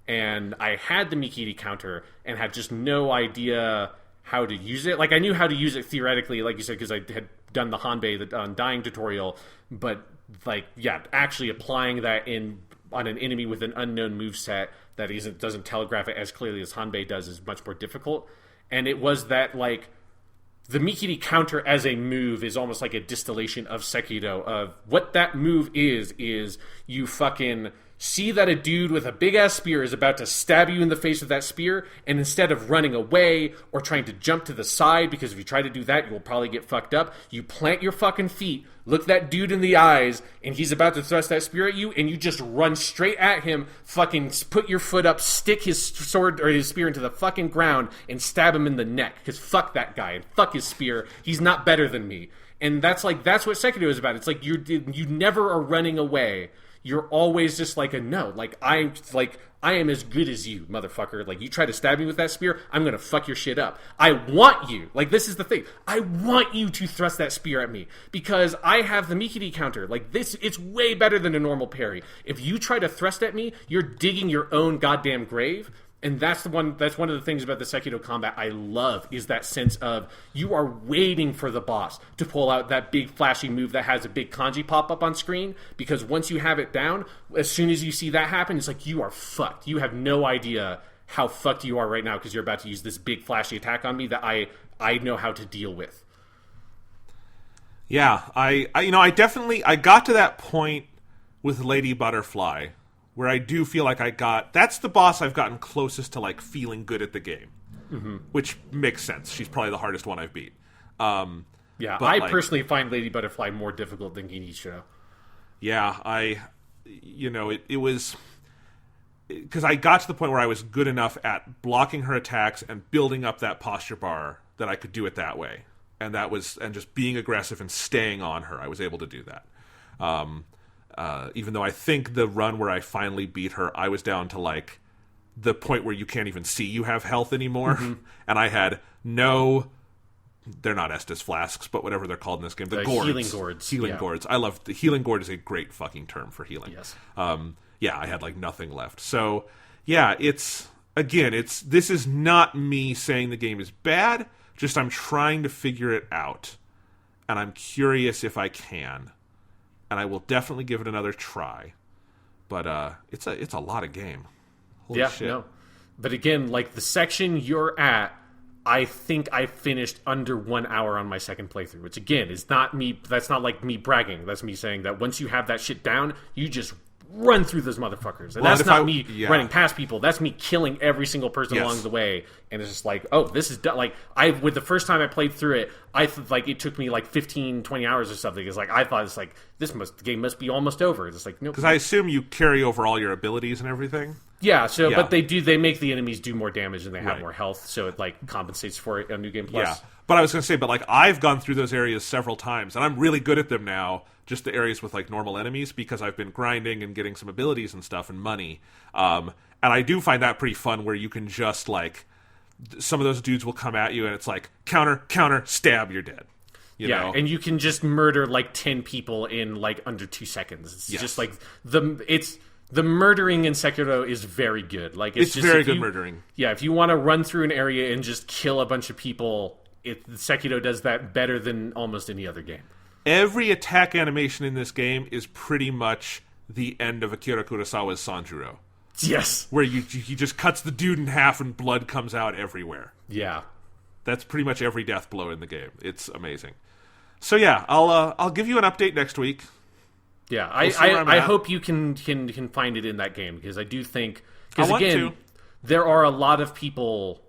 and I had the Mikiri counter and had just no idea how to use it. Like, I knew how to use it theoretically, like you said, because I had done the Hanbei, the Undying tutorial, but, like, yeah, actually applying that on an enemy with an unknown moveset that doesn't telegraph it as clearly as Hanbei does is much more difficult. And it was that, like, the Mikiri counter as a move is almost like a distillation of Sekiro. Of what that move is you fucking see that a dude with a big-ass spear is about to stab you in the face with that spear, and instead of running away or trying to jump to the side, because if you try to do that, you will probably get fucked up, you plant your fucking feet, look that dude in the eyes, and he's about to thrust that spear at you, and you just run straight at him, fucking put your foot up, stick his sword or his spear into the fucking ground, and stab him in the neck, because fuck that guy, and fuck his spear, he's not better than me. And that's what Sekiro is about. It's like you never are running away. You're always just like I am as good as you, motherfucker. Like, you try to stab me with that spear, I'm gonna fuck your shit up. I want you. Like, this is the thing. I want you to thrust that spear at me because I have the Mikiri counter. Like, this, it's way better than a normal parry. If you try to thrust at me, you're digging your own goddamn grave. And that's one of the things about the Sekiro combat I love, is that sense of you are waiting for the boss to pull out that big flashy move that has a big kanji pop up on screen, because once you have it down, as soon as you see that happen, it's like you are fucked. You have no idea how fucked you are right now because you're about to use this big flashy attack on me that I know how to deal with. Yeah, I definitely got to that point with Lady Butterfly, where I do feel like that's the boss I've gotten closest to, like, feeling good at the game. Mm-hmm. Which makes sense. She's probably the hardest one I've beat. Yeah, I personally find Lady Butterfly more difficult than Genichiro. Yeah, it was... Because I got to the point where I was good enough at blocking her attacks and building up that posture bar that I could do it that way. And just being aggressive and staying on her, I was able to do that. Even though I think the run where I finally beat her, I was down to, like, the point where you can't even see you have health anymore. Mm-hmm. And I had they're not Estus flasks, but whatever they're called in this game. The gourds. Healing gourds. Healing gourds. I love the healing gourd is a great fucking term for healing. Yes. yeah, I had like nothing left. So yeah, this is not me saying the game is bad, just I'm trying to figure it out. And I'm curious if I can. And I will definitely give it another try. But it's a lot of game. Holy shit. No. But again, like the section you're at, I think I finished under 1 hour on my second playthrough, which again is not me. That's not like me bragging. That's me saying that once you have that shit down, you just run through those motherfuckers. And that's not me running past people. That's me killing every single person along the way. And it's just like, oh, this is done. Like, with the first time I played through it, it took me like 15, 20 hours or something. It's like, I thought it's like, the game must be almost over. It's like, nope. Because I assume you carry over all your abilities and everything. Yeah, but they make the enemies do more damage and they have more health, so it like compensates for it on New Game Plus. Yeah. But I was going to say, like I've gone through those areas several times, and I'm really good at them now, just the areas with like normal enemies, because I've been grinding and getting some abilities and stuff and money. And I do find that pretty fun, where you can just like, some of those dudes will come at you and it's like, counter, stab, you're dead. You know? And you can just murder like 10 people in like under 2 seconds. It's just like the murdering in Sekiro is very good. Like it's just very good murdering. Yeah, if you want to run through an area and just kill a bunch of people, Sekiro does that better than almost any other game. Every attack animation in this game is pretty much the end of Akira Kurosawa's Sanjuro. Yes. Where he just cuts the dude in half and blood comes out everywhere. Yeah. That's pretty much every death blow in the game. It's amazing. So yeah, I'll give you an update next week. Yeah, I hope you can find it in that game, because I do think, because again, there are a lot of people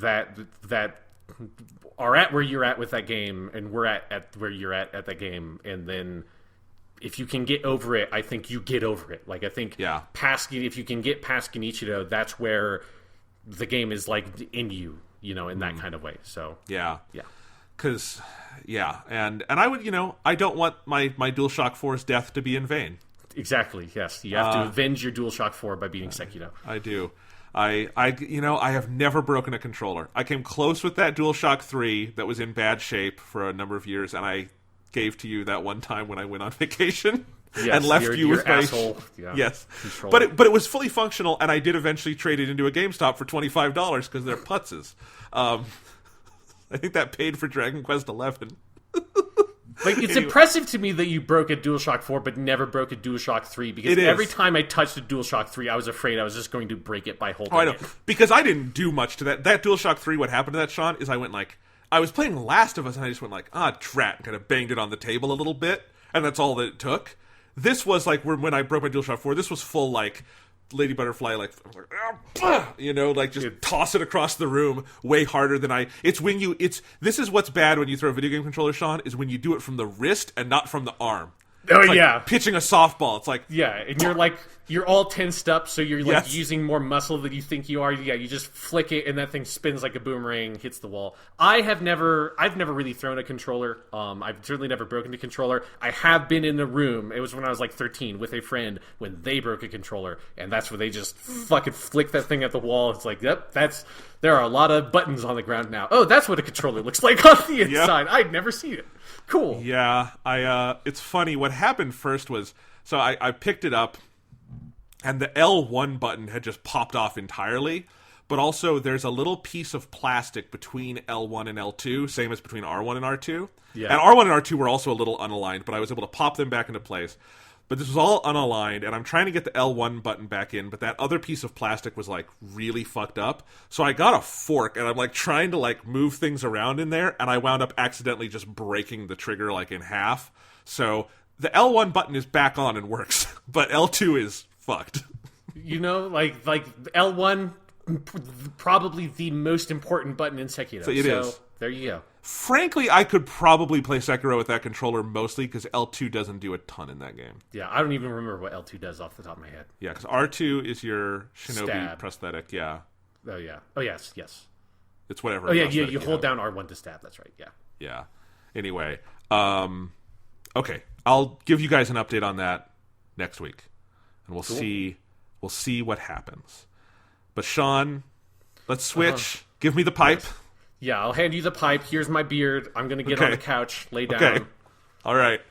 that are at where you're at with that game, and we're at where you're at that game, and then if you can get over it, I think you get over it. Like I think if you can get past Genichiro, that's where the game is like in you, in that kind of way. So yeah. Because, and I would, I don't want my DualShock 4's death to be in vain. Exactly, yes. You have to avenge your DualShock 4 by beating Sekiro. I do. I have never broken a controller. I came close with that DualShock 3 that was in bad shape for a number of years, and I gave to you that one time when I went on vacation. Yes, and left you with my asshole. Yes, controller. But it was fully functional, and I did eventually trade it into a GameStop for $25 because they're putzes. I think that paid for Dragon Quest XI. Like, it's impressive to me that you broke a DualShock 4 but never broke a DualShock 3, because every time I touched a DualShock 3, I was afraid I was just going to break it by holding it. Because I didn't do much to that. That DualShock 3, what happened to that, Sean, is I went like, I was playing Last of Us and I just went like, drat, and kind of banged it on the table a little bit, and that's all that it took. This was like, when I broke my DualShock 4, this was full like, Lady Butterfly, like just toss it across the room way harder than this is what's bad when you throw a video game controller, Sean, is when you do it from the wrist and not from the arm. Oh, it's yeah. Like pitching a softball. It's like... Yeah, and you're all tensed up, so you're like using more muscle than you think you are. Yeah, you just flick it, and that thing spins like a boomerang, hits the wall. I've never really thrown a controller. I've certainly never broken a controller. I have been in a room, it was when I was like 13, with a friend when they broke a controller, and that's where they just fucking flick that thing at the wall. It's like, yep, there are a lot of buttons on the ground now. Oh, that's what a controller looks like on the inside. Yep. I'd never seen it. Cool. Yeah, it's funny. What happened first was, so I picked it up, and the L1 button had just popped off entirely, but also there's a little piece of plastic between L1 and L2, same as between R1 and R2. Yeah. And R1 and R2 were also a little unaligned, but I was able to pop them back into place. But this was all unaligned, and I'm trying to get the L1 button back in, but that other piece of plastic was, like, really fucked up. So I got a fork, and I'm, like, trying to, like, move things around in there, and I wound up accidentally just breaking the trigger, like, in half. So the L1 button is back on and works, but L2 is fucked. Like L1, probably the most important button in Sekiro. So it is. There you go. Frankly, I could probably play Sekiro with that controller mostly because L2 doesn't do a ton in that game. Yeah, I don't even remember what L2 does off the top of my head. Yeah, because R2 is your Shinobi stab. Prosthetic, yeah. Oh, yeah. Oh, yes. It's whatever. Oh, yeah, you hold down R1 to stab, that's right, yeah. Yeah. Anyway, okay, I'll give you guys an update on that next week, and we'll see what happens. But Sean, let's switch. Give me the pipe. Yes. Yeah, I'll hand you the pipe. Here's my beard. I'm going to get on the couch, lay down. Okay. All right.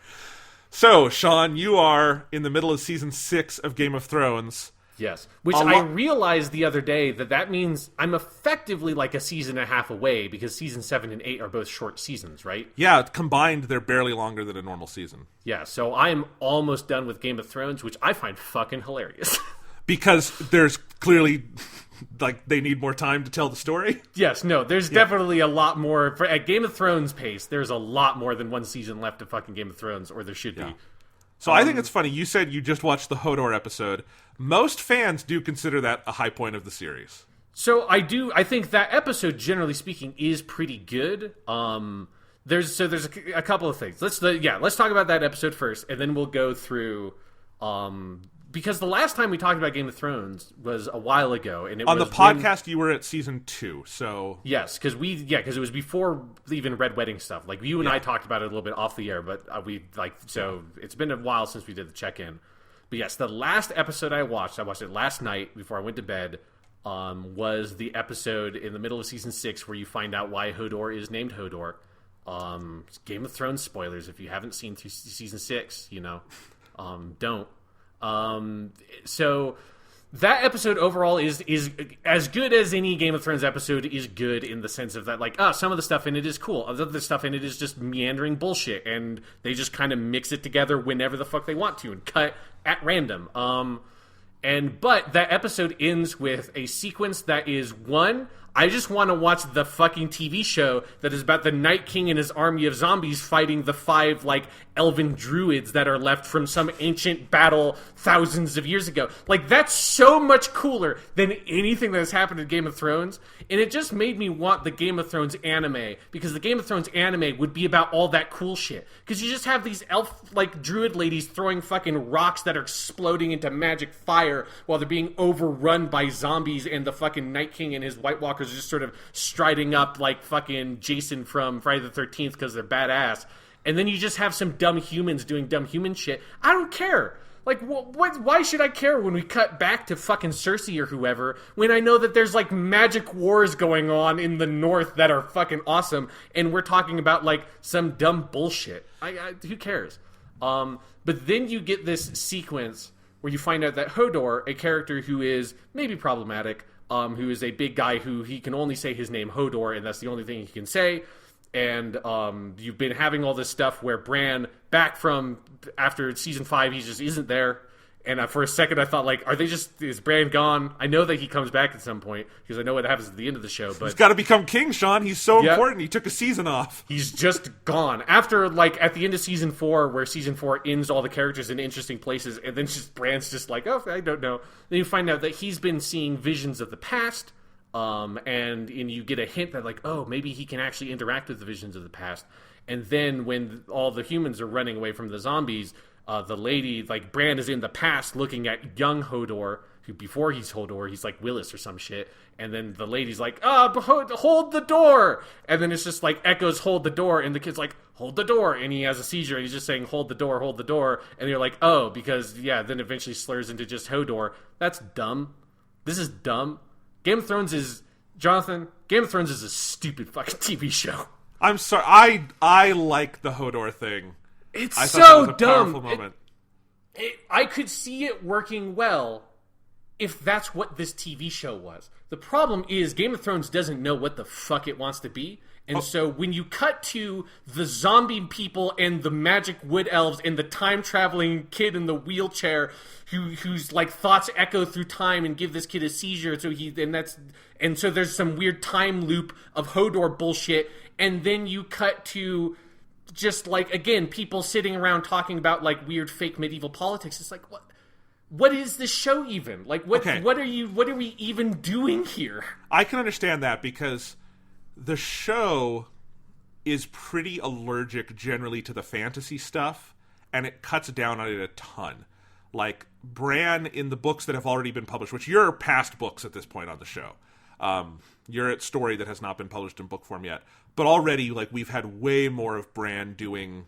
So, Sean, you are in the middle of season 6 of Game of Thrones. Yes. Which I realized the other day that means I'm effectively like a season and a half away because season 7 and 8 are both short seasons, right? Yeah, combined, they're barely longer than a normal season. Yeah, so I'm almost done with Game of Thrones, which I find fucking hilarious. Because there's clearly, like, they need more time to tell the story? Yes, no, there's definitely a lot more. At Game of Thrones pace, there's a lot more than one season left of fucking Game of Thrones, or there should be. So I think it's funny. You said you just watched the Hodor episode. Most fans do consider that a high point of the series. So I do. I think that episode, generally speaking, is pretty good. There's a couple of things. Let's talk about that episode first, and then we'll go through. Because the last time we talked about Game of Thrones was a while ago, and on the podcast you were at season 2. So yes, because it was before even Red Wedding stuff. Like you and I talked about it a little bit off the air, but it's been a while since we did the check-in. But yes, the last episode I watched it last night before I went to bed. Was the episode in the middle of season 6 where you find out why Hodor is named Hodor. Game of Thrones spoilers if you haven't seen through season 6, don't. So that episode overall is as good as any Game of Thrones episode is good in the sense of that, like, some of the stuff in it is cool. Other stuff in it is just meandering bullshit, and they just kind of mix it together whenever the fuck they want to and cut at random. But that episode ends with a sequence that is one, I just want to watch the fucking TV show that is about the Night King and his army of zombies fighting the 5, like, elven druids that are left from some ancient battle thousands of years ago. Like, that's so much cooler than anything that has happened in Game of Thrones. And it just made me want the Game of Thrones anime, because the Game of Thrones anime would be about all that cool shit. Because you just have these elf, like, druid ladies throwing fucking rocks that are exploding into magic fire while they're being overrun by zombies, and the fucking Night King and his White Walkers are just sort of striding up like fucking Jason from Friday the 13th because they're badass. And then you just have some dumb humans doing dumb human shit. I don't care. Like, why should I care when we cut back to fucking Cersei or whoever, when I know that there's, like, magic wars going on in the north that are fucking awesome, and we're talking about, like, some dumb bullshit. Who cares? But then you get this sequence where you find out that Hodor, a character who is maybe problematic, who is a big guy who he can only say his name Hodor, and that's the only thing he can say. And you've been having all this stuff where Bran, back from after season 5, he just isn't there. And for a second I thought, like, is Bran gone? I know that he comes back at some point, because I know what happens at the end of the show. But he's got to become king, Sean. He's so important. He took a season off. He's just gone. After, like, at the end of season 4, where season 4 ends all the characters in interesting places, and then Bran's just like, oh, I don't know. Then you find out that he's been seeing visions of the past, and you get a hint that, like, oh, maybe he can actually interact with the visions of the past. And then when all the humans are running away from the zombies, the lady, like, Bran is in the past looking at young Hodor, who before he's Hodor, he's like Willis or some shit. And then the lady's like, hold the door. And then it's just like echoes, hold the door. And the kid's like, hold the door. And he has a seizure. And he's just saying, hold the door, hold the door. And you're like, oh, because, then eventually slurs into just Hodor. That's dumb. This is dumb. Game of Thrones is a stupid fucking TV show. I'm sorry. I like the Hodor thing. It's I so thought that was a dumb. powerful moment. I could see it working well if that's what this TV show was. The problem is Game of Thrones doesn't know what the fuck it wants to be. And so when you cut to the zombie people and the magic wood elves and the time-traveling kid in the wheelchair whose like thoughts echo through time and give this kid a seizure, so there's some weird time loop of Hodor bullshit, and then you cut to just, like, again, people sitting around talking about, like, weird fake medieval politics. It's like, what is this show even? Like, what are we even doing here? I can understand that, because the show is pretty allergic generally to the fantasy stuff, and it cuts down on it a ton. Like, Bran, in the books that have already been published, which you're past books at this point on the show, you're at story that has not been published in book form yet. But already, like, we've had way more of Bran doing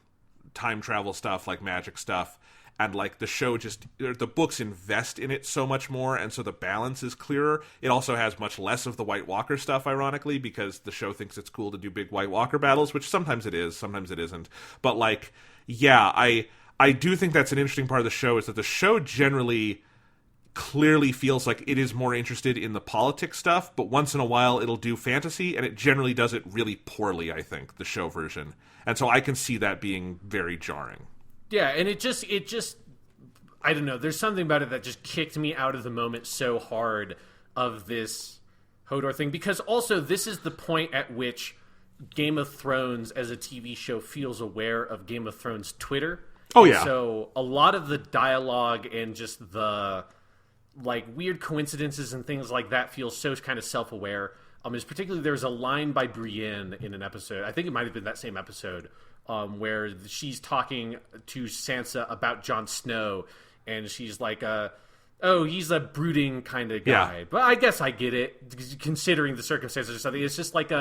time travel stuff, like magic stuff, and, like, the show the books invest in it so much more, and so the balance is clearer. It also has much less of the White Walker stuff, ironically, because the show thinks it's cool to do big White Walker battles, which sometimes it is, sometimes it isn't. But, like, yeah, I I do think that's an interesting part of the show, is that the show generally clearly feels like it is more interested in the politics stuff, but once in a while it'll do fantasy, and it generally does it really poorly, I think, the show version. And so I can see that being very jarring. Yeah, and it just I don't know, there's something about it that just kicked me out of the moment so hard of this Hodor thing, because also this is the point at which Game of Thrones as a TV show feels aware of Game of Thrones Twitter. Oh, yeah. So a lot of the dialogue and just the like weird coincidences and things like that feels so kind of self-aware. Is particularly there's a line by Brienne in an episode, I think it might have been that same episode, where she's talking to Sansa about Jon Snow, and she's like, oh, he's a brooding kind of guy. Yeah. But I guess I get it, considering the circumstances or something. It's just like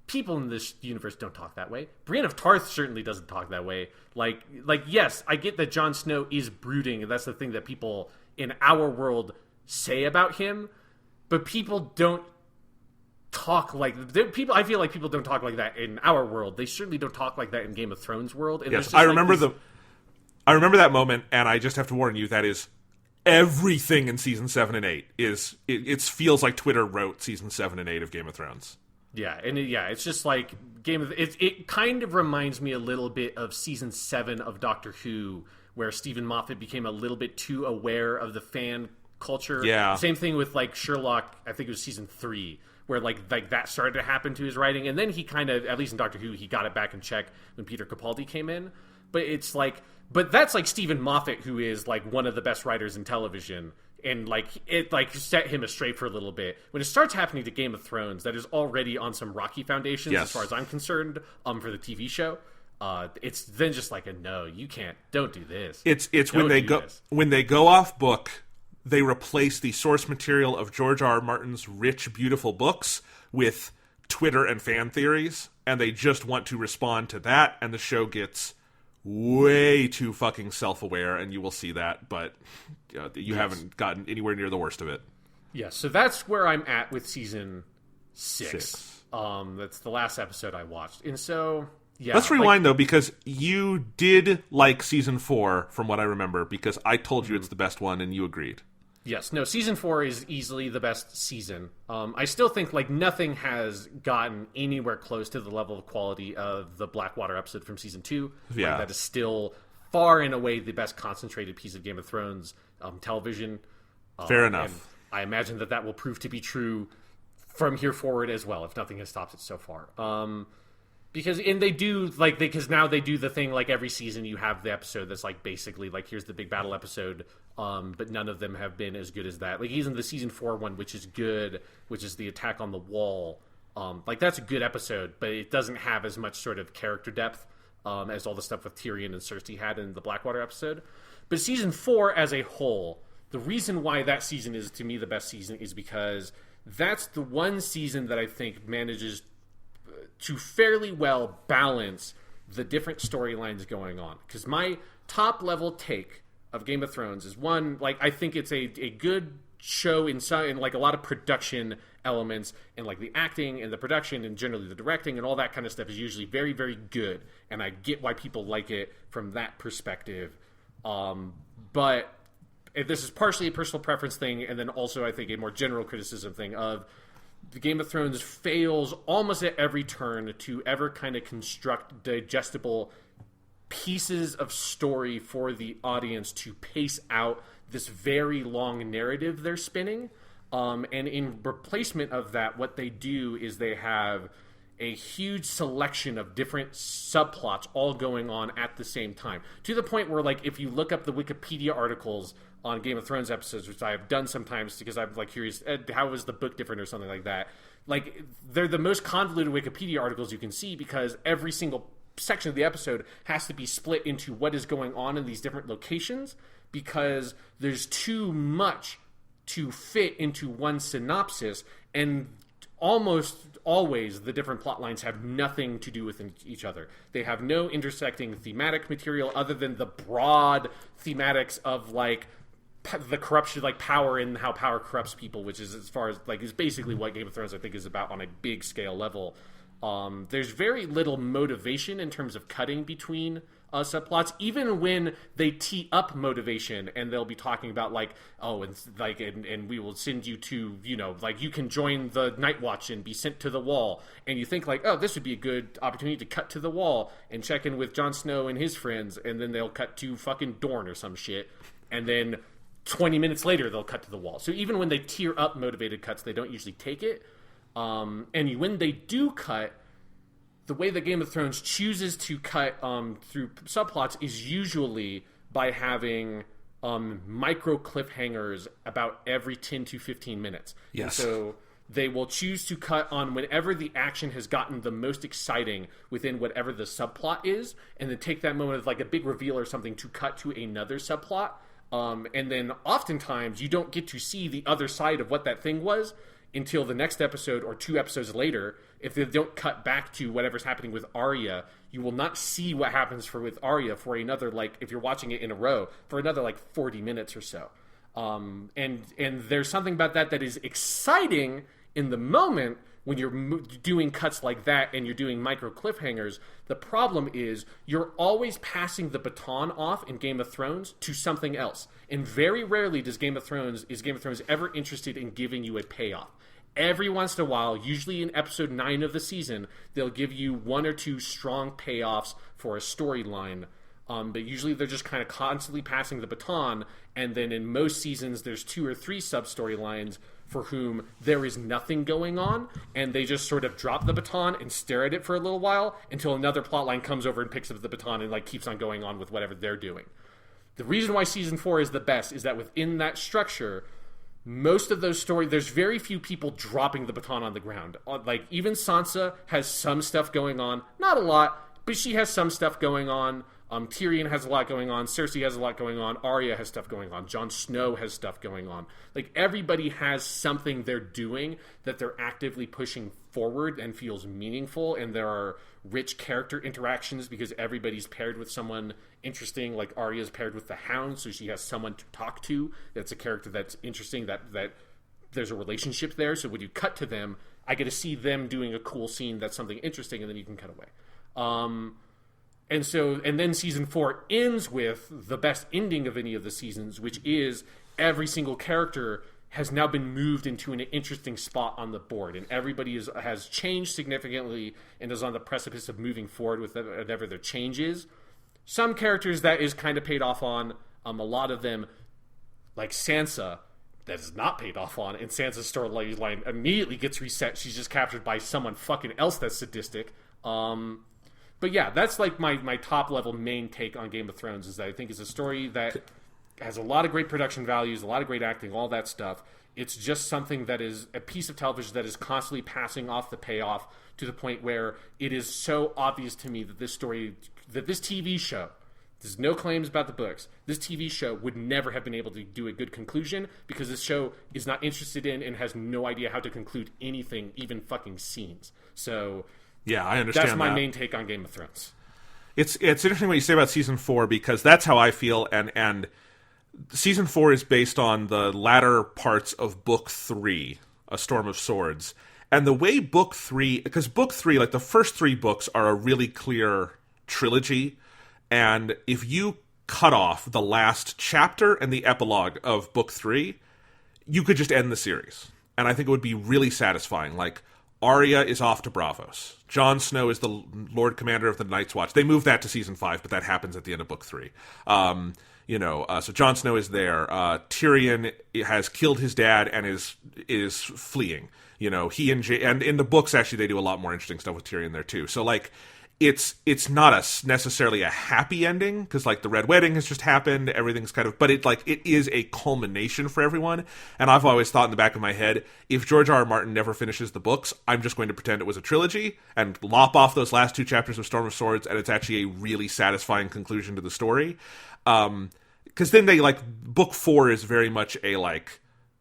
people in this universe don't talk that way. Brienne of Tarth certainly doesn't talk that way. Like yes, I get that Jon Snow is brooding, and that's the thing that people in our world say about him, but people don't talk like people. I feel like people don't talk like that in our world. They certainly don't talk like that in Game of Thrones world. And yes, I remember I remember that moment, and I just have to warn you, that is everything in season 7 and 8 is it feels like Twitter wrote season 7 and 8 of Game of Thrones. Yeah, and it's just like it kind of reminds me a little bit of season 7 of Doctor Who, where Stephen Moffat became a little bit too aware of the fan culture. Yeah. Same thing with like Sherlock, I think it was season 3, where like that started to happen to his writing, and then he kind of, at least in Doctor Who, he got it back in check when Peter Capaldi came in. But it's like, but that's like Stephen Moffat, who is like one of the best writers in television, and like it like set him astray for a little bit. When it starts happening to Game of Thrones, that is already on some rocky foundations, yes, as far as I'm concerned, for the TV show. It's then just like no, you can't, don't do this. It's when they go off book, they replace the source material of George R. R. Martin's rich, beautiful books with Twitter and fan theories, and they just want to respond to that, and the show gets way too fucking self-aware, and you will see that, but you haven't gotten anywhere near the worst of it. Yeah, so that's where I'm at with season 6. That's the last episode I watched. And so, yeah. Let's rewind, though, because you did like season 4, from what I remember, because I told you it's the best one, and you agreed. Yes, no, season 4 is easily the best season. I still think like nothing has gotten anywhere close to the level of quality of the Blackwater episode from season 2. Yeah, that is still far and away the best concentrated piece of Game of Thrones television. Fair enough. And I imagine that will prove to be true from here forward as well, if nothing has stopped it so far. Because now they do the thing like every season you have the episode that's like basically like here's the big battle episode, but none of them have been as good as that. Like even the season 4 one, which is good, which is the attack on the wall, like that's a good episode, but it doesn't have as much sort of character depth as all the stuff with Tyrion and Cersei had in the Blackwater episode. But season 4 as a whole, the reason why that season is to me the best season is because that's the one season that I think manages to fairly well balance the different storylines going on. Because my top level take of Game of Thrones is one, like I think it's a good show in like a lot of production elements, and like the acting and the production and generally the directing and all that kind of stuff is usually very, very good, and I get why people like it from that perspective. But this is partially a personal preference thing, and then also I think a more general criticism thing of the Game of Thrones fails almost at every turn to ever kind of construct digestible pieces of story for the audience to pace out this very long narrative they're spinning. And in replacement of that, what they do is they have a huge selection of different subplots all going on at the same time. To the point where, like, if you look up the Wikipedia articles on Game of Thrones episodes, which I have done sometimes because I'm, like, curious, how is the book different or something like that? Like, they're the most convoluted Wikipedia articles you can see because every single section of the episode has to be split into what is going on in these different locations because there's too much to fit into one synopsis, and almost always the different plot lines have nothing to do with each other. They have no intersecting thematic material other than the broad thematics of like the corruption, like power and how power corrupts people, which is as far as like is basically what Game of Thrones I think is about on a big scale level. There's very little motivation in terms of cutting between subplots, even when they tee up motivation, and they'll be talking about like, oh, and we will send you to, like, you can join the Night Watch and be sent to the Wall, and you think like, oh, this would be a good opportunity to cut to the Wall and check in with Jon Snow and his friends, and then they'll cut to fucking Dorne or some shit, and then 20 minutes later they'll cut to the Wall. So even when they tier up motivated cuts, they don't usually take it. And when they do cut, the way that Game of Thrones chooses to cut through subplots is usually by having micro cliffhangers about every 10 to 15 minutes. Yes. And so they will choose to cut on whenever the action has gotten the most exciting within whatever the subplot is, and then take that moment of like a big reveal or something to cut to another subplot. And then oftentimes you don't get to see the other side of what that thing was until the next episode or 2 episodes later. If they don't cut back to whatever's happening with Arya, you will not see what happens with Arya for another, like, if you're watching it in a row, for another like 40 minutes or so. And there's something about that is exciting in the moment when you're doing cuts like that and you're doing micro cliffhangers. The problem is you're always passing the baton off in Game of Thrones to something else. And very rarely is Game of Thrones ever interested in giving you a payoff. Every once in a while, usually in episode 9 of the season, they'll give you 1 or 2 strong payoffs for a storyline. But usually they're just kind of constantly passing the baton. And then in most seasons, there's 2 or 3 sub-storylines for whom there is nothing going on. And they just sort of drop the baton and stare at it for a little while until another plotline comes over and picks up the baton and like keeps on going on with whatever they're doing. The reason why season 4 is the best is that within that structure, most of those stories, there's very few people dropping the baton on the ground. Like, even Sansa has some stuff going on. Not a lot, but she has some stuff going on. Tyrion has a lot going on. Cersei has a lot going on. Arya has stuff going on. Jon Snow has stuff going on. Like, everybody has something they're doing that they're actively pushing forward and feels meaningful, and there are rich character interactions because everybody's paired with someone interesting. Like, Arya's paired with the Hound, so she has someone to talk to that's a character that's interesting, that there's a relationship there. So when you cut to them, I get to see them doing a cool scene that's something interesting, and then you can cut away. And then season 4 ends with the best ending of any of the seasons, which is every single character has now been moved into an interesting spot on the board, and everybody has changed significantly and is on the precipice of moving forward with whatever their change is. Some characters that is kind of paid off on, a lot of them, like Sansa, that is not paid off on, and Sansa's storyline immediately gets reset. She's just captured by someone fucking else that's sadistic. But yeah, that's like my top level main take on Game of Thrones, is that I think it's a story that has a lot of great production values, a lot of great acting, all that stuff. It's just something that is a piece of television that is constantly passing off the payoff to the point where it is so obvious to me that this TV show, there's no claims about the books, this TV show would never have been able to do a good conclusion because this show is not interested in and has no idea how to conclude anything, even fucking scenes. So yeah, I understand. That's my main take on Game of Thrones. It's interesting what you say about season 4, because that's how I feel, and season 4 is based on the latter parts of book 3, A Storm of Swords. And the way book 3, because book 3, like the first 3 books are a really clear trilogy, and if you cut off the last chapter and the epilogue of book 3, you could just end the series. And I think it would be really satisfying. Like, Arya is off to Braavos. Jon Snow is the Lord Commander of the Night's Watch. They moved that to season 5, but that happens at the end of book 3. So Jon Snow is there. Tyrion has killed his dad and is fleeing. He and in the books, actually, they do a lot more interesting stuff with Tyrion there too. So like, it's not necessarily a happy ending, because like the Red Wedding has just happened, everything's kind of, but it is a culmination for everyone. And I've always thought in the back of my head, if George R. R. Martin never finishes the books, I'm just going to pretend it was a trilogy and lop off those last 2 chapters of Storm of Swords, and it's actually a really satisfying conclusion to the story. Because then they book 4 is very much a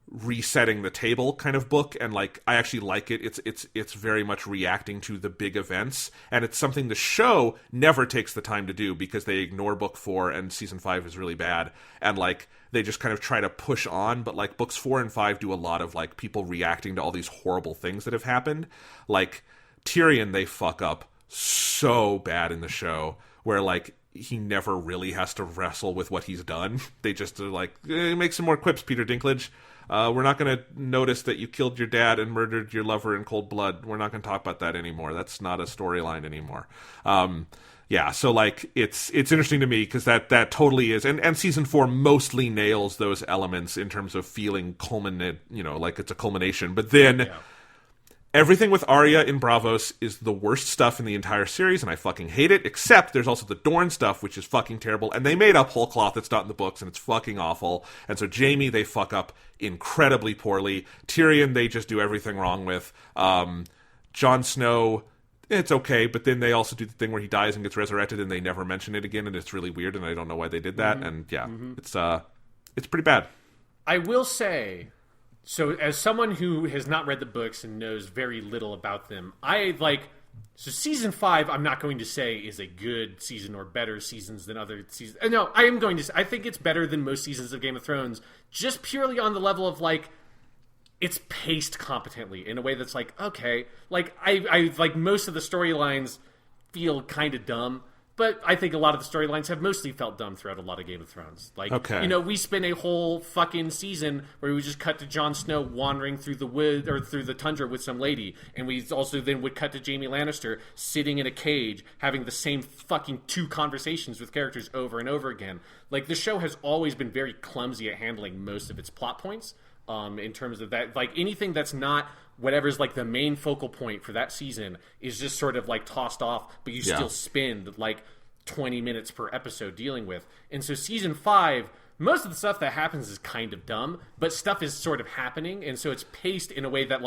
resetting the table kind of book, and I actually like it. It's very much reacting to the big events, and it's something the show never takes the time to do because they ignore book 4, and season 5 is really bad, and they just kind of try to push on. But books 4 and 5 do a lot of people reacting to all these horrible things that have happened. Tyrion, they fuck up so bad in the show, where he never really has to wrestle with what he's done. They just are like, make some more quips, Peter Dinklage. We're not going to notice that you killed your dad and murdered your lover in cold blood. We're not going to talk about that anymore. That's not a storyline anymore. Yeah, so like it's interesting to me because that totally is, and season 4 mostly nails those elements in terms of feeling culminate, like it's a culmination. But then everything with Arya in Bravos is the worst stuff in the entire series, and I fucking hate it. Except there's also the Dorne stuff, which is fucking terrible, and they made up whole cloth that's not in the books, and it's fucking awful. And so Jaime they fuck up incredibly poorly. Tyrion they just do everything wrong with. Jon Snow, it's okay, but then they also do the thing where he dies and gets resurrected, and they never mention it again, and it's really weird, and I don't know why they did that. And yeah, it's pretty bad. I will say, so as someone who has not read the books and knows very little about them, so season 5, I'm not going to say is a good season or better seasons than other seasons. No, I am going to say, I think it's better than most seasons of Game of Thrones, just purely on the level of it's paced competently in a way that's okay. I like most of the storylines feel kind of dumb, but I think a lot of the storylines have mostly felt dumb throughout a lot of Game of Thrones. We spent a whole fucking season where we just cut to Jon Snow wandering through the wood or through the tundra with some lady, and we also then would cut to Jaime Lannister sitting in a cage having the same fucking 2 conversations with characters over and over again. The show has always been very clumsy at handling most of its plot points. In terms of that, anything that's not whatever's the main focal point for that season is just sort of tossed off, but you still spend 20 minutes per episode dealing with. And so season 5, most of the stuff that happens is kind of dumb, but stuff is sort of happening, and so it's paced in a way that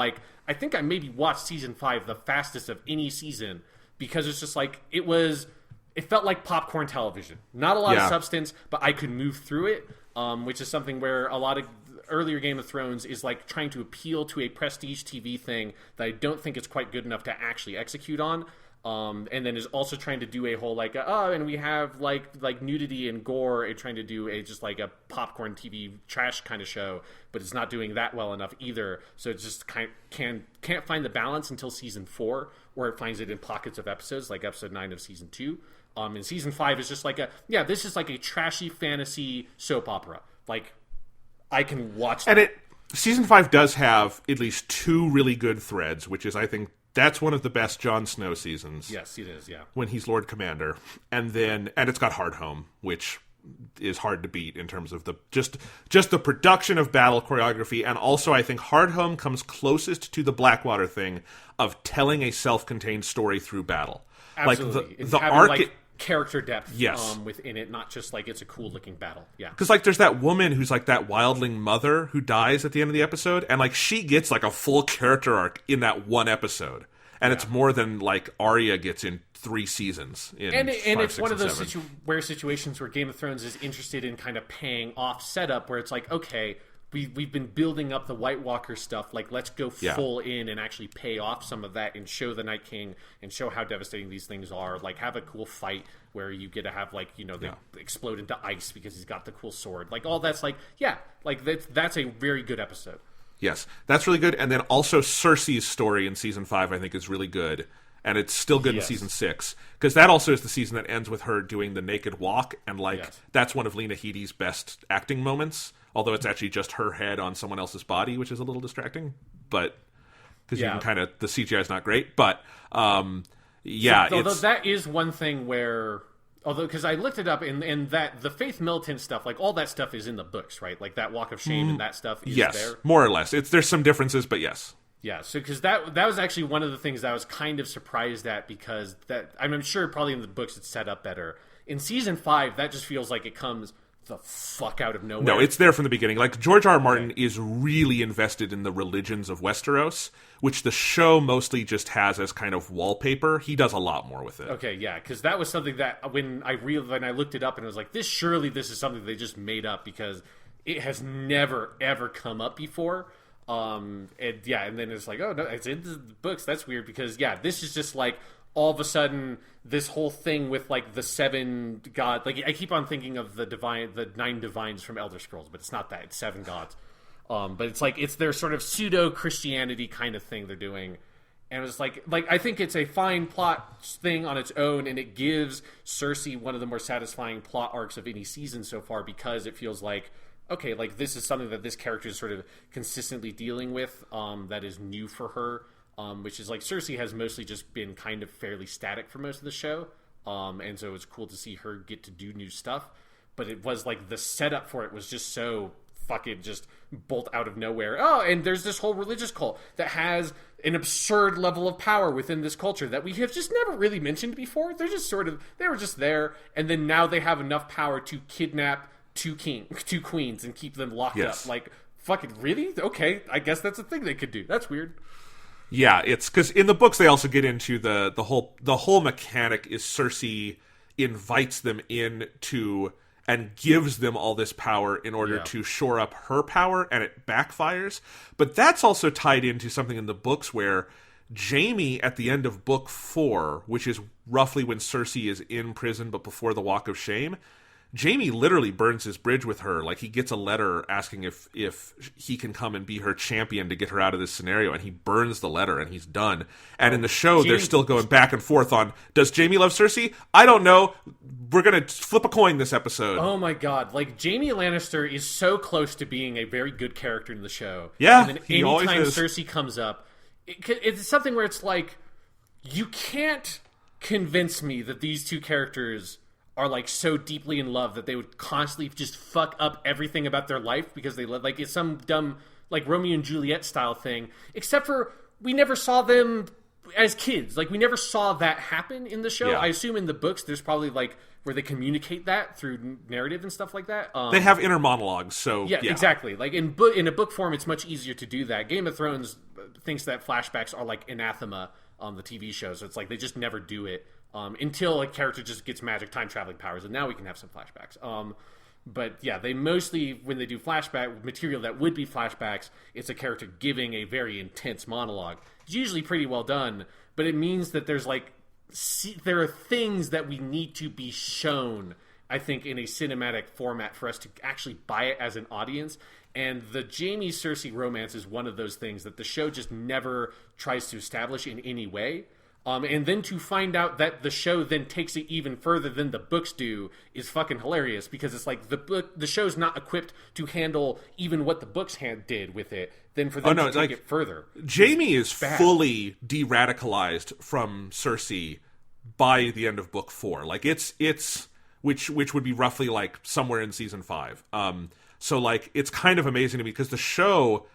I think I maybe watched season 5 the fastest of any season, because it's just it felt like popcorn television. Not a lot of substance, but I could move through it, which is something where a lot of earlier Game of Thrones is trying to appeal to a prestige TV thing that I don't think it's quite good enough to actually execute on. And then is also trying to do a whole and we have nudity and gore, and trying to do a popcorn TV trash kind of show, but it's not doing that well enough either. So it just can't find the balance until season 4, where it finds it in pockets of episodes, like episode 9 of season 2. And season 5 is just this is a trashy fantasy soap opera. I can watch that. And season 5 does have at least 2 really good threads, which is, I think, that's one of the best Jon Snow seasons. Yes, it is, yeah. When he's Lord Commander. And it's got Hardhome, which is hard to beat in terms of the just the production of battle choreography. And also, I think Hardhome comes closest to the Blackwater thing of telling a self-contained story through battle. Absolutely. The arc... character depth within it, not just it's a cool looking battle. Yeah, because there's that woman who's that wildling mother who dies at the end of the episode, and she gets a full character arc in that one episode, and it's more than Arya gets in 3 seasons. And it's one of those situations where Game of Thrones is interested in kind of paying off setup, where it's okay, we've been building up the White Walker stuff. Let's go full in and actually pay off some of that and show the Night King and show how devastating these things are. Have a cool fight where you get to have they explode into ice because he's got the cool sword. All that's that's a very good episode. Yes, that's really good. And then also Cersei's story in season 5, I think, is really good. And it's still good in season 6. Because that also is the season that ends with her doing the naked walk. And that's one of Lena Headey's best acting moments. Although it's actually just her head on someone else's body, which is a little distracting. But because you can the CGI is not great. But although that is one thing where, because I looked it up, and that the Faith Militant stuff, all that stuff is in the books, right? That Walk of Shame and that stuff is there. Yes, more or less. There's some differences, but yes. Yeah, so because that was actually one of the things that I was kind of surprised at, because I'm sure probably in the books it's set up better. In season 5, that just feels like it comes the fuck out of nowhere. No, it's there from the beginning. George R. R. Martin is really invested in the religions of Westeros, which the show mostly just has as kind of wallpaper. He does a lot more with it. Okay, yeah, because that was something that when I looked it up, and it was this is something they just made up, because it has never ever come up before. And then it's oh no, it's in the books. That's weird, because this is just all of a sudden this whole thing with the 7 gods. I keep on thinking of the 9 divines from Elder Scrolls, but it's not that. It's 7 gods. But it's their sort of pseudo Christianity kind of thing they're doing, And it was like I think it's a fine plot thing on its own, and it gives Cersei one of the more satisfying plot arcs of any season so far, because it feels like, okay, like this is something that this character is sort of consistently dealing with, that is new for her, which is like Cersei has mostly just been kind of fairly static for most of the show, and so it's cool to see her get to do new stuff. But it was like the setup for it was just so fucking just bolt out of nowhere. Oh, and there's this whole religious cult that has an absurd level of power within this culture that we have just never really mentioned before. They're just they were just there, and then now they have enough power to kidnap two queens and keep them locked up. Like, fucking really? Okay, I guess that's a thing they could do. That's weird. Yeah, it's because in the books they also get into the whole mechanic is Cersei invites them in to and gives them all this power in order to shore up her power, and it backfires. But that's also tied into something in the books where Jaime, at the end of book 4, which is roughly when Cersei is in prison but before the Walk of Shame, Jaime literally burns his bridge with her. Like, he gets a letter asking if he can come and be her champion to get her out of this scenario, and he burns the letter, and he's done. And in the show, they're still going back and forth on, does Jaime love Cersei? I don't know. We're going to flip a coin this episode. Oh my god. Like, Jaime Lannister is so close to being a very good character in the show. Yeah, and then he always anytime is. Cersei comes up, it's something where it's like, you can't convince me that these two characters are like so deeply in love that they would constantly just fuck up everything about their life because they live, like, it's some dumb like Romeo and Juliet style thing, except for we never saw them as kids. Like, we never saw that happen in the show. I assume in the books there's probably like where they communicate that through narrative and stuff like that. They have inner monologues, so yeah, exactly. Like in a book form, it's much easier to do that. Game of Thrones thinks that flashbacks are like anathema on the TV show, so it's like they just never do it. Until a character just gets magic time traveling powers, and now we can have some flashbacks. But yeah, they mostly, when they do flashback material that would be flashbacks, it's a character giving a very intense monologue. It's usually pretty well done, but it means that there's like there are things that we need to be shown, I think, in a cinematic format for us to actually buy it as an audience. And the Jaime Cersei romance is one of those things that the show just never tries to establish in any way. And then to find out that the show then takes it even further than the books do is fucking hilarious, because it's like the show's not equipped to handle even what the books did with it. Then for them to take it further, Jaime is fully de-radicalized from Cersei by the end of book 4. Like, it's which would be roughly like somewhere in season 5. So like, it's kind of amazing to me because the show.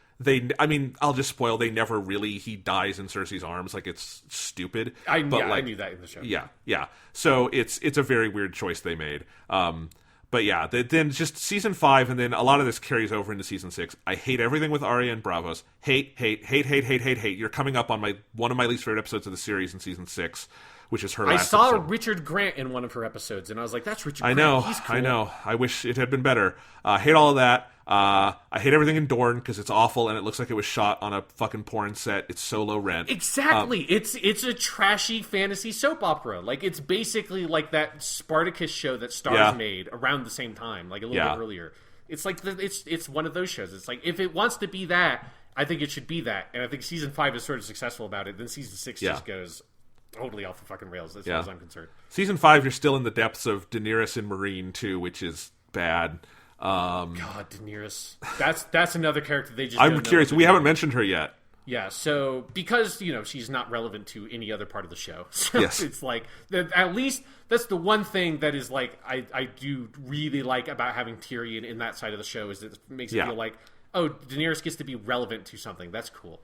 I'll just spoil. They never really. He dies in Cersei's arms. Like, it's stupid. I knew that in the show. Yeah. So it's a very weird choice they made. But yeah, then just season 5, and then a lot of this carries over into season 6. I hate everything with Arya and Braavos. Hate. You're coming up on one of my least favorite episodes of the series in season 6, which is her. I saw episode. Richard Grant in one of her episodes, and I was like, "That's Richard Grant." He's cool. I know. I wish it had been better. Hate all of that. I hate everything in Dorne because it's awful and it looks like it was shot on a fucking porn set. It's so low rent. Exactly. It's a trashy fantasy soap opera. Like, it's basically like that Spartacus show that Starz made around the same time, like a little bit earlier. It's like it's one of those shows. It's like, if it wants to be that, I think it should be that. And I think season 5 is sort of successful about it. Then season 6 just goes totally off the fucking rails as far as I'm concerned. Season 5, you're still in the depths of Daenerys and Meereen too, which is bad. God, Daenerys. That's another character they just. I'm curious. We haven't mentioned her yet. Yeah, so because she's not relevant to any other part of the show, so it's like at least that's the one thing that is like I do really like about having Tyrion in that side of the show, is that it makes it feel like, oh, Daenerys gets to be relevant to something. That's cool.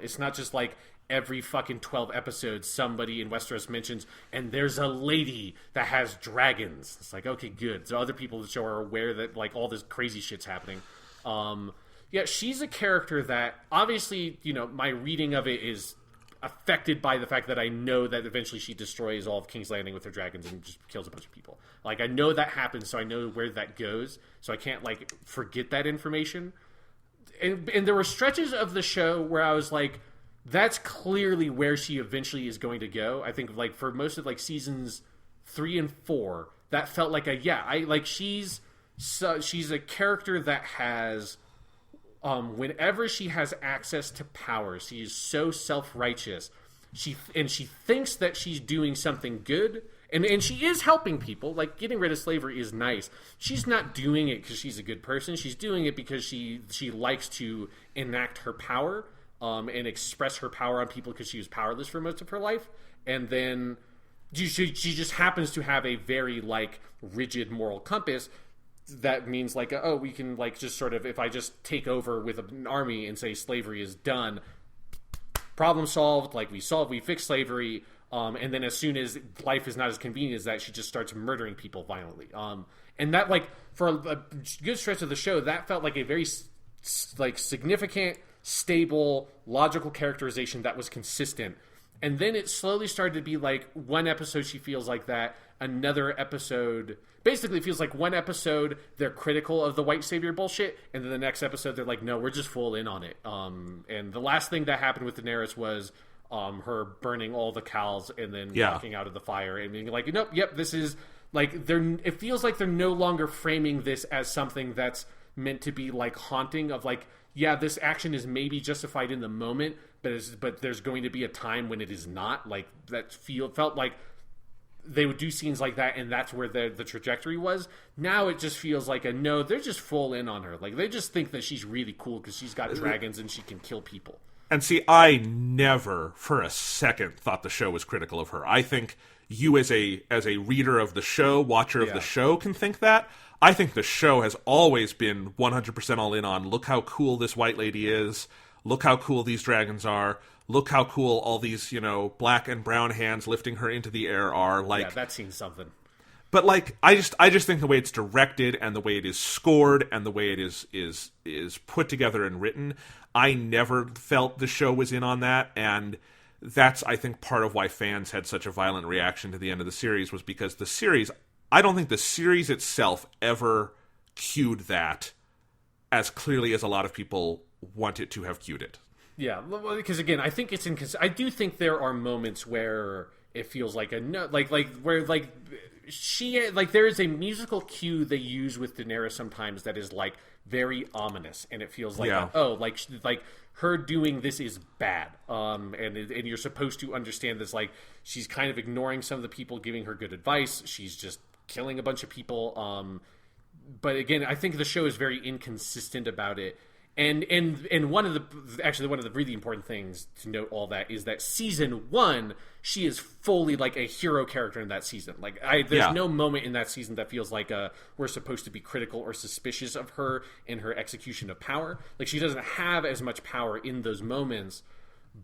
It's not just like every fucking 12 episodes somebody in Westeros mentions, and there's a lady that has dragons. It's like, okay, good. So other people in the show are aware that like all this crazy shit's happening. Yeah, she's a character that obviously, my reading of it is affected by the fact that I know that eventually she destroys all of King's Landing with her dragons and just kills a bunch of people. Like, I know that happens, so I know where that goes, so I can't like forget that information. And there were stretches of the show where I was like, that's clearly where she eventually is going to go. I think like for most of like seasons 3 and 4, that felt like she's a character that has whenever she has access to power, she is so self-righteous. She thinks that she's doing something good, and she is helping people. Like, getting rid of slavery is nice. She's not doing it because she's a good person. She's doing it because she likes to enact her power and express her power on people because she was powerless for most of her life. And then she just happens to have a very, like, rigid moral compass. That means, like, we can, like, just sort of, if I just take over with an army and say slavery is done, problem solved, like, we fix slavery, and then as soon as life is not as convenient as that, she just starts murdering people violently. And that, like, for a good stretch of the show, that felt like a very, like, significant, stable, logical characterization that was consistent. And then it slowly started to be like, one episode she feels like that, another episode basically feels like one episode they're critical of the white savior bullshit, and then the next episode they're like, no, we're just full in on it. And the last thing that happened with Daenerys was her burning all the cows and then walking out of the fire and being like, nope, yep, this is like, it feels like they're no longer framing this as something that's meant to be like haunting of like, yeah, this action is maybe justified in the moment, but there's going to be a time when it is not. Like, that felt like they would do scenes like that, and that's where the trajectory was. Now it just feels like no, they're just full in on her. Like, they just think that she's really cool because she's got dragons and she can kill people. And see, I never for a second thought the show was critical of her. I think you as a reader of the show, watcher of the show, can think that. I think the show has always been 100% all in on, look how cool this white lady is, look how cool these dragons are, look how cool all these, black and brown hands lifting her into the air are. Like, yeah, that seems something. But like, I just think the way it's directed and the way it is scored and the way it is put together and written, I never felt the show was in on that. And that's, I think, part of why fans had such a violent reaction to the end of the series, was because the series, I don't think the series itself ever cued that as clearly as a lot of people want it to have cued it. Yeah, because again, I think it's I do think there are moments where it feels like where there is a musical cue they use with Daenerys sometimes that is like very ominous, and it feels like her doing this is bad, and you're supposed to understand this, like, she's kind of ignoring some of the people giving her good advice. She's just killing a bunch of people. But again, I think the show is very inconsistent about it. And one of the really important things to note all that is that season 1, she is fully like a hero character in that season. Like, there's no moment in that season that feels like we're supposed to be critical or suspicious of her in her execution of power. Like, she doesn't have as much power in those moments,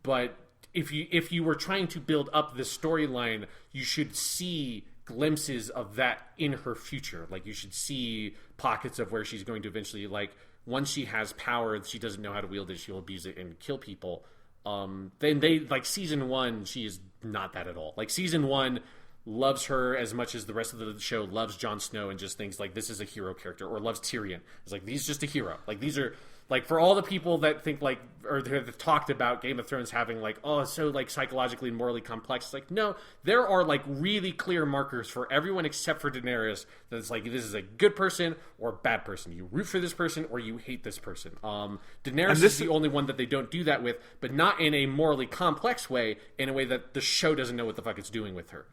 but if you were trying to build up this storyline, you should see glimpses of that in her future. Like, you should see pockets of where she's going to eventually, like, once she has power, she doesn't know how to wield it, she'll abuse it and kill people. Then they, like, season 1, she is not that at all. Like, season 1 loves her as much as the rest of the show loves Jon Snow and just thinks, like, this is a hero character, or loves Tyrion. It's like, he's just a hero. Like, these are, like, for all the people that think, like, or have talked about Game of Thrones having, like, oh, it's so, like, psychologically and morally complex. It's like, no, there are, like, really clear markers for everyone except for Daenerys that it's like, this is a good person or a bad person. You root for this person or you hate this person. Daenerys is the only one that they don't do that with, but not in a morally complex way, in a way that the show doesn't know what the fuck it's doing with her.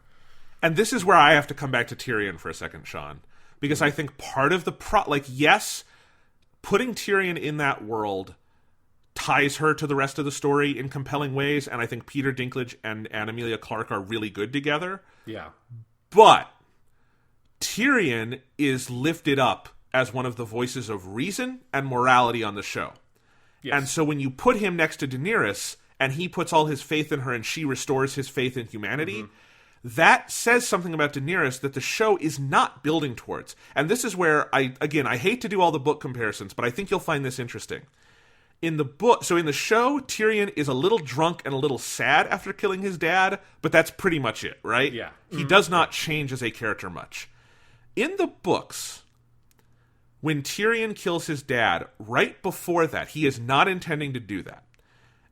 And this is where I have to come back to Tyrion for a second, Sean. Because I think part of the yes, putting Tyrion in that world ties her to the rest of the story in compelling ways, and I think Peter Dinklage and Emilia Clarke are really good together. Yeah. But Tyrion is lifted up as one of the voices of reason and morality on the show. Yes. And so when you put him next to Daenerys, and he puts all his faith in her and she restores his faith in humanity, that says something about Daenerys that the show is not building towards. And this is where, I hate to do all the book comparisons, but I think you'll find this interesting. In the show, Tyrion is a little drunk and a little sad after killing his dad, but that's pretty much it, right? Yeah. He does not change as a character much. In the books, when Tyrion kills his dad, right before that, he is not intending to do that.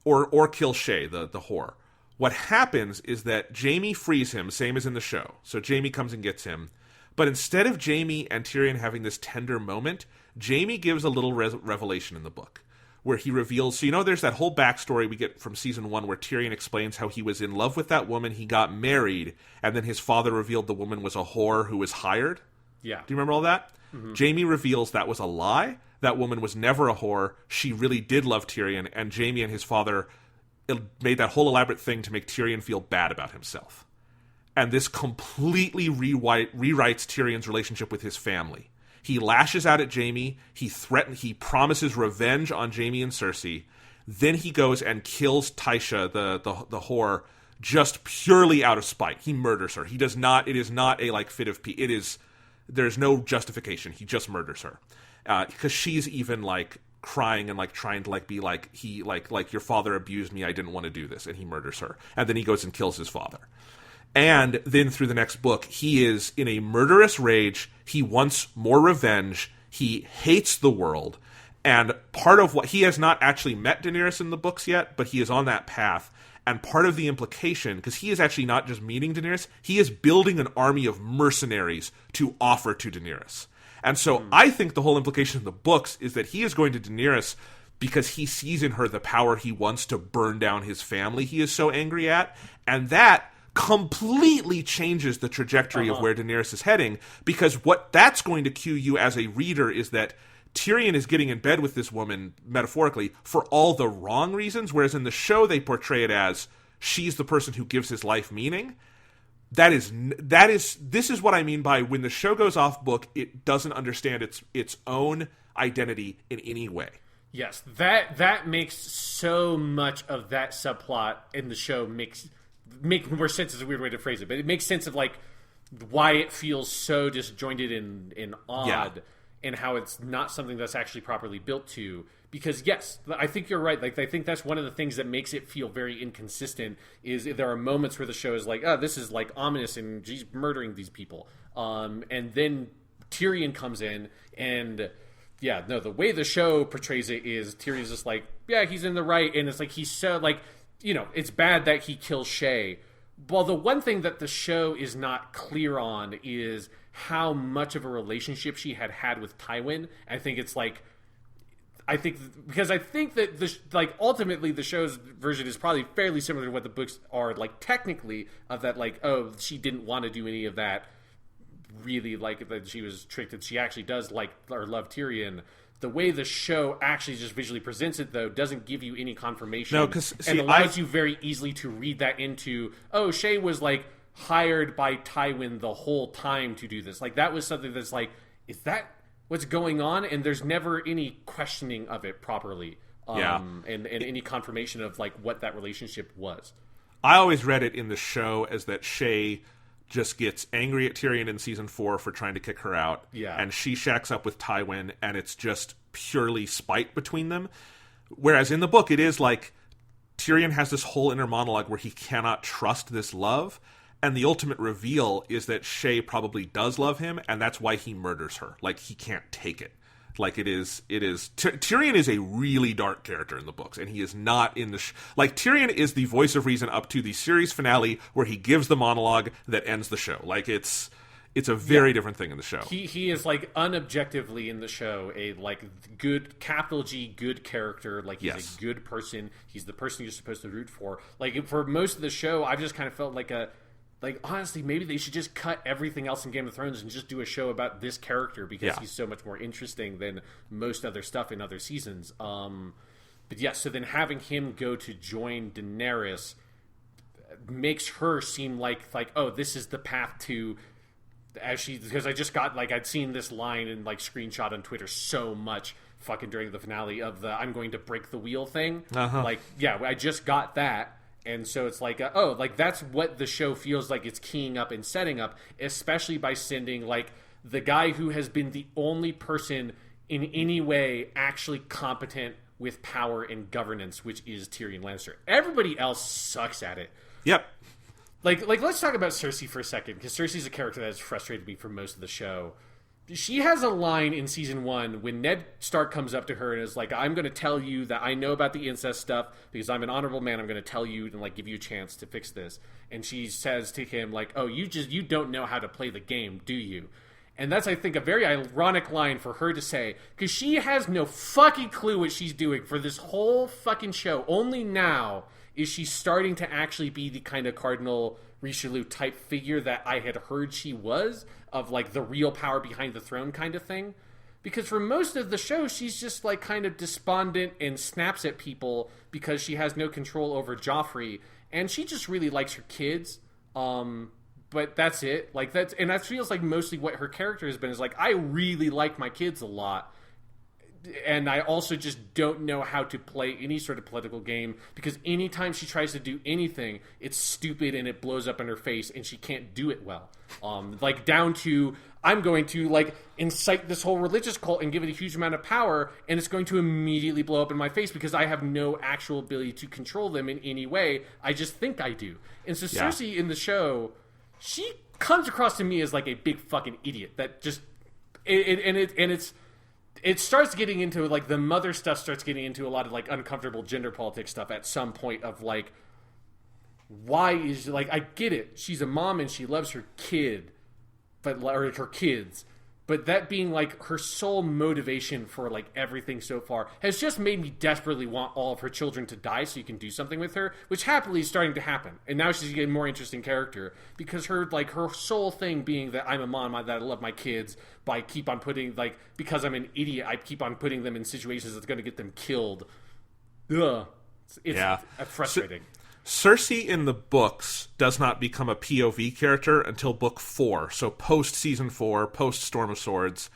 Or kill Shay, the whore. What happens is that Jaime frees him, same as in the show. So Jaime comes and gets him. But instead of Jaime and Tyrion having this tender moment, Jaime gives a little revelation in the book, where he reveals, so there's that whole backstory we get from season 1 where Tyrion explains how he was in love with that woman, he got married, and then his father revealed the woman was a whore who was hired. Yeah. Do you remember all that? Mm-hmm. Jaime reveals that was a lie. That woman was never a whore. She really did love Tyrion, and Jaime and his father made that whole elaborate thing to make Tyrion feel bad about himself. And this completely rewrites Tyrion's relationship with his family. He lashes out at Jaime. He promises revenge on Jaime and Cersei. Then he goes and kills Tysha, the whore, just purely out of spite. He murders her. He does not. It is not a fit of pee. It is. There's no justification. He just murders her because she's even crying and trying to be your father abused me. I didn't want to do this, and he murders her. And then he goes and kills his father. And then through the next book, he is in a murderous rage. He wants more revenge. He hates the world. And part of what he has not actually met Daenerys in the books yet, but he is on that path. And part of the implication, because he is actually not just meeting Daenerys, he is building an army of mercenaries to offer to Daenerys. And so I think the whole implication in the books is that he is going to Daenerys because he sees in her the power he wants to burn down his family he is so angry at. And that completely changes the trajectory of where Daenerys is heading, because what that's going to cue you as a reader is that Tyrion is getting in bed with this woman, metaphorically, for all the wrong reasons, whereas in the show they portray it as she's the person who gives his life meaning. This is what I mean by when the show goes off book, it doesn't understand its own identity in any way. Yes, that makes so much of that subplot in the show make more sense. Is a weird way to phrase it, but it makes sense of why it feels so disjointed and odd, and how it's not something that's actually properly built to. Because yes, I think you're right. I think that's one of the things that makes it feel very inconsistent. Is there are moments where the show is oh, this is ominous and she's murdering these people, and then Tyrion comes in and. Yeah, no, the way the show portrays it is Tyrion's just yeah, he's in the right, and it's he's so it's bad that he kills Shay. Well, the one thing that the show is not clear on is how much of a relationship she had with Tywin. I think it's I think that ultimately the show's version is probably fairly similar to what the books are technically, of that oh, she didn't want to do any of that, really that she was tricked, and she actually does or love Tyrion. The way the show actually just visually presents it, though, doesn't give you any confirmation. No, because and allows you very easily to read that into, oh, Shay was hired by Tywin the whole time to do this. That was something that's is that what's going on? And there's never any questioning of it properly. And any confirmation of what that relationship was. I always read it in the show as that Shay just gets angry at Tyrion in season 4 for trying to kick her out. Yeah. And she shacks up with Tywin, and it's just purely spite between them. Whereas in the book, it is Tyrion has this whole inner monologue where he cannot trust this love, and the ultimate reveal is that Shay probably does love him, and that's why he murders her. He can't take it. Tyrion is a really dark character in the books, and he is not in the Tyrion is the voice of reason up to the series finale where he gives the monologue that ends the show. It's a very different thing in the show. He is unobjectively in the show a good, capital G, good character. He's a good person. He's the person you're supposed to root for. For most of the show, I've just kind of felt honestly, maybe they should just cut everything else in Game of Thrones and just do a show about this character, because he's so much more interesting than most other stuff in other seasons. But yeah, so then having him go to join Daenerys makes her seem oh, this is the path to, because I just got I'd seen this line and screenshot on Twitter so much fucking during the finale of the I'm going to break the wheel thing. I just got that. And so it's that's what the show feels like it's keying up and setting up, especially by sending the guy who has been the only person in any way actually competent with power and governance, which is Tyrion Lannister. Everybody else sucks at it. Yep. Let's talk about Cersei for a second, because Cersei's a character that has frustrated me for most of the show. She has a line in season 1 when Ned Stark comes up to her and is I'm going to tell you that I know about the incest stuff because I'm an honorable man. I'm going to tell you and give you a chance to fix this. And she says to him oh, you don't know how to play the game, do you? And that's, I think, a very ironic line for her to say, because she has no fucking clue what she's doing for this whole fucking show. Only now is she starting to actually be the kind of Cardinal Richelieu type figure that I had heard she was, of like the real power behind the throne kind of thing. Because for most of the show, she's just like kind of despondent and snaps at people because she has no control over Joffrey, and she just really likes her kids. But that's it. Like and that feels like mostly what her character has been, is like, I really like my kids a lot, and I also just don't know how to play any sort of political game, because anytime she tries to do anything, it's stupid and it blows up in her face, and she can't do it well. Like down to, I'm going to like incite this whole religious cult and give it a huge amount of power, and it's going to immediately blow up in my face because I have no actual ability to control them in any way. I just think I do. And so Cersei in the show, she comes across to me as like a big fucking idiot that just it starts getting into like the mother stuff, starts getting into a lot of like uncomfortable gender politics stuff at some point of like, why is, like, I get it, she's a mom and she loves her kid, or her kids, but that being like her sole motivation for like everything so far has just made me desperately want all of her children to die so you can do something with her, which happily is starting to happen. And now she's getting a more interesting character because her sole thing being that I'm a mom, that I love my kids, by keep on putting, like, because I'm an idiot, I keep on putting them in situations that's going to get them killed. Ugh. It's frustrating. Cersei in the books does not become a POV character until book 4, so post season 4, post Storm of Swords,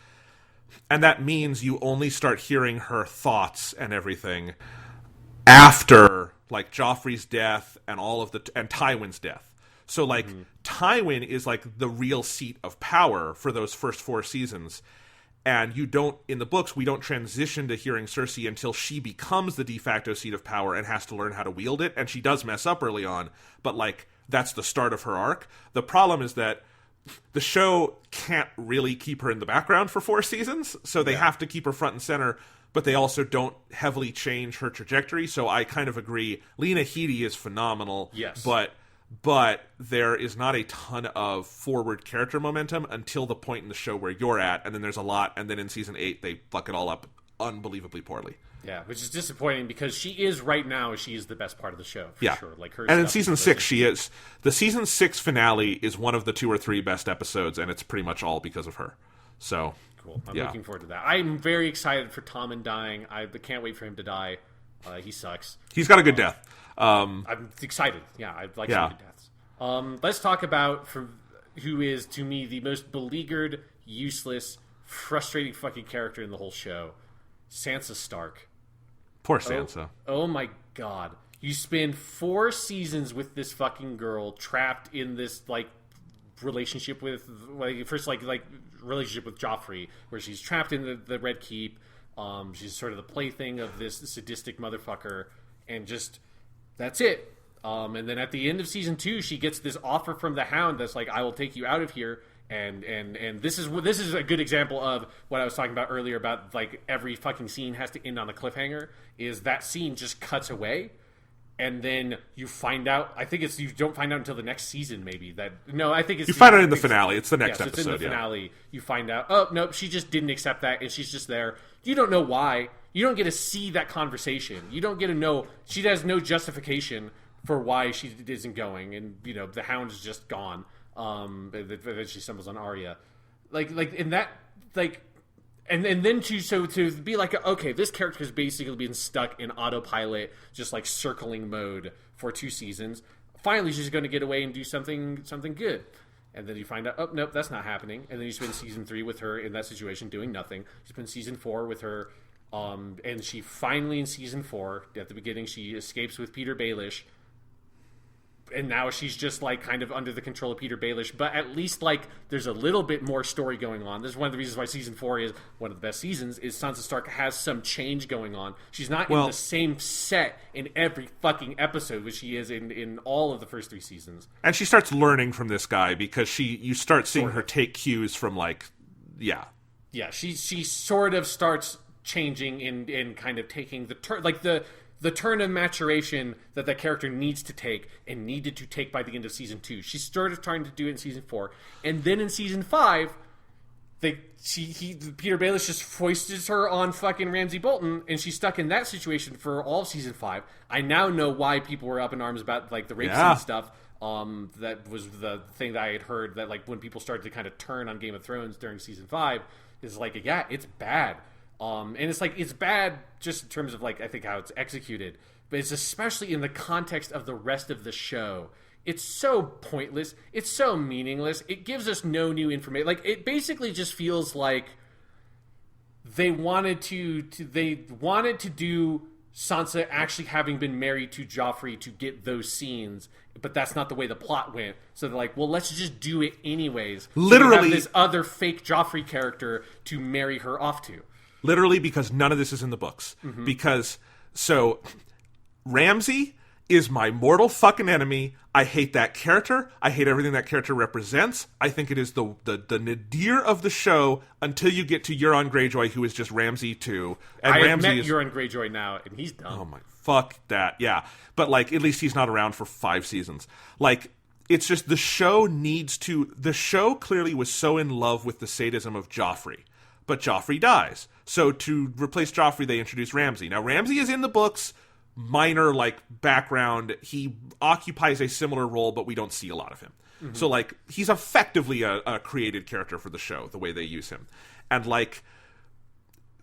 and that means you only start hearing her thoughts and everything after like Joffrey's death and and Tywin's death. So like Tywin is like the real seat of power for those first 4 seasons. And you don't, in the books, we don't transition to hearing Cersei until she becomes the de facto seat of power and has to learn how to wield it. And she does mess up early on, but like that's the start of her arc. The problem is that the show can't really keep her in the background for 4 seasons, so they have to keep her front and center, but they also don't heavily change her trajectory. So I kind of agree. Lena Headey is phenomenal, yes, but there is not a ton of forward character momentum until the point in the show where you're at, and then there's a lot, and then in season 8 they fuck it all up unbelievably poorly. Yeah, which is disappointing because she is right now, she is the best part of the show for sure. Like her, and in season 6 she is. The season 6 finale is one of the 2 or 3 best episodes, and it's pretty much all because of her. So cool. I'm looking forward to that. I'm very excited for Tommen dying. I can't wait for him to die. He sucks. He's got a good death. I'm excited. Yeah, I'd like some good deaths. Let's talk about who is, to me, the most beleaguered, useless, frustrating fucking character in the whole show. Sansa Stark. Poor Sansa. Oh my god. You spend 4 seasons with this fucking girl trapped in this, like, relationship with, like, first, like relationship with Joffrey, where she's trapped in the Red Keep. She's sort of the plaything of this sadistic motherfucker, and just, that's it. And then at the end of season 2, she gets this offer from the Hound that's like, I will take you out of here. And this is a good example of what I was talking about earlier about like every fucking scene has to end on a cliffhanger. Is that scene just cuts away, and then you find out. I think you don't find out until the next season. Maybe I think it's you find out in the finale. It's the next episode. It's in the finale. You find out. Oh no, she just didn't accept that, and she's just there. You don't know why. You don't get to see that conversation. You don't get to know. She has no justification for why she isn't going, and the Hound is just gone. That she stumbles on Arya, like in that, like, and then to be like, okay, this character has basically been stuck in autopilot, just like circling mode for 2 seasons. Finally, she's going to get away and do something good, and then you find out, oh nope, that's not happening. And then you spend season 3 with her in that situation doing nothing. You spend season 4 with her, and she finally in season 4 at the beginning she escapes with Peter Baelish. And now she's just like kind of under the control of Peter Baelish, but at least like there's a little bit more story going on. This is one of the reasons why season 4 is one of the best seasons. Is Sansa Stark has some change going on. She's not in the same set in every fucking episode, which she is in all of the first 3 seasons. And she starts learning from this guy because you start seeing her take cues from she sort of starts changing in kind of taking the turn, like the turn of maturation that character needs to take and needed to take by the end of season 2. She started trying to do it in season 4. And then in season 5, Peter Baelish just foists her on fucking Ramsay Bolton, and she's stuck in that situation for all of season 5. I now know why people were up in arms about like the rape scene stuff. That was the thing that I had heard, that like when people started to kind of turn on Game of Thrones during season 5, is like, yeah, it's bad. And it's like, it's bad just in terms of like, I think how it's executed, but it's especially in the context of the rest of the show. It's so pointless. It's so meaningless. It gives us no new information. Like, it basically just feels like they wanted to do Sansa actually having been married to Joffrey to get those scenes, but that's not the way the plot went. So they're like, well, let's just do it anyways. Literally, so we have this other fake Joffrey character to marry her off to. Literally, because none of this is in the books. Because, so, Ramsay is my mortal fucking enemy. I hate that character. I hate everything that character represents. I think it is the nadir of the show until you get to Euron Greyjoy, who is just Ramsay too. And I Ramsay met is Euron Greyjoy now, and he's done. Oh my, fuck that. Yeah. But like, at least he's not around for 5 seasons. Like, it's just the show clearly was so in love with the sadism of Joffrey. But Joffrey dies. So to replace Joffrey, they introduce Ramsay. Now, Ramsay is in the books, minor, like, background. He occupies a similar role, but we don't see a lot of him. So, like, he's effectively a created character for the show, the way they use him. And, like,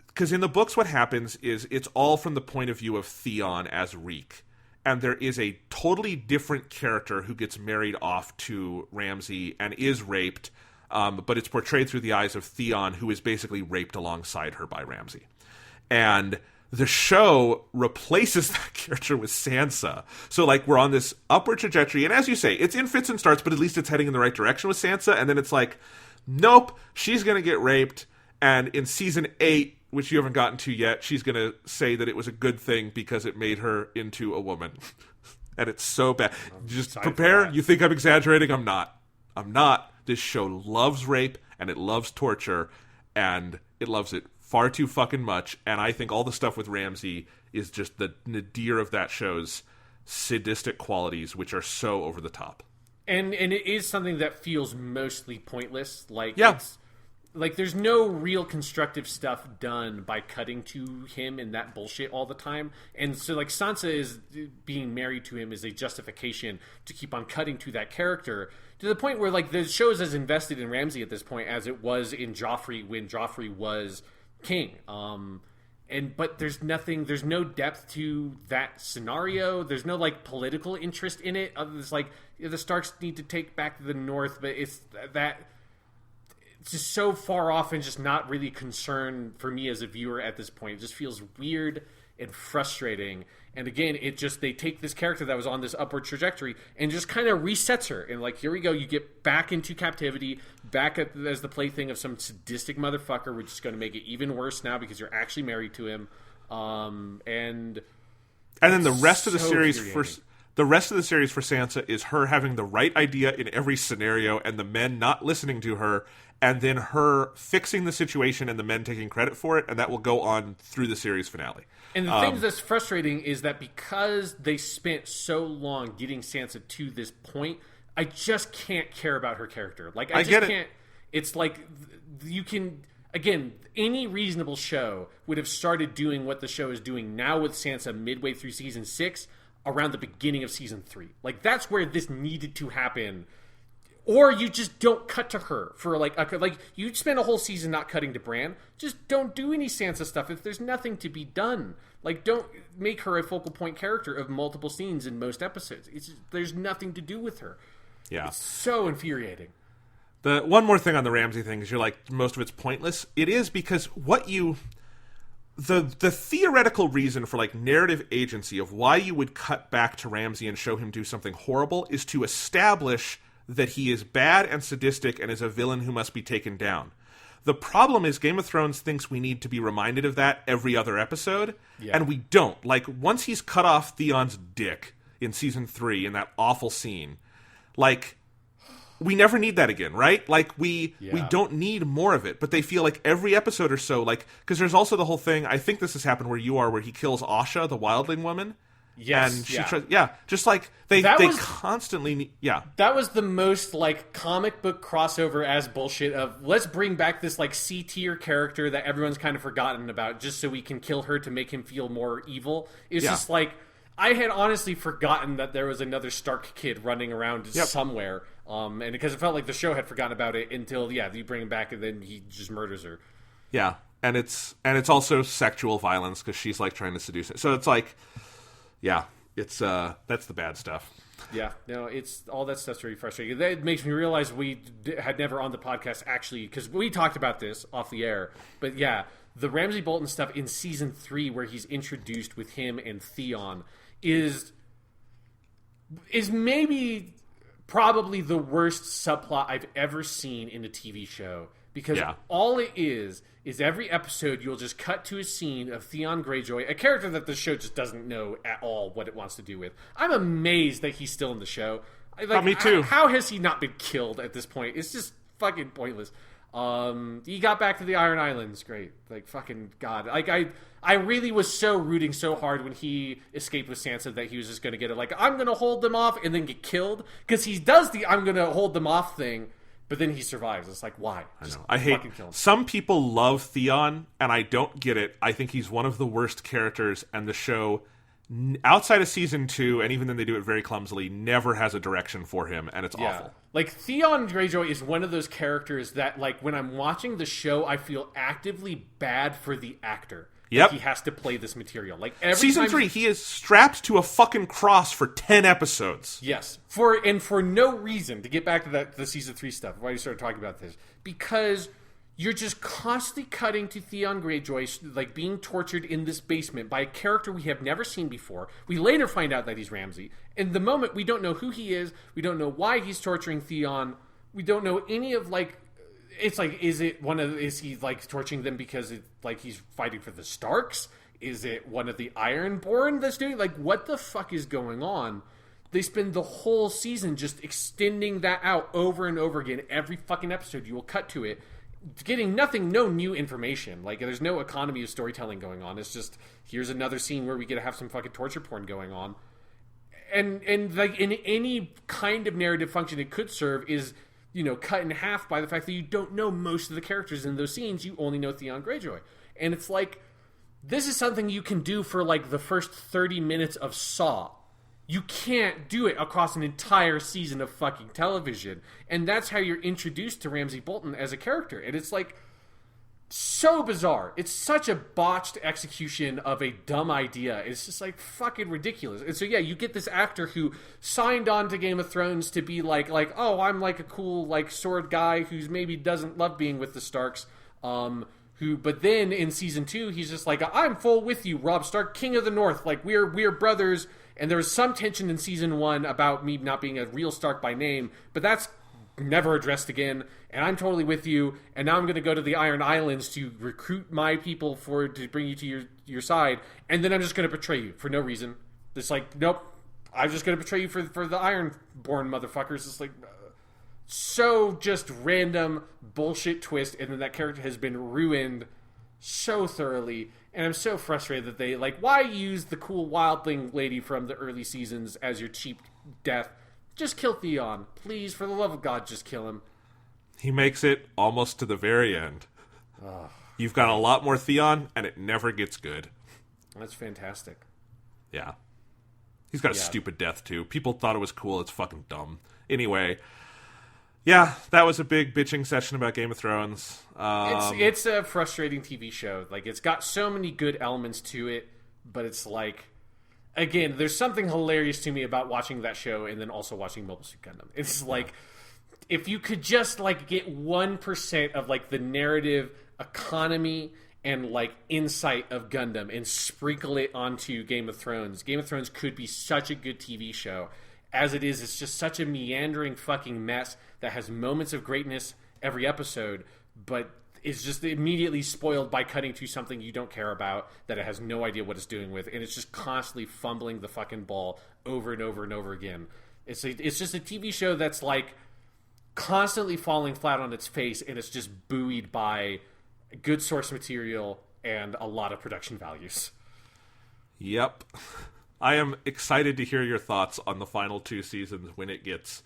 because in the books what happens is it's all from the point of view of Theon as Reek. And there is a totally different character who gets married off to Ramsay and is raped, but it's portrayed through the eyes of Theon, who is basically raped alongside her by Ramsay. And the show replaces that character with Sansa. So, like, we're on this upward trajectory. And as you say, it's in fits and starts, but at least it's heading in the right direction with Sansa. And then it's like, nope, she's going to get raped. And in season 8, which you haven't gotten to yet, she's going to say that it was a good thing because it made her into a woman. And it's so bad. Just prepare. You think I'm exaggerating? I'm not. I'm not. This show loves rape, and it loves torture, and it loves it far too fucking much. And I think all the stuff with Ramsay is just the nadir of that show's sadistic qualities, which are so over the top. And it is something that feels mostly pointless. Like, yeah. It's, like, there's no real constructive stuff done by cutting to him in that bullshit all the time. And so, like, Sansa is being married to him is a justification to keep on cutting to that character, to the point where, like, the show is as invested in Ramsay at this point as it was in Joffrey when Joffrey was king. But there's no depth to that scenario. There's no, like, political interest in it. It's like, the Starks need to take back the North, but it's just so far off and just not really concerned for me as a viewer at this point. It just feels weird and frustrating. And again, they take this character that was on this upward trajectory and just kind of resets her. And like, here we go. You get back into captivity, as the plaything of some sadistic motherfucker, which is going to make it even worse now because you're actually married to him. And then the rest of the series The rest of the series for Sansa is her having the right idea in every scenario and the men not listening to her, and then her fixing the situation and the men taking credit for it, and that will go on through the series finale. And the thing that's frustrating is that because they spent so long getting Sansa to this point, I just can't care about her character. Like, I just can't. It's like, you can... Again, any reasonable show would have started doing what the show is doing now with Sansa midway through season 6, around the beginning of season 3. Like, that's where this needed to happen. Or you just don't cut to her for, like, you spend a whole season not cutting to Bran. Just don't do any Sansa stuff if there's nothing to be done. Like, don't make her a focal point character of multiple scenes in most episodes. There's nothing to do with her. Yeah. It's so infuriating. The one more thing on the Ramsay thing is you're like, most of it's pointless. It is because the theoretical reason for, like, narrative agency of why you would cut back to Ramsay and show him do something horrible is to establish that he is bad and sadistic and is a villain who must be taken down. The problem is Game of Thrones thinks we need to be reminded of that every other episode, and we don't. Like, once he's cut off Theon's dick in season 3 in that awful scene, like, we never need that again, right? Like, we don't need more of it, but they feel like every episode or so, like, because there's also the whole thing, I think this has happened where he kills Asha, the wildling woman, Yes, and she yeah. just like they constantly That was the most like comic book crossover as bullshit of let's bring back this like C tier character that everyone's kind of forgotten about just so we can kill her to make him feel more evil. It's just like I had honestly forgotten that there was another Stark kid running around somewhere, and because it felt like the show had forgotten about it until you bring him back and then he just murders her. Yeah, and it's also sexual violence because she's like trying to seduce it. So it's like. Yeah, it's that's the bad stuff. Yeah, no, it's all that stuff's really frustrating. That makes me realize we had never on the podcast actually, because we talked about this off the air. But yeah, the Ramsay Bolton stuff in season 3, where he's introduced with him and Theon, is maybe probably the worst subplot I've ever seen in a TV show. Because all it is every episode you'll just cut to a scene of Theon Greyjoy, a character that the show just doesn't know at all what it wants to do with. I'm amazed that he's still in the show. Me too. How has he not been killed at this point? It's just fucking pointless. He got back to the Iron Islands. Great. Like, fucking God. Like, I really was so rooting so hard when he escaped with Sansa that he was just going to get it. Like, I'm going to hold them off and then get killed. Because he does the I'm going to hold them off thing. But then he survives. It's like, why? Just I hate. Kill him. Some people love Theon, and I don't get it. I think he's one of the worst characters, and the show, outside of season 2, and even then they do it very clumsily, never has a direction for him, and it's awful. Like, Theon Greyjoy is one of those characters that, like, when I'm watching the show, I feel actively bad for the actor. Yep. He has to play this material. Like season 3, he is strapped to a fucking cross for 10 episodes. Yes, for no reason. To get back to the season 3 stuff, why you started talking about this, because you're just constantly cutting to Theon Greyjoy like being tortured in this basement by a character we have never seen before. We later find out that he's Ramsay. In the moment, we don't know who he is. We don't know why he's torturing Theon. We don't know any of like. It's like, is he like torturing them because it's like he's fighting for the Starks? Is it one of the Ironborn that's doing like what the fuck is going on? They spend the whole season just extending that out over and over again. Every fucking episode you will cut to it, getting no new information. Like there's no economy of storytelling going on. It's just here's another scene where we get to have some fucking torture porn going on. And like in any kind of narrative function it could serve is cut in half by the fact that you don't know most of the characters in those scenes. You only know Theon Greyjoy. And it's like, this is something you can do for like the first 30 minutes of Saw. You can't do it across an entire season of fucking television. And that's how you're introduced to Ramsay Bolton as a character. And it's like, so bizarre. It's such a botched execution of a dumb idea. It's just like fucking ridiculous. And so you get this actor who signed on to Game of Thrones to be like oh, I'm like a cool like sword guy who's maybe doesn't love being with the Starks. But then in season 2 he's just like, I'm full with you, Robb Stark, King of the North. Like we're brothers. And there was some tension in season 1 about me not being a real Stark by name, but that's never addressed again. And I'm totally with you, and now I'm going to go to the Iron Islands to recruit my people to bring you to your side, and then I'm just going to betray you for no reason. It's like, nope, I'm just going to betray you for the Ironborn motherfuckers. It's like, so just random bullshit twist, and then that character has been ruined so thoroughly, and I'm so frustrated that they, like, why use the cool wildling lady from the early seasons as your cheap death? Just kill Theon. Please, for the love of God, just kill him. He makes it almost to the very end. You've got a lot more Theon, and it never gets good. That's fantastic. Yeah. He's got a stupid death, too. People thought it was cool. It's fucking dumb. Anyway, yeah, that was a big bitching session about Game of Thrones. It's a frustrating TV show. Like, it's got so many good elements to it, but it's like... Again, there's something hilarious to me about watching that show and then also watching Mobile Suit Gundam. It's like, if you could just, like, get 1% of, like, the narrative economy and, like, insight of Gundam and sprinkle it onto Game of Thrones could be such a good TV show. As it is, it's just such a meandering fucking mess that has moments of greatness every episode, but is just immediately spoiled by cutting to something you don't care about, that it has no idea what it's doing with, and it's just constantly fumbling the fucking ball over and over and over again. It's just a TV show that's like constantly falling flat on its face, and it's just buoyed by good source material and a lot of production values. Yep. I am excited to hear your thoughts on the final 2 seasons when it gets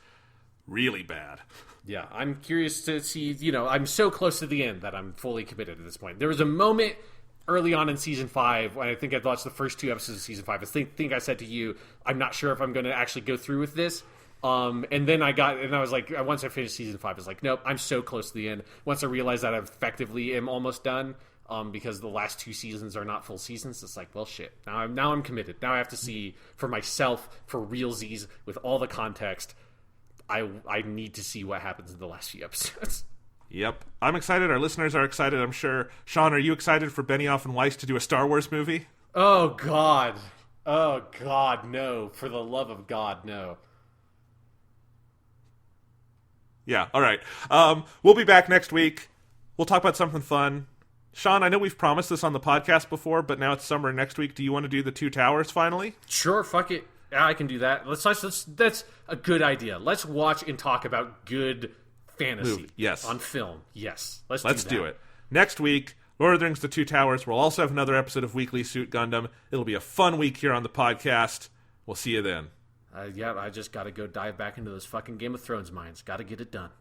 really bad. Yeah, I'm curious to see, I'm so close to the end that I'm fully committed at this point. There was a moment early on in season 5 when I think I'd watched the first 2 episodes of season 5. I think I said to you, I'm not sure if I'm going to actually go through with this. And then I was like, once I finished season 5, I was like, nope, I'm so close to the end. Once I realized that I effectively am almost done, because the last 2 seasons are not full seasons, it's like, well, shit. Now I'm committed. Now I have to see for myself, for realsies, with all the context. I need to see what happens in the last few episodes. Yep. I'm excited. Our listeners are excited, I'm sure. Sean, are you excited for Benioff and Weiss to do a Star Wars movie? Oh, God. Oh, God, no. For the love of God, no. Yeah, all right. We'll be back next week. We'll talk about something fun. Sean, I know we've promised this on the podcast before, but now it's summer next week. Do you want to do the 2 Towers finally? Sure, fuck it. Yeah, I can do that. That's a good idea. Let's watch and talk about good fantasy on film. Yes. Let's do it. Next week, Lord of the Rings, The 2 Towers. We'll also have another episode of Weekly Suit Gundam. It'll be a fun week here on the podcast. We'll see you then. I just got to go dive back into those fucking Game of Thrones mines. Got to get it done.